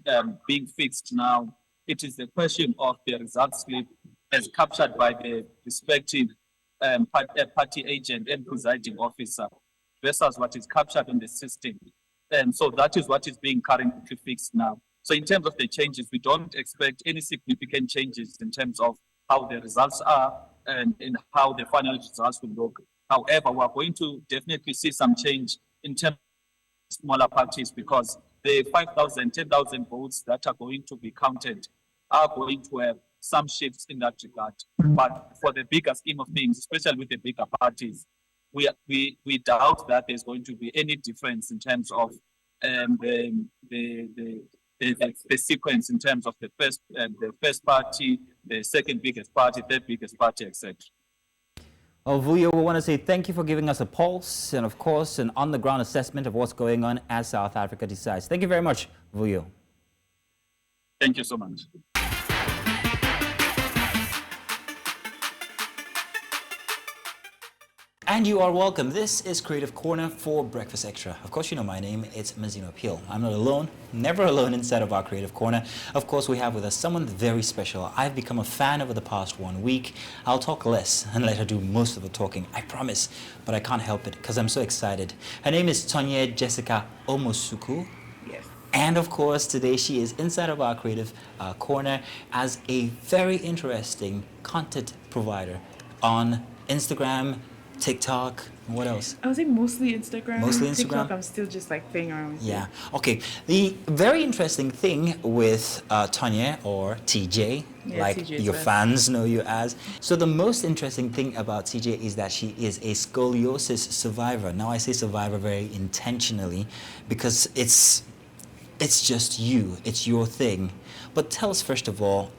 being fixed now, it is the question of the results slip as captured by the respective party agent and presiding officer versus what is captured in the system. So that is what is being currently fixed now. So in terms of the changes, we don't expect any significant changes in terms of how the results are and how the final results will look. However, we're going to definitely see some change in terms of smaller parties, because the 5,000, 10,000 votes that are going to be counted are going to have some shifts in that regard. But for the bigger scheme of things, especially with the bigger parties, we doubt that there's going to be any difference in terms of the sequence in terms of the first party, the second biggest party, third biggest party, etc. Well, Vuyo, we want to say thank you for giving us a pulse and, of course, an on-the-ground assessment of what's going on as South Africa decides. Thank you very much, Vuyo. Thank you so much. And you are welcome. This is Creative Corner for Breakfast Extra. Of course, you know my name. It's Mazino Appeal. I'm not alone, never alone inside of our Creative Corner. Of course, we have with us someone very special. I've become a fan over the past 1 week. I'll talk less and let her do most of the talking, I promise. But I can't help it because I'm so excited. Her name is Tonye Jessica Omosuku. Yes. And of course, today she is inside of our Creative Corner as a very interesting content provider on Instagram, TikTok, and what else? I would say mostly Instagram. Mostly Instagram? TikTok, I'm still just like playing around with. Yeah. Okay. The very interesting thing with Tanya, or TJ, like TJ your best. fans know you as. So the most interesting thing about TJ is that she is a scoliosis survivor. Now I say survivor very intentionally because it's just you. It's your thing. But tell us, first of all,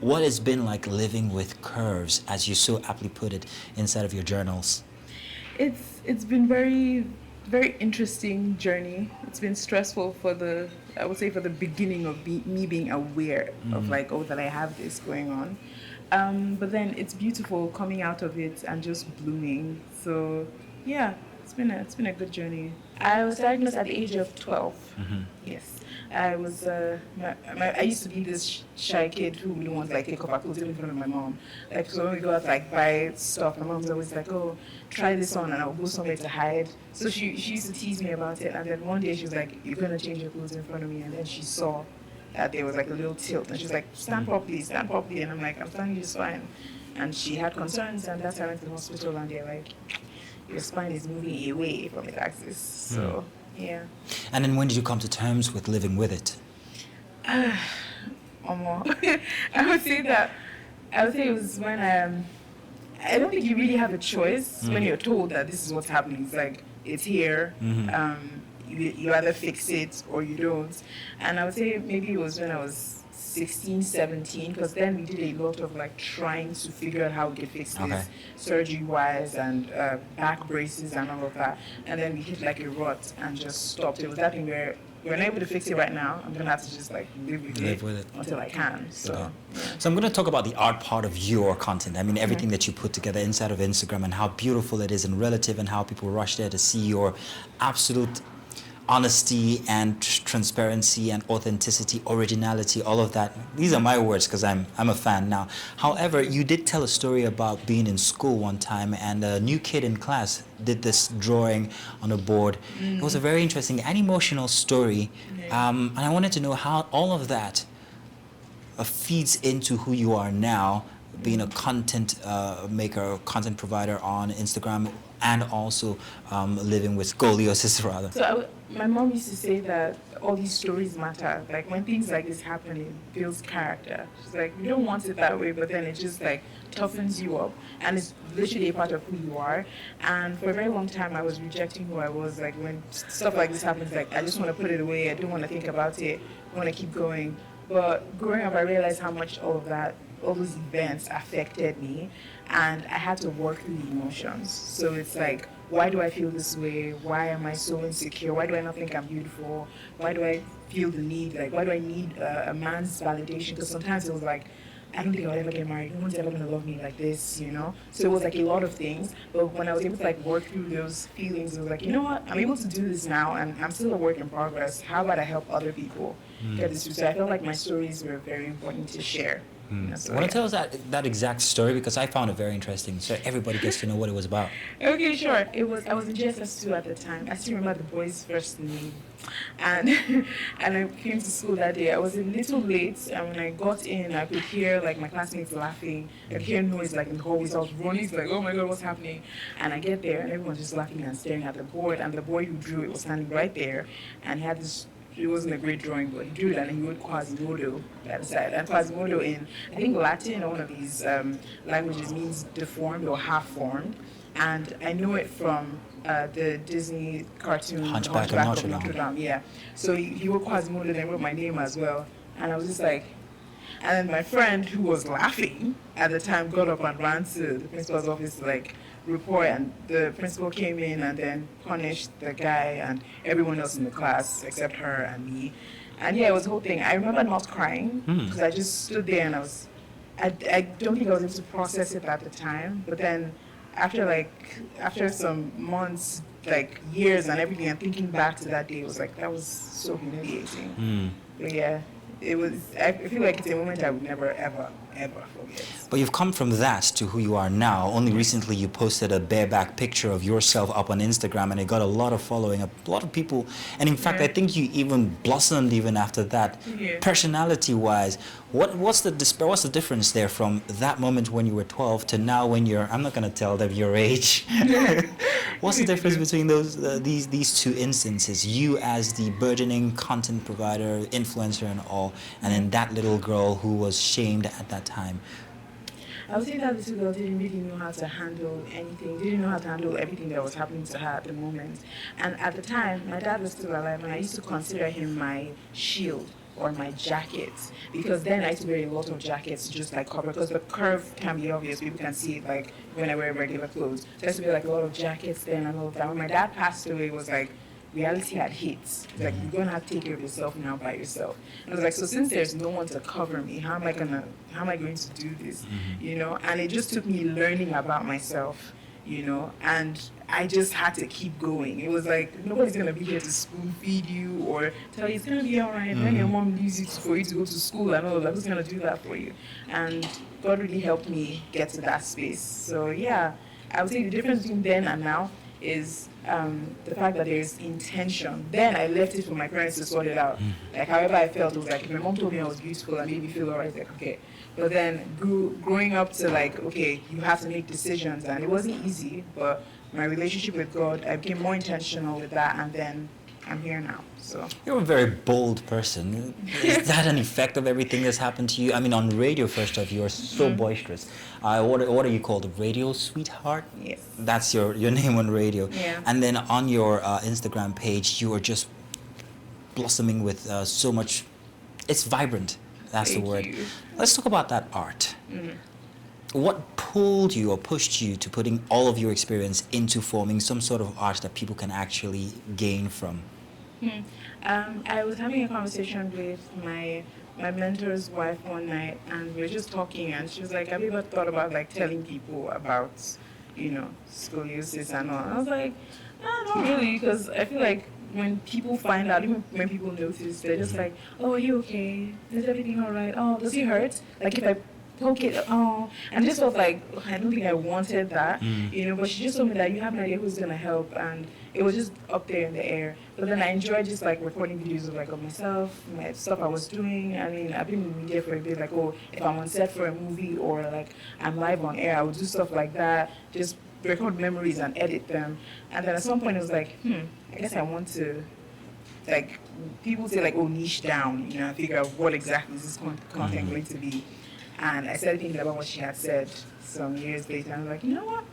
what it's been like living with curves, as you so aptly put it, inside of your journals. It's been very interesting journey. It's been stressful for the beginning of me being aware of like, oh, that I have this going on. But then it's beautiful coming out of it and just blooming. So yeah, it's been a good journey. I was diagnosed at the age of 12. Yes. I was I used to be this shy kid who wouldn't want to like take off her clothes even in front of my mom. Like, so when we go out like buy stuff, my mom's always like, oh, try this on, and I'll go somewhere to hide. So she used to tease me about it, and then one day she was like, you're gonna change your clothes in front of me, and then she saw that there was like a little tilt, and she was like, stand properly, and I'm like, I'm standing just fine. And she had concerns, and that's why I went to the hospital, and they're like, your spine is moving away from its axis. So yeah. And then when did you come to terms with living with it? I would say it was when I don't think you really have a choice when you're told that this is what's happening. It's like, it's here. You either fix it or you don't. And I would say maybe it was when I was 16, 17, because then we did a lot of like trying to figure out how we could fix this surgery-wise and back braces and all of that. And then we hit like a rut and just stopped. It was that thing where we're not able to fix it right now. I'm gonna have to just like live with it until I can. So, yeah. So I'm going to talk about the art part of your content. I mean, everything that you put together inside of Instagram and how beautiful it is and relative, and how people rush there to see your absolute honesty and transparency and authenticity, originality, all of that. These are my words because I'm a fan now. However, you did tell a story about being in school one time and a new kid in class did this drawing on a board. It was a very interesting and emotional story. And I wanted to know how all of that feeds into who you are now, being a content maker, content provider on Instagram, and also living with scoliosis, rather. So my mom used to say that all these stories matter. Like when things like this happen, it builds character. She's like, you don't want it that way, but then it just like toughens you up, and it's literally a part of who you are. And for a very long time, I was rejecting who I was. Like when stuff like this happens, like I just want to put it away. I don't want to think about it. I want to keep going. But growing up, I realized how much all those events affected me, and I had to work through the emotions. So it's like, why do I feel this way? Why am I so insecure? Why do I not think I'm beautiful? Why do I feel the need? Like, why do I need a man's validation? Because sometimes it was like, I don't think I'll ever get married. No one's ever gonna love me like this, you know? So it was like a lot of things. But when I was able to like work through those feelings, it was like, you know what? I'm able to do this now, and I'm still a work in progress. How about I help other people get this? So I felt like my stories were very important to share. So want to tell us that exact story, because I found it very interesting, so everybody gets to know what it was about. Okay, sure. I was in JSS2 at the time. I still remember the boy's first name, and and I came to school that day. I was a little late, and when I got in, I could hear like my classmates laughing. I could hear noise like in the hallways. I was running, like, oh my god, what's happening? And I get there, and everyone's just laughing and staring at the board. And the boy who drew it was standing right there, and he had this. It wasn't a great drawing, but he drew it and he wrote Quasimodo at the side. And Quasimodo in, I think, Latin or one of these languages means deformed or half-formed. And I know it from the Disney cartoon Hunchback of Notre Dame. Yeah. So he wrote Quasimodo and I wrote my name as well. And I was just like, and then my friend who was laughing at the time got up and ran to the principal's office to like report, and the principal came in and then punished the guy and everyone else in the class except her and me. And yeah, it was the whole thing. I remember not crying because I just stood there and I don't think I was able to process it at the time. But then after some months, like years and everything, and thinking back to that day, it was like, that was so humiliating. But yeah, I feel like it's a moment I would never, ever, ever forget. But you've come from that to who you are now. Only recently you posted a bareback picture of yourself up on Instagram, and it got a lot of following, a lot of people. And in fact, I think you even blossomed even after that. Personality-wise, what's the difference there from that moment when you were 12 to now when you're, I'm not going to tell them your age. What's the difference between these two instances? You as the burgeoning content provider, influencer and all, and then that little girl who was shamed at that time. I would say that little girl didn't really know how to handle anything, didn't know how to handle everything that was happening to her at the moment. And at the time, my dad was still alive, and I used to consider him my shield or my jacket, because then I used to wear a lot of jackets to just like cover, because the curve can be obvious, people can see it like when I wear regular clothes. So I used to wear like a lot of jackets then and all of that. When my dad passed away, it was like, reality had hit. Like, you're gonna have to take care of yourself now by yourself. And I was like, so since there's no one to cover me, how am I going to do this? You know? And it just took me learning about myself, you know, and I just had to keep going. It was like, nobody's gonna be here to spoon feed you or tell you it's gonna be all right. When your mom leaves you for you to go to school and all of that, who's gonna do that for you? And God really helped me get to that space. So yeah, I would say the difference between then and now is the fact that there's intention. Then I left it for my parents to sort it out. Like, however I felt, it was like, if my mom told me I was beautiful and made me feel alright, like, okay. But then growing up to like, okay, you have to make decisions, and it wasn't easy, but my relationship with God, I became more intentional with that, and then I'm here now. So you're a very bold person. Is that an effect of everything that's happened to you? I mean, on radio, first off, you're so boisterous. What are you called? Radio sweetheart? Yes. That's your name on radio. Yeah. And then on your Instagram page, you are just blossoming with so much. It's vibrant. That's the word. You. Let's talk about that art. What pulled you or pushed you to putting all of your experience into forming some sort of art that people can actually gain from? I was having a conversation with my mentor's wife one night, and we were just talking, and she was like, have you ever thought about like telling people about, you know, scoliosis and all? And I was like, no, not really, because I feel like when people find out, even when people notice, they're just like, oh, are you okay? Is everything all right? Oh, does it hurt? Like if I poke it, oh, and I just felt like I don't think I wanted that, you know, but she just told me that you have no idea who's gonna help, and it was just up there in the air. But then I enjoyed just like recording videos of like of myself, my stuff I was doing. I mean, I've been in media for a bit, like, oh, if I'm on set for a movie or like I'm live on air, I would do stuff like that, just record memories and edit them. And then at some point it was like, I guess I want to, like, people say like, oh, niche down, you know, figure out what exactly is this content going to be. And I started thinking about what she had said some years later, and I'm like, you know what?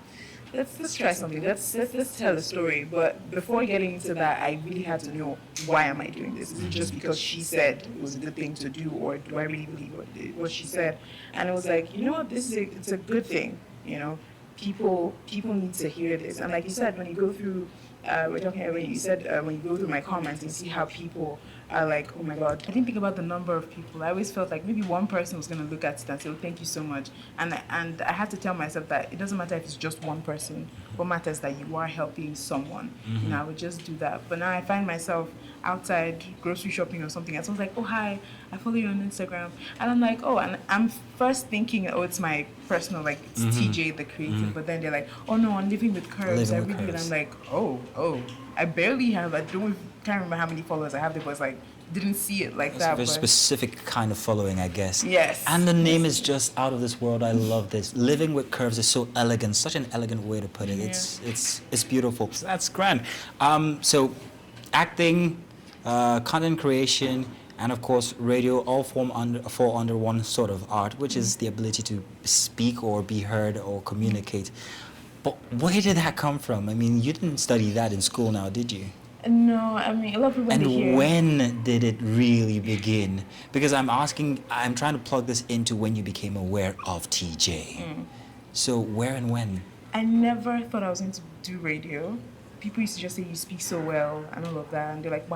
Let's try something. Let's tell a story. But before getting into that, I really had to know, why am I doing this? Is it just because she said it was a good thing to do, or do I really believe what she said? And it was like, you know what? It's a good thing. You know, people need to hear this. And like you said, when you go through, when you go through my comments and see how people are like, oh my God, I didn't think about the number of people. I always felt like maybe one person was going to look at it and say, oh, thank you so much. And I had to tell myself that it doesn't matter if it's just one person. What matters is that you are helping someone. You know, I would just do that. But now I find myself outside grocery shopping or something, and someone's like, oh, hi, I follow you on Instagram. And I'm like, oh, and I'm first thinking, oh, it's my personal, like, it's TJ, the creative. But then they're like, oh, no, I'm living with curves. And I'm like, oh, I barely have, can't remember how many followers I have there, but it's like, didn't see it like It's that. a very specific kind of following, I guess. Yes. And the name is just out of this world. I love this. Living with curves is so elegant, such an elegant way to put it. Yeah. It's beautiful. So that's grand. So acting, content creation, and of course radio all fall under one sort of art, which is the ability to speak or be heard or communicate. But where did that come from? I mean, you didn't study that in school now, did you? No, I mean, a lot of people And when did it really begin? Because I'm trying to plug this into when you became aware of TJ. So where and when? I never thought I was going to do radio. People used to just say, you speak so well and all of that. And they're like,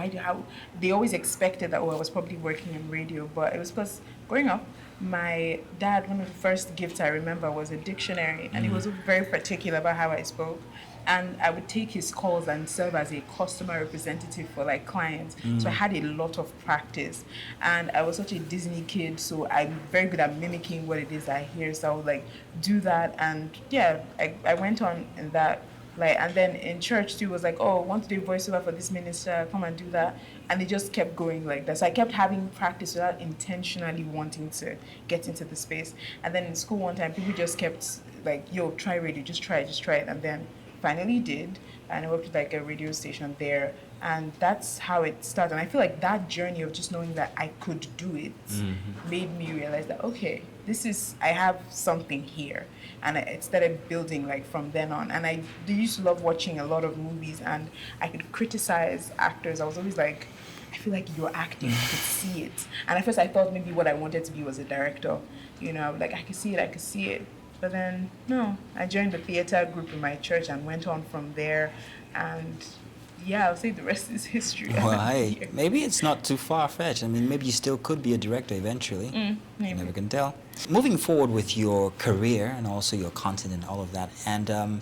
they always expected that, oh, I was probably working in radio. But it was because growing up, my dad, one of the first gifts I remember was a dictionary. And he was very particular about how I spoke. And I would take his calls and serve as a customer representative for like clients. So I had a lot of practice. And I was such a Disney kid, so I'm very good at mimicking what it is I hear. So I would like do that. And yeah, I went on in that. Like, and then in church too was like, oh, want to do voiceover for this minister, come and do that. And they just kept going like that. So I kept having practice without intentionally wanting to get into the space. And then in school one time, people just kept like, yo, try radio, just try it. And then finally did, and I worked with like a radio station there, and that's how it started. And I feel like that journey of just knowing that I could do it made me realize that, okay, I have something here. And it started building like from then on. And I used to love watching a lot of movies, and I could criticize actors. I was always like, I feel like you're acting, I could see it. And at first I thought maybe what I wanted to be was a director. You know, like I could see it. But then, no, I joined the theater group in my church and went on from there. And yeah, I'll say the rest is history. Well, hey, maybe it's not too far-fetched. I mean, maybe you still could be a director eventually. Maybe. You never can tell. Moving forward with your career and also your content and all of that, and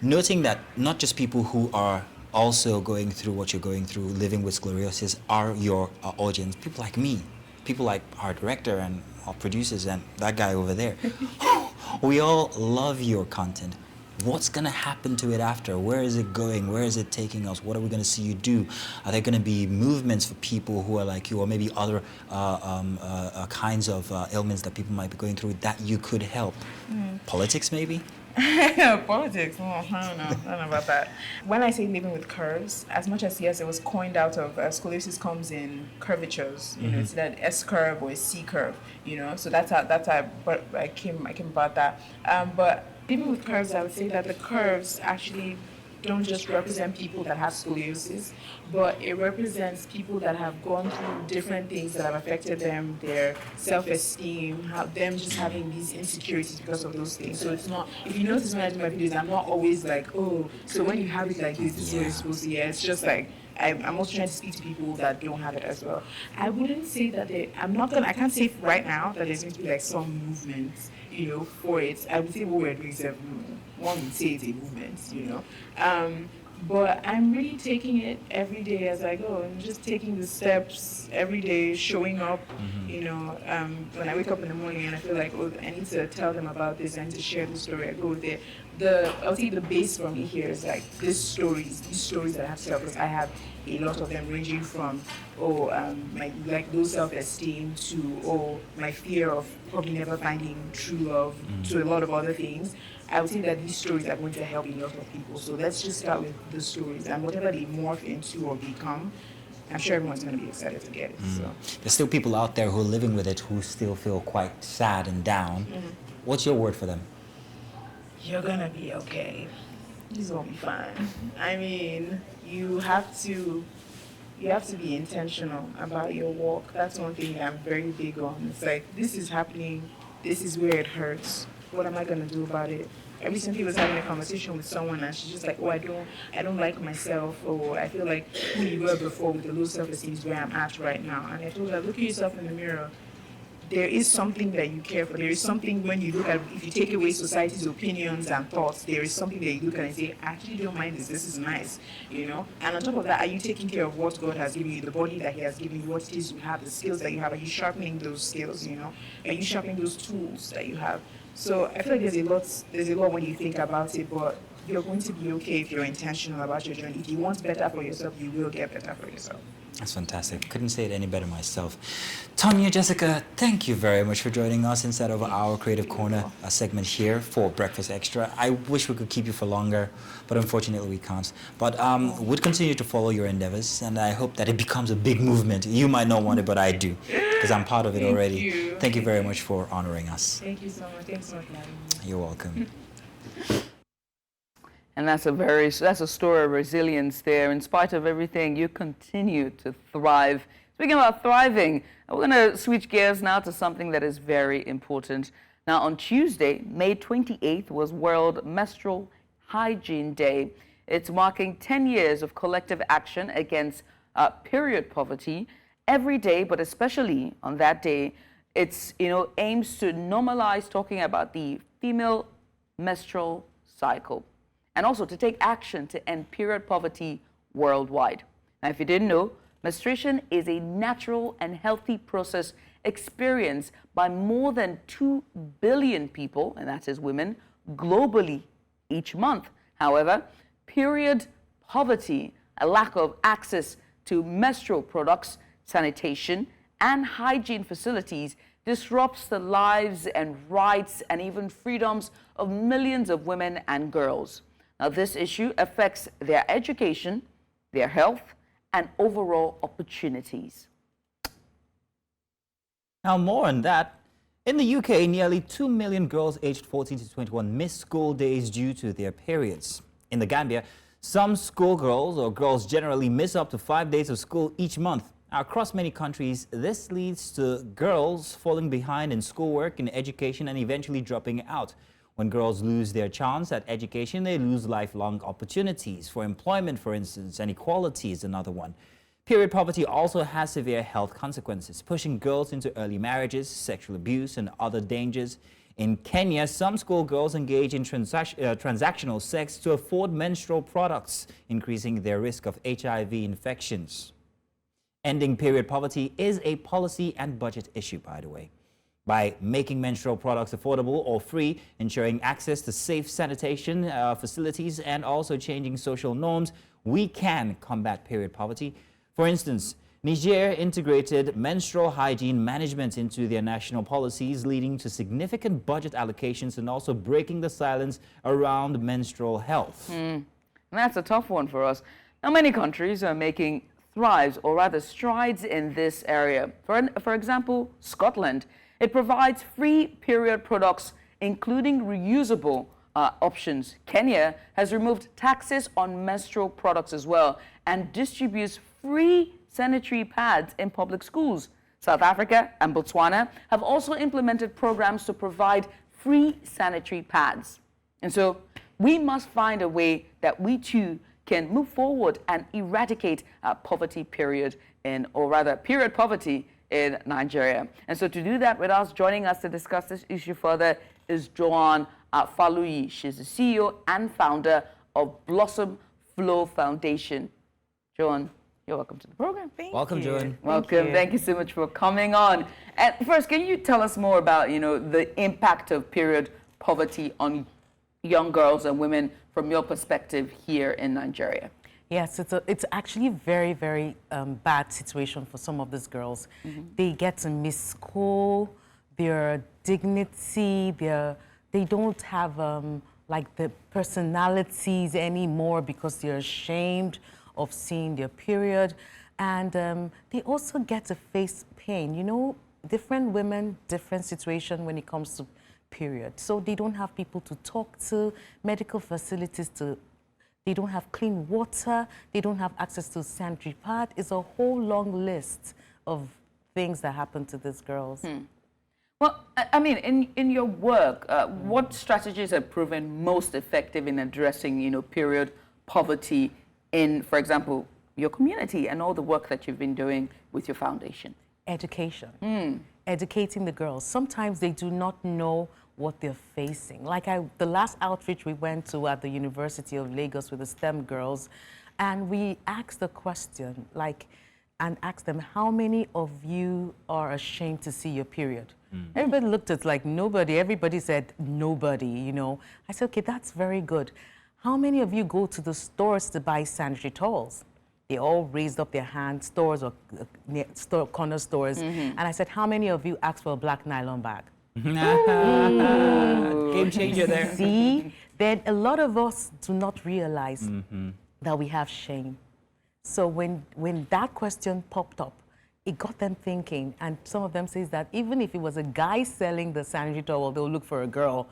noting that not just people who are also going through what you're going through, living with scoliosis, are your audience. People like me, people like our director and our producers and that guy over there. We all love your content. What's going to happen to it after? Where is it going? Where is it taking us? What are we going to see you do? Are there going to be movements for people who are like you, or maybe other kinds of ailments that people might be going through that you could help? Politics, maybe? Politics? Oh, I don't know about that. When I say living with curves, as much as yes, it was coined out of scoliosis comes in curvatures. You know, it's that S curve or a C curve. You know, so that's how I came about that. But living with curves, I would say that the curves actually don't just represent people that have scoliosis, but it represents people that have gone through different things that have affected them, their self-esteem, them just having these insecurities because of those things. So it's not, if you notice when I do my videos, I'm not always like, oh, so when you have it like this is what it's supposed to be. It's just like, I'm also trying to speak to people that don't have it as well. I wouldn't say that I can't say right now that there's going to be like some movement, you know, for it. I would say what we're doing is one would say it's a movement, you know. But I'm really taking it every day as I go. I'm just taking the steps every day, showing up. You know, when I wake up in the morning and I feel like, oh, I need to tell them about this, I need to share the story, I go there. I'll say the base for me here is like these stories that I have to tell, because I have a lot of them, ranging from, my like low self-esteem to, my fear of probably never finding true love, to a lot of other things. I would think that these stories are going to help a lot of people. So let's just start with the stories, and whatever they morph into or become, I'm sure everyone's going to be excited to get it. So. There's still people out there who are living with it who still feel quite sad and down. What's your word for them? You're going to be okay. This will be fine. I mean, you have to be intentional about your walk. That's one thing I'm very big on. It's like, this is happening, this is where it hurts. What am I going to do about it? I recently was having a conversation with someone and she's just like, I don't like myself, or I feel like who you were before with the low self-esteem is where I'm at right now. And I told her, look at yourself in the mirror. There is something that you care for. There is something when you look at, if you take away society's opinions and thoughts, there is something that you look at and say, I actually don't mind this, this is nice, you know? And on top of that, are you taking care of what God has given you, the body that He has given you, what it is you have, the skills that you have? Are you sharpening those skills, you know? Are you sharpening those tools that you have? So I feel like there's a lot when you think about it, but you're going to be okay if you're intentional about your journey. If you want better for yourself, you will get better for yourself. That's fantastic. Couldn't say it any better myself. Tanya, Jessica, thank you very much for joining us inside of our Creative Corner segment here for Breakfast Extra. I wish we could keep you for longer, but unfortunately we can't. But we'd continue to follow your endeavors, and I hope that it becomes a big movement. You might not want it, but I do, because I'm part of it already. Thank you very much for honoring us. Thank you so much. Thanks so much for having me. You're welcome. And that's a story of resilience there. In spite of everything, you continue to thrive. Speaking about thriving, we're going to switch gears now to something that is very important. Now, on Tuesday, May 28th, was World Menstrual Hygiene Day. It's marking 10 years of collective action against period poverty. Every day, but especially on that day, it's aims to normalize talking about the female menstrual cycle, and also to take action to end period poverty worldwide. Now, if you didn't know, menstruation is a natural and healthy process experienced by more than 2 billion people, and that is women, globally each month. However, period poverty, a lack of access to menstrual products, sanitation, and hygiene facilities disrupts the lives and rights and even freedoms of millions of women and girls. Now, this issue affects their education, their health, and overall opportunities. Now, more on that. In the UK, nearly 2 million girls aged 14 to 21 miss school days due to their periods. In the Gambia, some schoolgirls, or girls generally, miss up to 5 days of school each month. Across many countries, this leads to girls falling behind in schoolwork, in education, and eventually dropping out. When girls lose their chance at education, they lose lifelong opportunities for employment, for instance, and equality is another one. Period poverty also has severe health consequences, pushing girls into early marriages, sexual abuse, and other dangers. In Kenya, some schoolgirls engage in transactional sex to afford menstrual products, increasing their risk of HIV infections. Ending period poverty is a policy and budget issue, by the way. By making menstrual products affordable or free, ensuring access to safe sanitation facilities, and also changing social norms, we can combat period poverty. For instance, Niger integrated menstrual hygiene management into their national policies, leading to significant budget allocations and also breaking the silence around menstrual health. That's a tough one for us. Now, many countries are making strides in this area. For example, Scotland. It provides free period products, including reusable options. Kenya has removed taxes on menstrual products as well and distributes free sanitary pads in public schools. South Africa and Botswana have also implemented programs to provide free sanitary pads. And so we must find a way that we too can move forward and eradicate period poverty in Nigeria. And so to do that with us, joining us to discuss this issue further is Joanne Faluyi. She's the CEO and founder of Blossom Flow Foundation. Joan, you're welcome to the program. Welcome, Joan. Welcome. Thank you so much for coming on. And first, can you tell us more about, the impact of period poverty on young girls and women from your perspective here in Nigeria? Yes, it's actually a very, very bad situation for some of these girls. They get to miss school, their dignity, they don't have like the personalities anymore because they're ashamed of seeing their period. And they also get to face pain. Different women, different situation when it comes to period. So they don't have people to talk to, medical facilities they don't have clean water, they don't have access to sanitary pad. It's a whole long list of things that happen to these girls. Well, I mean, in your work, what strategies have proven most effective in addressing, period poverty in, for example, your community and all the work that you've been doing with your foundation? Education. Educating the girls. Sometimes they do not know what they're facing. Like the last outreach we went to at the University of Lagos with the STEM girls, and we asked the question, and asked them, how many of you are ashamed to see your period? Everybody looked at like nobody. Everybody said nobody, I said, okay, that's very good. How many of you go to the stores to buy sanitary towels? They all raised up their hands, stores or corner stores. And I said, how many of you asked for a black nylon bag? Game changer there. See, then a lot of us do not realize that we have shame. So when that question popped up, it got them thinking, and some of them says that even if it was a guy selling the sanitary towel, they'll look for a girl.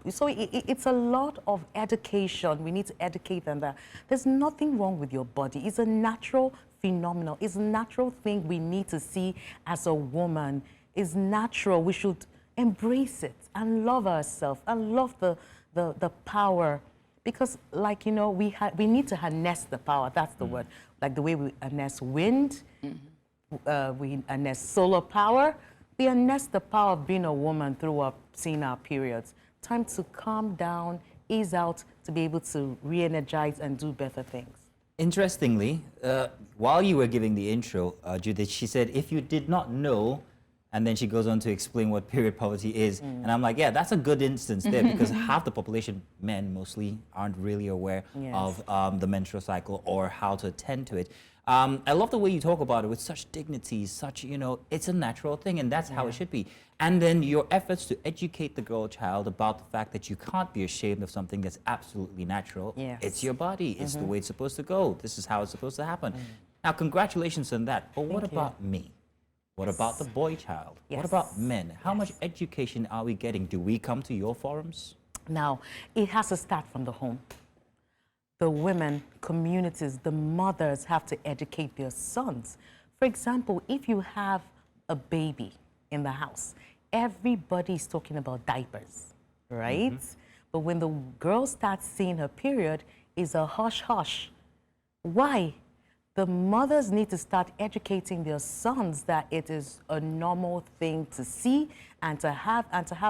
So it's a lot of education. We need to educate them that there's nothing wrong with your body. It's a natural phenomenon. It's a natural thing we need to see as a woman. It's natural. We should embrace it and love ourselves and love the power. Because, we need to harness the power. That's the word. Like the way we harness wind, we harness solar power. We harness the power of being a woman through seeing our periods. Time to calm down, ease out, to be able to re-energize and do better things. Interestingly, while you were giving the intro, Judith, she said, if you did not know, and then she goes on to explain what period poverty is. And I'm like, yeah, that's a good instance there because half the population, men mostly, aren't really aware of the menstrual cycle or how to attend to it. I love the way you talk about it with such dignity, it's a natural thing, and that's how it should be. And then your efforts to educate the girl child about the fact that you can't be ashamed of something that's absolutely natural. Yes. It's your body. It's the way it's supposed to go. This is how it's supposed to happen. Now, congratulations on that. But what about me? What about the boy child? What about men? How much education are we getting? Do we come to your forums? Now, it has to start from the home. The women, communities, the mothers have to educate their sons. For example, if you have a baby in the house, everybody's talking about diapers, right? But when the girl starts seeing her period, it's a hush-hush. Why? The mothers need to start educating their sons that it is a normal thing to see and to have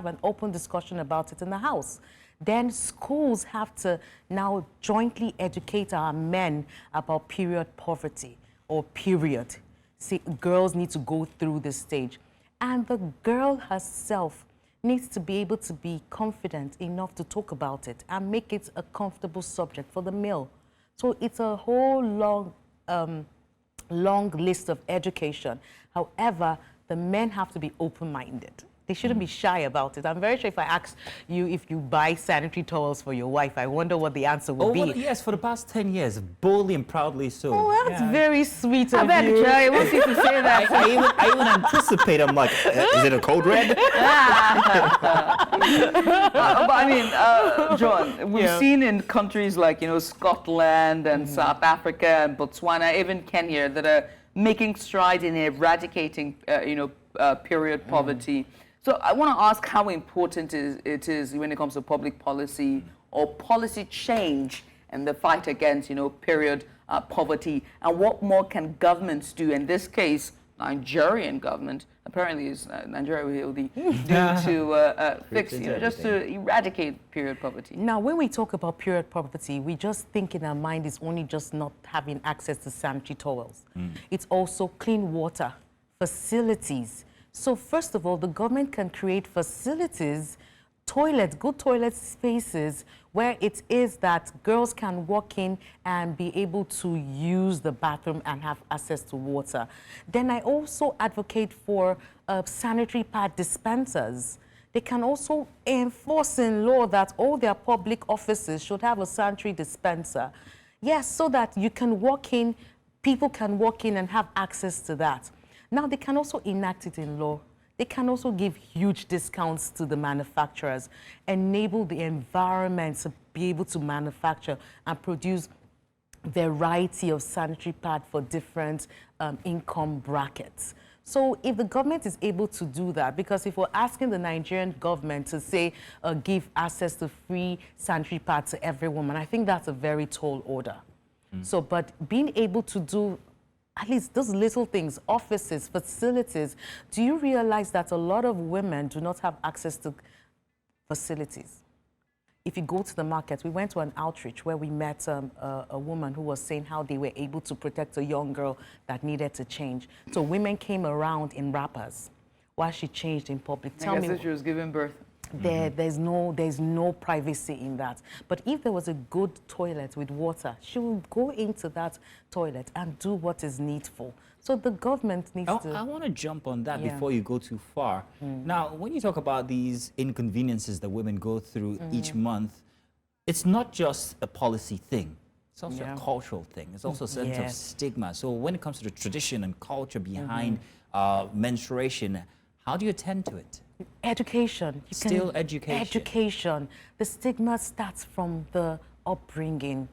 an open discussion about it in the house. Then schools have to now jointly educate our men about period poverty or period. See, girls need to go through this stage. And the girl herself needs to be able to be confident enough to talk about it and make it a comfortable subject for the male. So it's a whole long list of education. However, the men have to be open-minded. They shouldn't be shy about it. I'm very sure if I asked you if you buy sanitary towels for your wife, I wonder what the answer would be. Well, yes, for the past 10 years, boldly and proudly so. Oh, that's very sweet of I you. I want you to say that. I even anticipate, I'm like, is it a code red? But I mean, John, we've seen in countries like, Scotland and South Africa and Botswana, even Kenya, that are making strides in eradicating, period poverty. So I want to ask how important it is when it comes to public policy or policy change and the fight against, period poverty, and what more can governments do, in this case, Nigerian government, apparently is Nigeria will do to fix, just to eradicate period poverty? Now, when we talk about period poverty, we just think in our mind is only just not having access to sanitary towels. It's also clean water, facilities. So first of all, the government can create facilities, toilets, good toilet spaces, where it is that girls can walk in and be able to use the bathroom and have access to water. Then I also advocate for sanitary pad dispensers. They can also enforce in law that all their public offices should have a sanitary dispenser. Yes, so that you can walk in, people can walk in and have access to that. Now, they can also enact it in law. They can also give huge discounts to the manufacturers, enable the environment to be able to manufacture and produce variety of sanitary pad for different income brackets. So if the government is able to do that, because if we're asking the Nigerian government to say, give access to free sanitary pad to every woman, I think that's a very tall order. So, but being able to do at least those little things, offices, facilities. Do you realize that a lot of women do not have access to facilities? If you go to the market, we went to an outreach where we met a woman who was saying how they were able to protect a young girl that needed to change. So women came around in wrappers while she changed in public. Tell me, she was giving birth. There's no privacy in that. But if there was a good toilet with water, she would go into that toilet and do what is needful. So the government needs to... I want to jump on that before you go too far. Now, when you talk about these inconveniences that women go through each month, it's not just a policy thing. It's also a cultural thing. It's also a sense of stigma. So when it comes to the tradition and culture behind menstruation, how do you attend to it? Education. Education. Education. The stigma starts from the upbringing.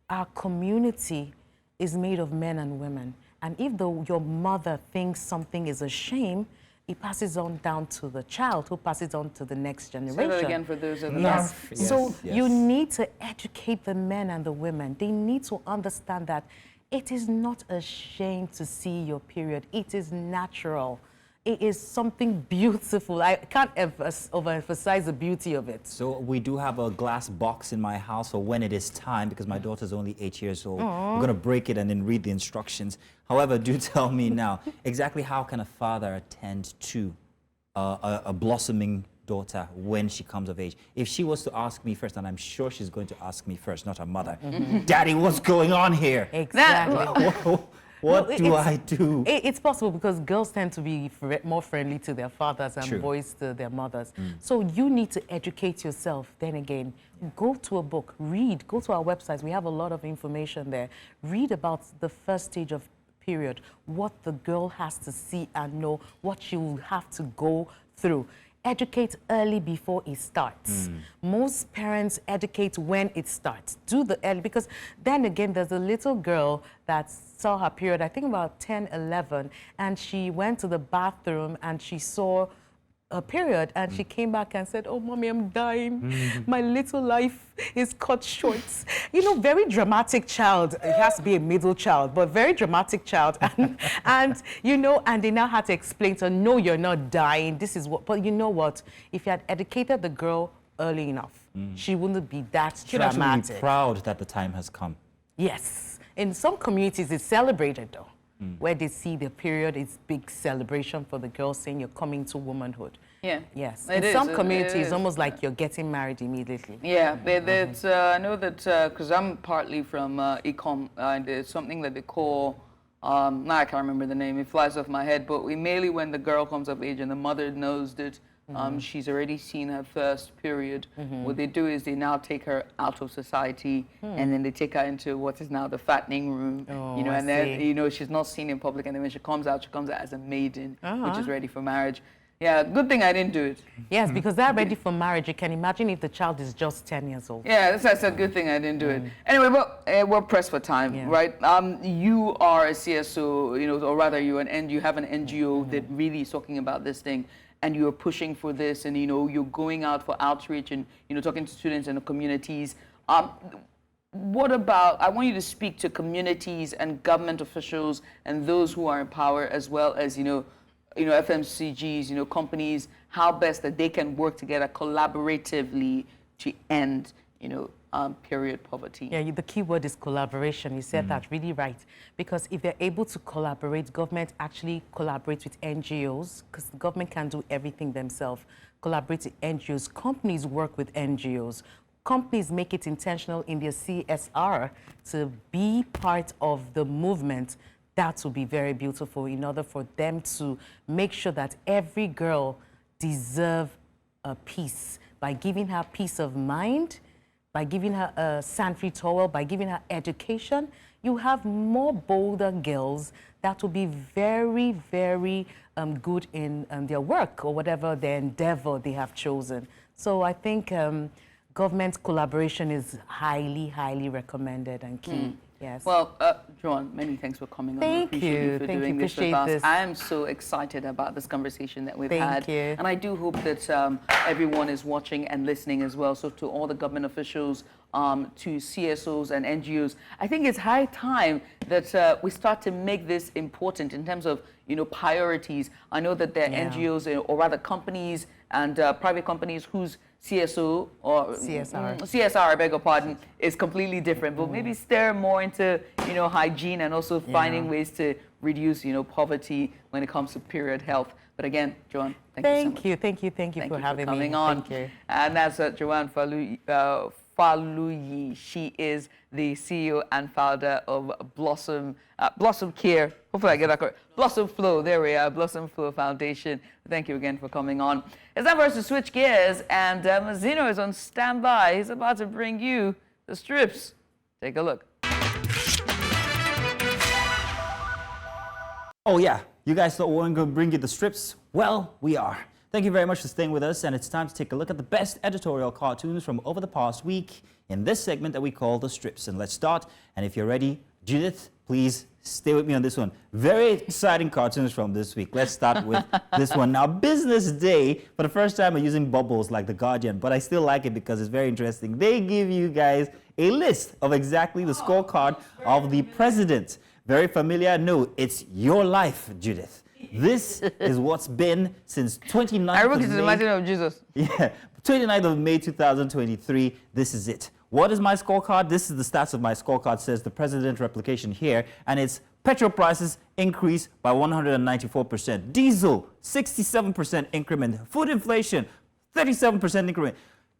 Our community is made of men and women. And if your mother thinks something is a shame, it passes on down to the child, who passes on to the next generation. Say that again for those of Yes. So you need to educate the men and the women. They need to understand that it is not a shame to see your period. It is natural. It is something beautiful. I can't overemphasize the beauty of it. So we do have a glass box in my house for when it is time, because my daughter's only 8 years old. I'm going to break it and then read the instructions. However, do tell me now, exactly how can a father attend to a blossoming daughter when she comes of age? If she was to ask me first, and I'm sure she's going to ask me first, not her mother, Daddy, what's going on here? Exactly. What do I do? It's possible because girls tend to be more friendly to their fathers and boys to their mothers. So you need to educate yourself. Then again, go to a book, read, go to our websites. We have a lot of information there. Read about the first stage of period, what the girl has to see and know, what she will have to go through. Educate early before it starts. Most parents educate when it starts. Do the early, because then again, there's a little girl that saw her period, I think about 10, 11, and she went to the bathroom and she saw a period and she came back and said, oh, Mommy, I'm dying. My little life is cut short. You know, very dramatic child. It has to be a middle child, but very dramatic child. And you know, and they now had to explain to her, no, you're not dying. This is what, but you know what? If you had educated the girl early enough, she wouldn't be that She'd dramatic. actually be proud that the time has come. Yes. In some communities, it's celebrated though. Where they see the period, it's big celebration for the girl saying you're coming to womanhood. Yeah. Yes. It In is. some It communities, is. it's almost like you're getting married immediately. Yeah, I know that because I'm partly from Ecom, and it's something that they call, now I can't remember the name, it flies off my head, but mainly when the girl comes of age and the mother knows that she's already seen her first period, what they do is they now take her out of society and then they take her into what is now the fattening room, you know, and then, you know, she's not seen in public, and then when she comes out as a maiden, which is ready for marriage. Yeah, good thing I didn't do it. Yes, because they're ready for marriage. You can imagine if the child is just 10 years old. Yeah, that's a good thing I didn't do it. Anyway, but we're pressed for time, right? You are a CSO, you know, or rather you have an NGO that really is talking about this thing, and you're pushing for this, and you know, you're going out for outreach and, you know, talking to students in the communities. what about, I want you to speak to communities and government officials and those who are in power, as well as, FMCGs, companies, how best that they can work together collaboratively to end, period poverty. Yeah, the key word is collaboration. You said that really right. Because if they're able to collaborate, government actually collaborates with NGOs, because the government can't do everything themselves. Collaborate with NGOs. Companies work with NGOs. Companies make it intentional in their CSR to be part of the movement. That will be very beautiful in order for them to make sure that every girl deserves a peace by giving her peace of mind, by giving her a sand-free towel, by giving her education. You have more bolder girls that will be very, very good in their work or whatever their endeavor they have chosen. So I think government collaboration is highly, highly recommended and key. Yes. Well, Joan, many thanks for coming on. Thank you. For doing this with us. I am so excited about this conversation that we've had. Thank you. And I do hope that everyone is watching and listening as well. So to all the government officials, to CSOs and NGOs, I think it's high time that we start to make this important in terms of, priorities. I know that there are NGOs, or rather companies and private companies whose CSO or CSR, I beg your pardon, is completely different. But maybe steer more into, hygiene and also finding ways to reduce, poverty when it comes to period health. But again, Joan, thank you so much. Thank you for having me. Coming on. Thank you. And that's Joan Faluyi. She is the CEO and founder of Blossom Care. Hopefully I get that correct. Blossom Flow. There we are. Blossom Flow Foundation. Thank you again for coming on. It's time for us to switch gears, and Zeno is on standby. He's about to bring you the strips. Take a look. Oh yeah, you guys thought we weren't going to bring you the strips? Well, we are. Thank you very much for staying with us, and it's time to take a look at the best editorial cartoons from over the past week in this segment that we call the strips. And let's start, and if you're ready, Judith, please stay with me on this one. Very exciting cartoons from this week. Let's start with this one. Now, Business Day, for the first time, I'm using bubbles like The Guardian, but I still like it because it's very interesting. They give you guys a list of exactly the scorecard of the president. Very familiar? No, it's your life, Judith. This is what's been since 29th I wrote it to the Mighty Name of Jesus. Yeah, 29th of May 2023. This is it. What is my scorecard? This is the stats of my scorecard, says the president replication here, and it's petrol prices increased by 194%. Diesel, 67% increment. Food inflation, 37% increment.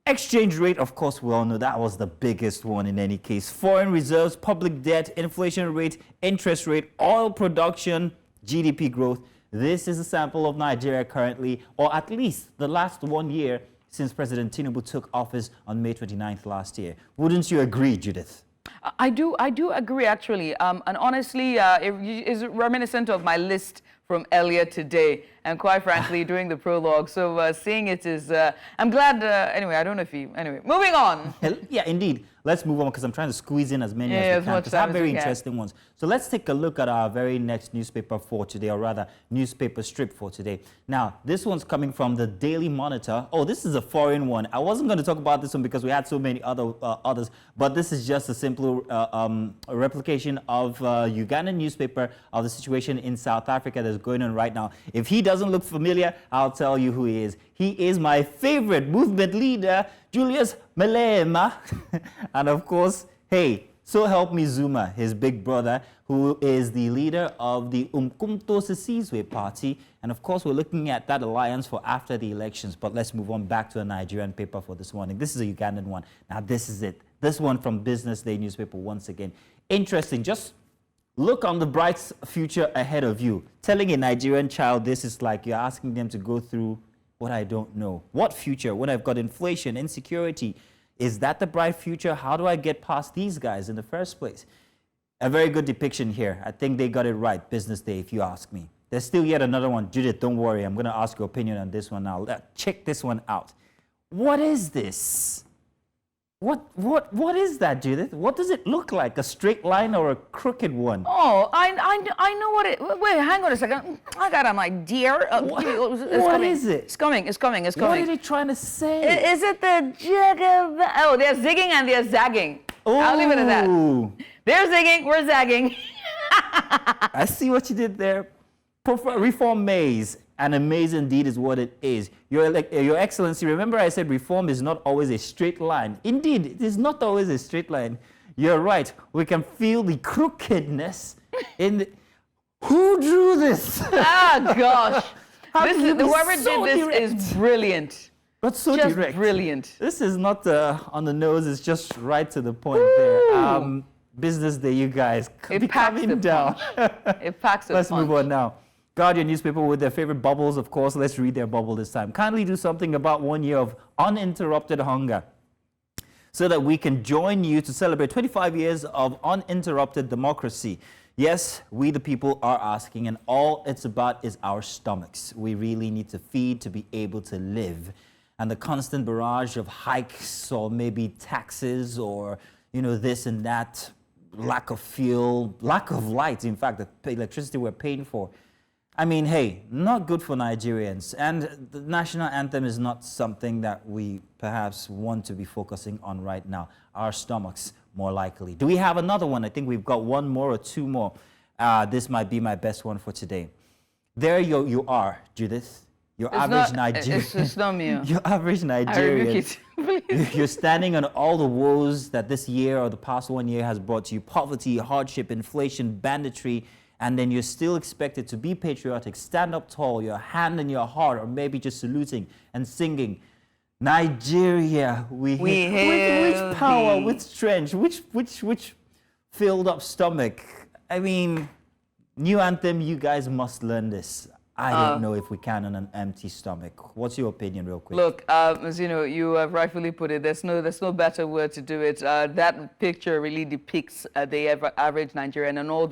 Exchange rate, of course, we all know that was the biggest one in any case. Foreign reserves, public debt, inflation rate, interest rate, oil production, GDP growth. This is a sample of Nigeria currently, or at least the last 1 year since President Tinubu took office on May 29th last year. Wouldn't you agree, Judith? I do agree, actually. And honestly, it is reminiscent of my list from earlier today, and quite frankly, during the prologue. So seeing it is, I'm glad, anyway, I don't know if anyway, moving on. Yeah, indeed. Let's move on because I'm trying to squeeze in as many as we can because I have very interesting ones. So let's take a look at our very next newspaper for today, or rather newspaper strip for today. Now, this one's coming from the Daily Monitor. Oh, this is a foreign one. I wasn't going to talk about this one because we had so many others, but this is just a simple replication of Ugandan newspaper of the situation in South Africa that's going on right now. If he doesn't look familiar, I'll tell you who he is. He is my favorite movement leader, Julius Malema. And of course, hey, so help me Zuma, his big brother, who is the leader of the Umkhonto Sizwe party. And of course, we're looking at that alliance for after the elections. But let's move on back to a Nigerian paper for this morning. This is a Ugandan one. Now, this is it. This one from Business Day newspaper once again. Interesting. Just look on the bright future ahead of you. Telling a Nigerian child this is like you're asking them to go through what I don't know. What future? When I've got inflation, insecurity. Is that the bright future? How do I get past these guys in the first place? A very good depiction here. I think they got it right, Business Day, if you ask me. There's still yet another one. Judith, don't worry. I'm going to ask your opinion on this one now. Check this one out. What is this? What is that, Judith? What does it look like? A straight line or a crooked one? Oh, I know what it. Wait, hang on a second. I got an idea. What is it? It's coming. What are they trying to say? Is it the jigger? Oh, they're zigging and they're zagging. I'll leave it at that. They're zigging, we're zagging. I see what you did there. Reform maize. And a maize indeed is what it is. Your Excellency, remember I said reform is not always a straight line. Indeed, it is not always a straight line. You're right. We can feel the crookedness in the... Who drew this? Ah, gosh. Whoever so did this direct? is brilliant. But so just direct. Brilliant. This is not on the nose. It's just right to the point there. Business day, you guys. It packs the down. It packs the Let's punch. move on now. Guardian newspaper with their favorite bubbles, of course. Let's read their bubble this time. Kindly do something about 1 year of uninterrupted hunger so that we can join you to celebrate 25 years of uninterrupted democracy. Yes, we the people are asking, and all it's about is our stomachs. We really need to feed to be able to live. And the constant barrage of hikes or maybe taxes or, this and that, lack of fuel, lack of light, in fact, the electricity we're paying for. I mean, hey, not good for Nigerians. And the national anthem is not something that we perhaps want to be focusing on right now. Our stomachs, more likely. Do we have another one? I think we've got one more or two more. This might be my best one for today. There you are, Judith. Your average Nigerian. It's not me. Your average Nigerian. I rebuke it. You're standing on all the woes that this year or the past 1 year has brought you. Poverty, hardship, inflation, banditry. And then you're still expected to be patriotic, stand up tall, your hand in your heart, or maybe just saluting and singing. Nigeria, we hail which power, thee. which strength, which filled up stomach. I mean, new anthem, you guys must learn this. I don't know if we can on an empty stomach. What's your opinion, real quick? Look, as you have rightfully put it, there's no better word to do it. That picture really depicts the average Nigerian and all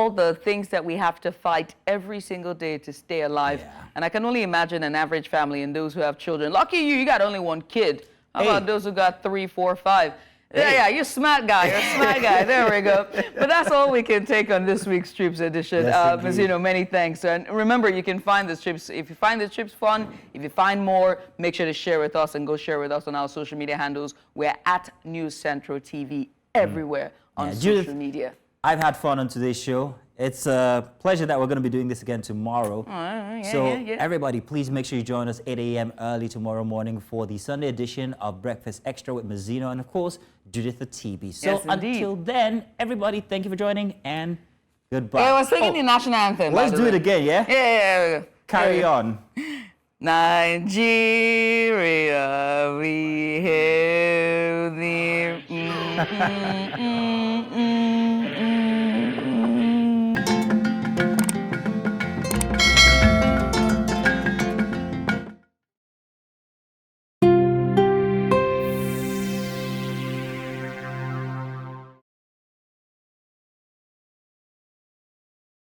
the things that we have to fight every single day to stay alive. Yeah. And I can only imagine an average family and those who have children. Lucky you got only one kid. How about those who got 3, 4, 5? Yeah, you're a smart guy. You're a smart guy. There we go. But that's all we can take on this week's Trips edition. Yes, many thanks. And remember, you can find the Trips. If you find the Trips fun, if you find more, make sure to share with us and go share with us on our social media handles. We're at News Central TV everywhere on social media. I've had fun on today's show. It's a pleasure that we're going to be doing this again tomorrow. Everybody, please make sure you join us 8 a.m. early tomorrow morning for the Sunday edition of Breakfast Extra with Mazzino and, of course, Judith the TB. So until then, everybody, thank you for joining and goodbye. Yeah, we're singing the national anthem. Let's do it again, yeah? Yeah. Carry on. Nigeria, we hail thee.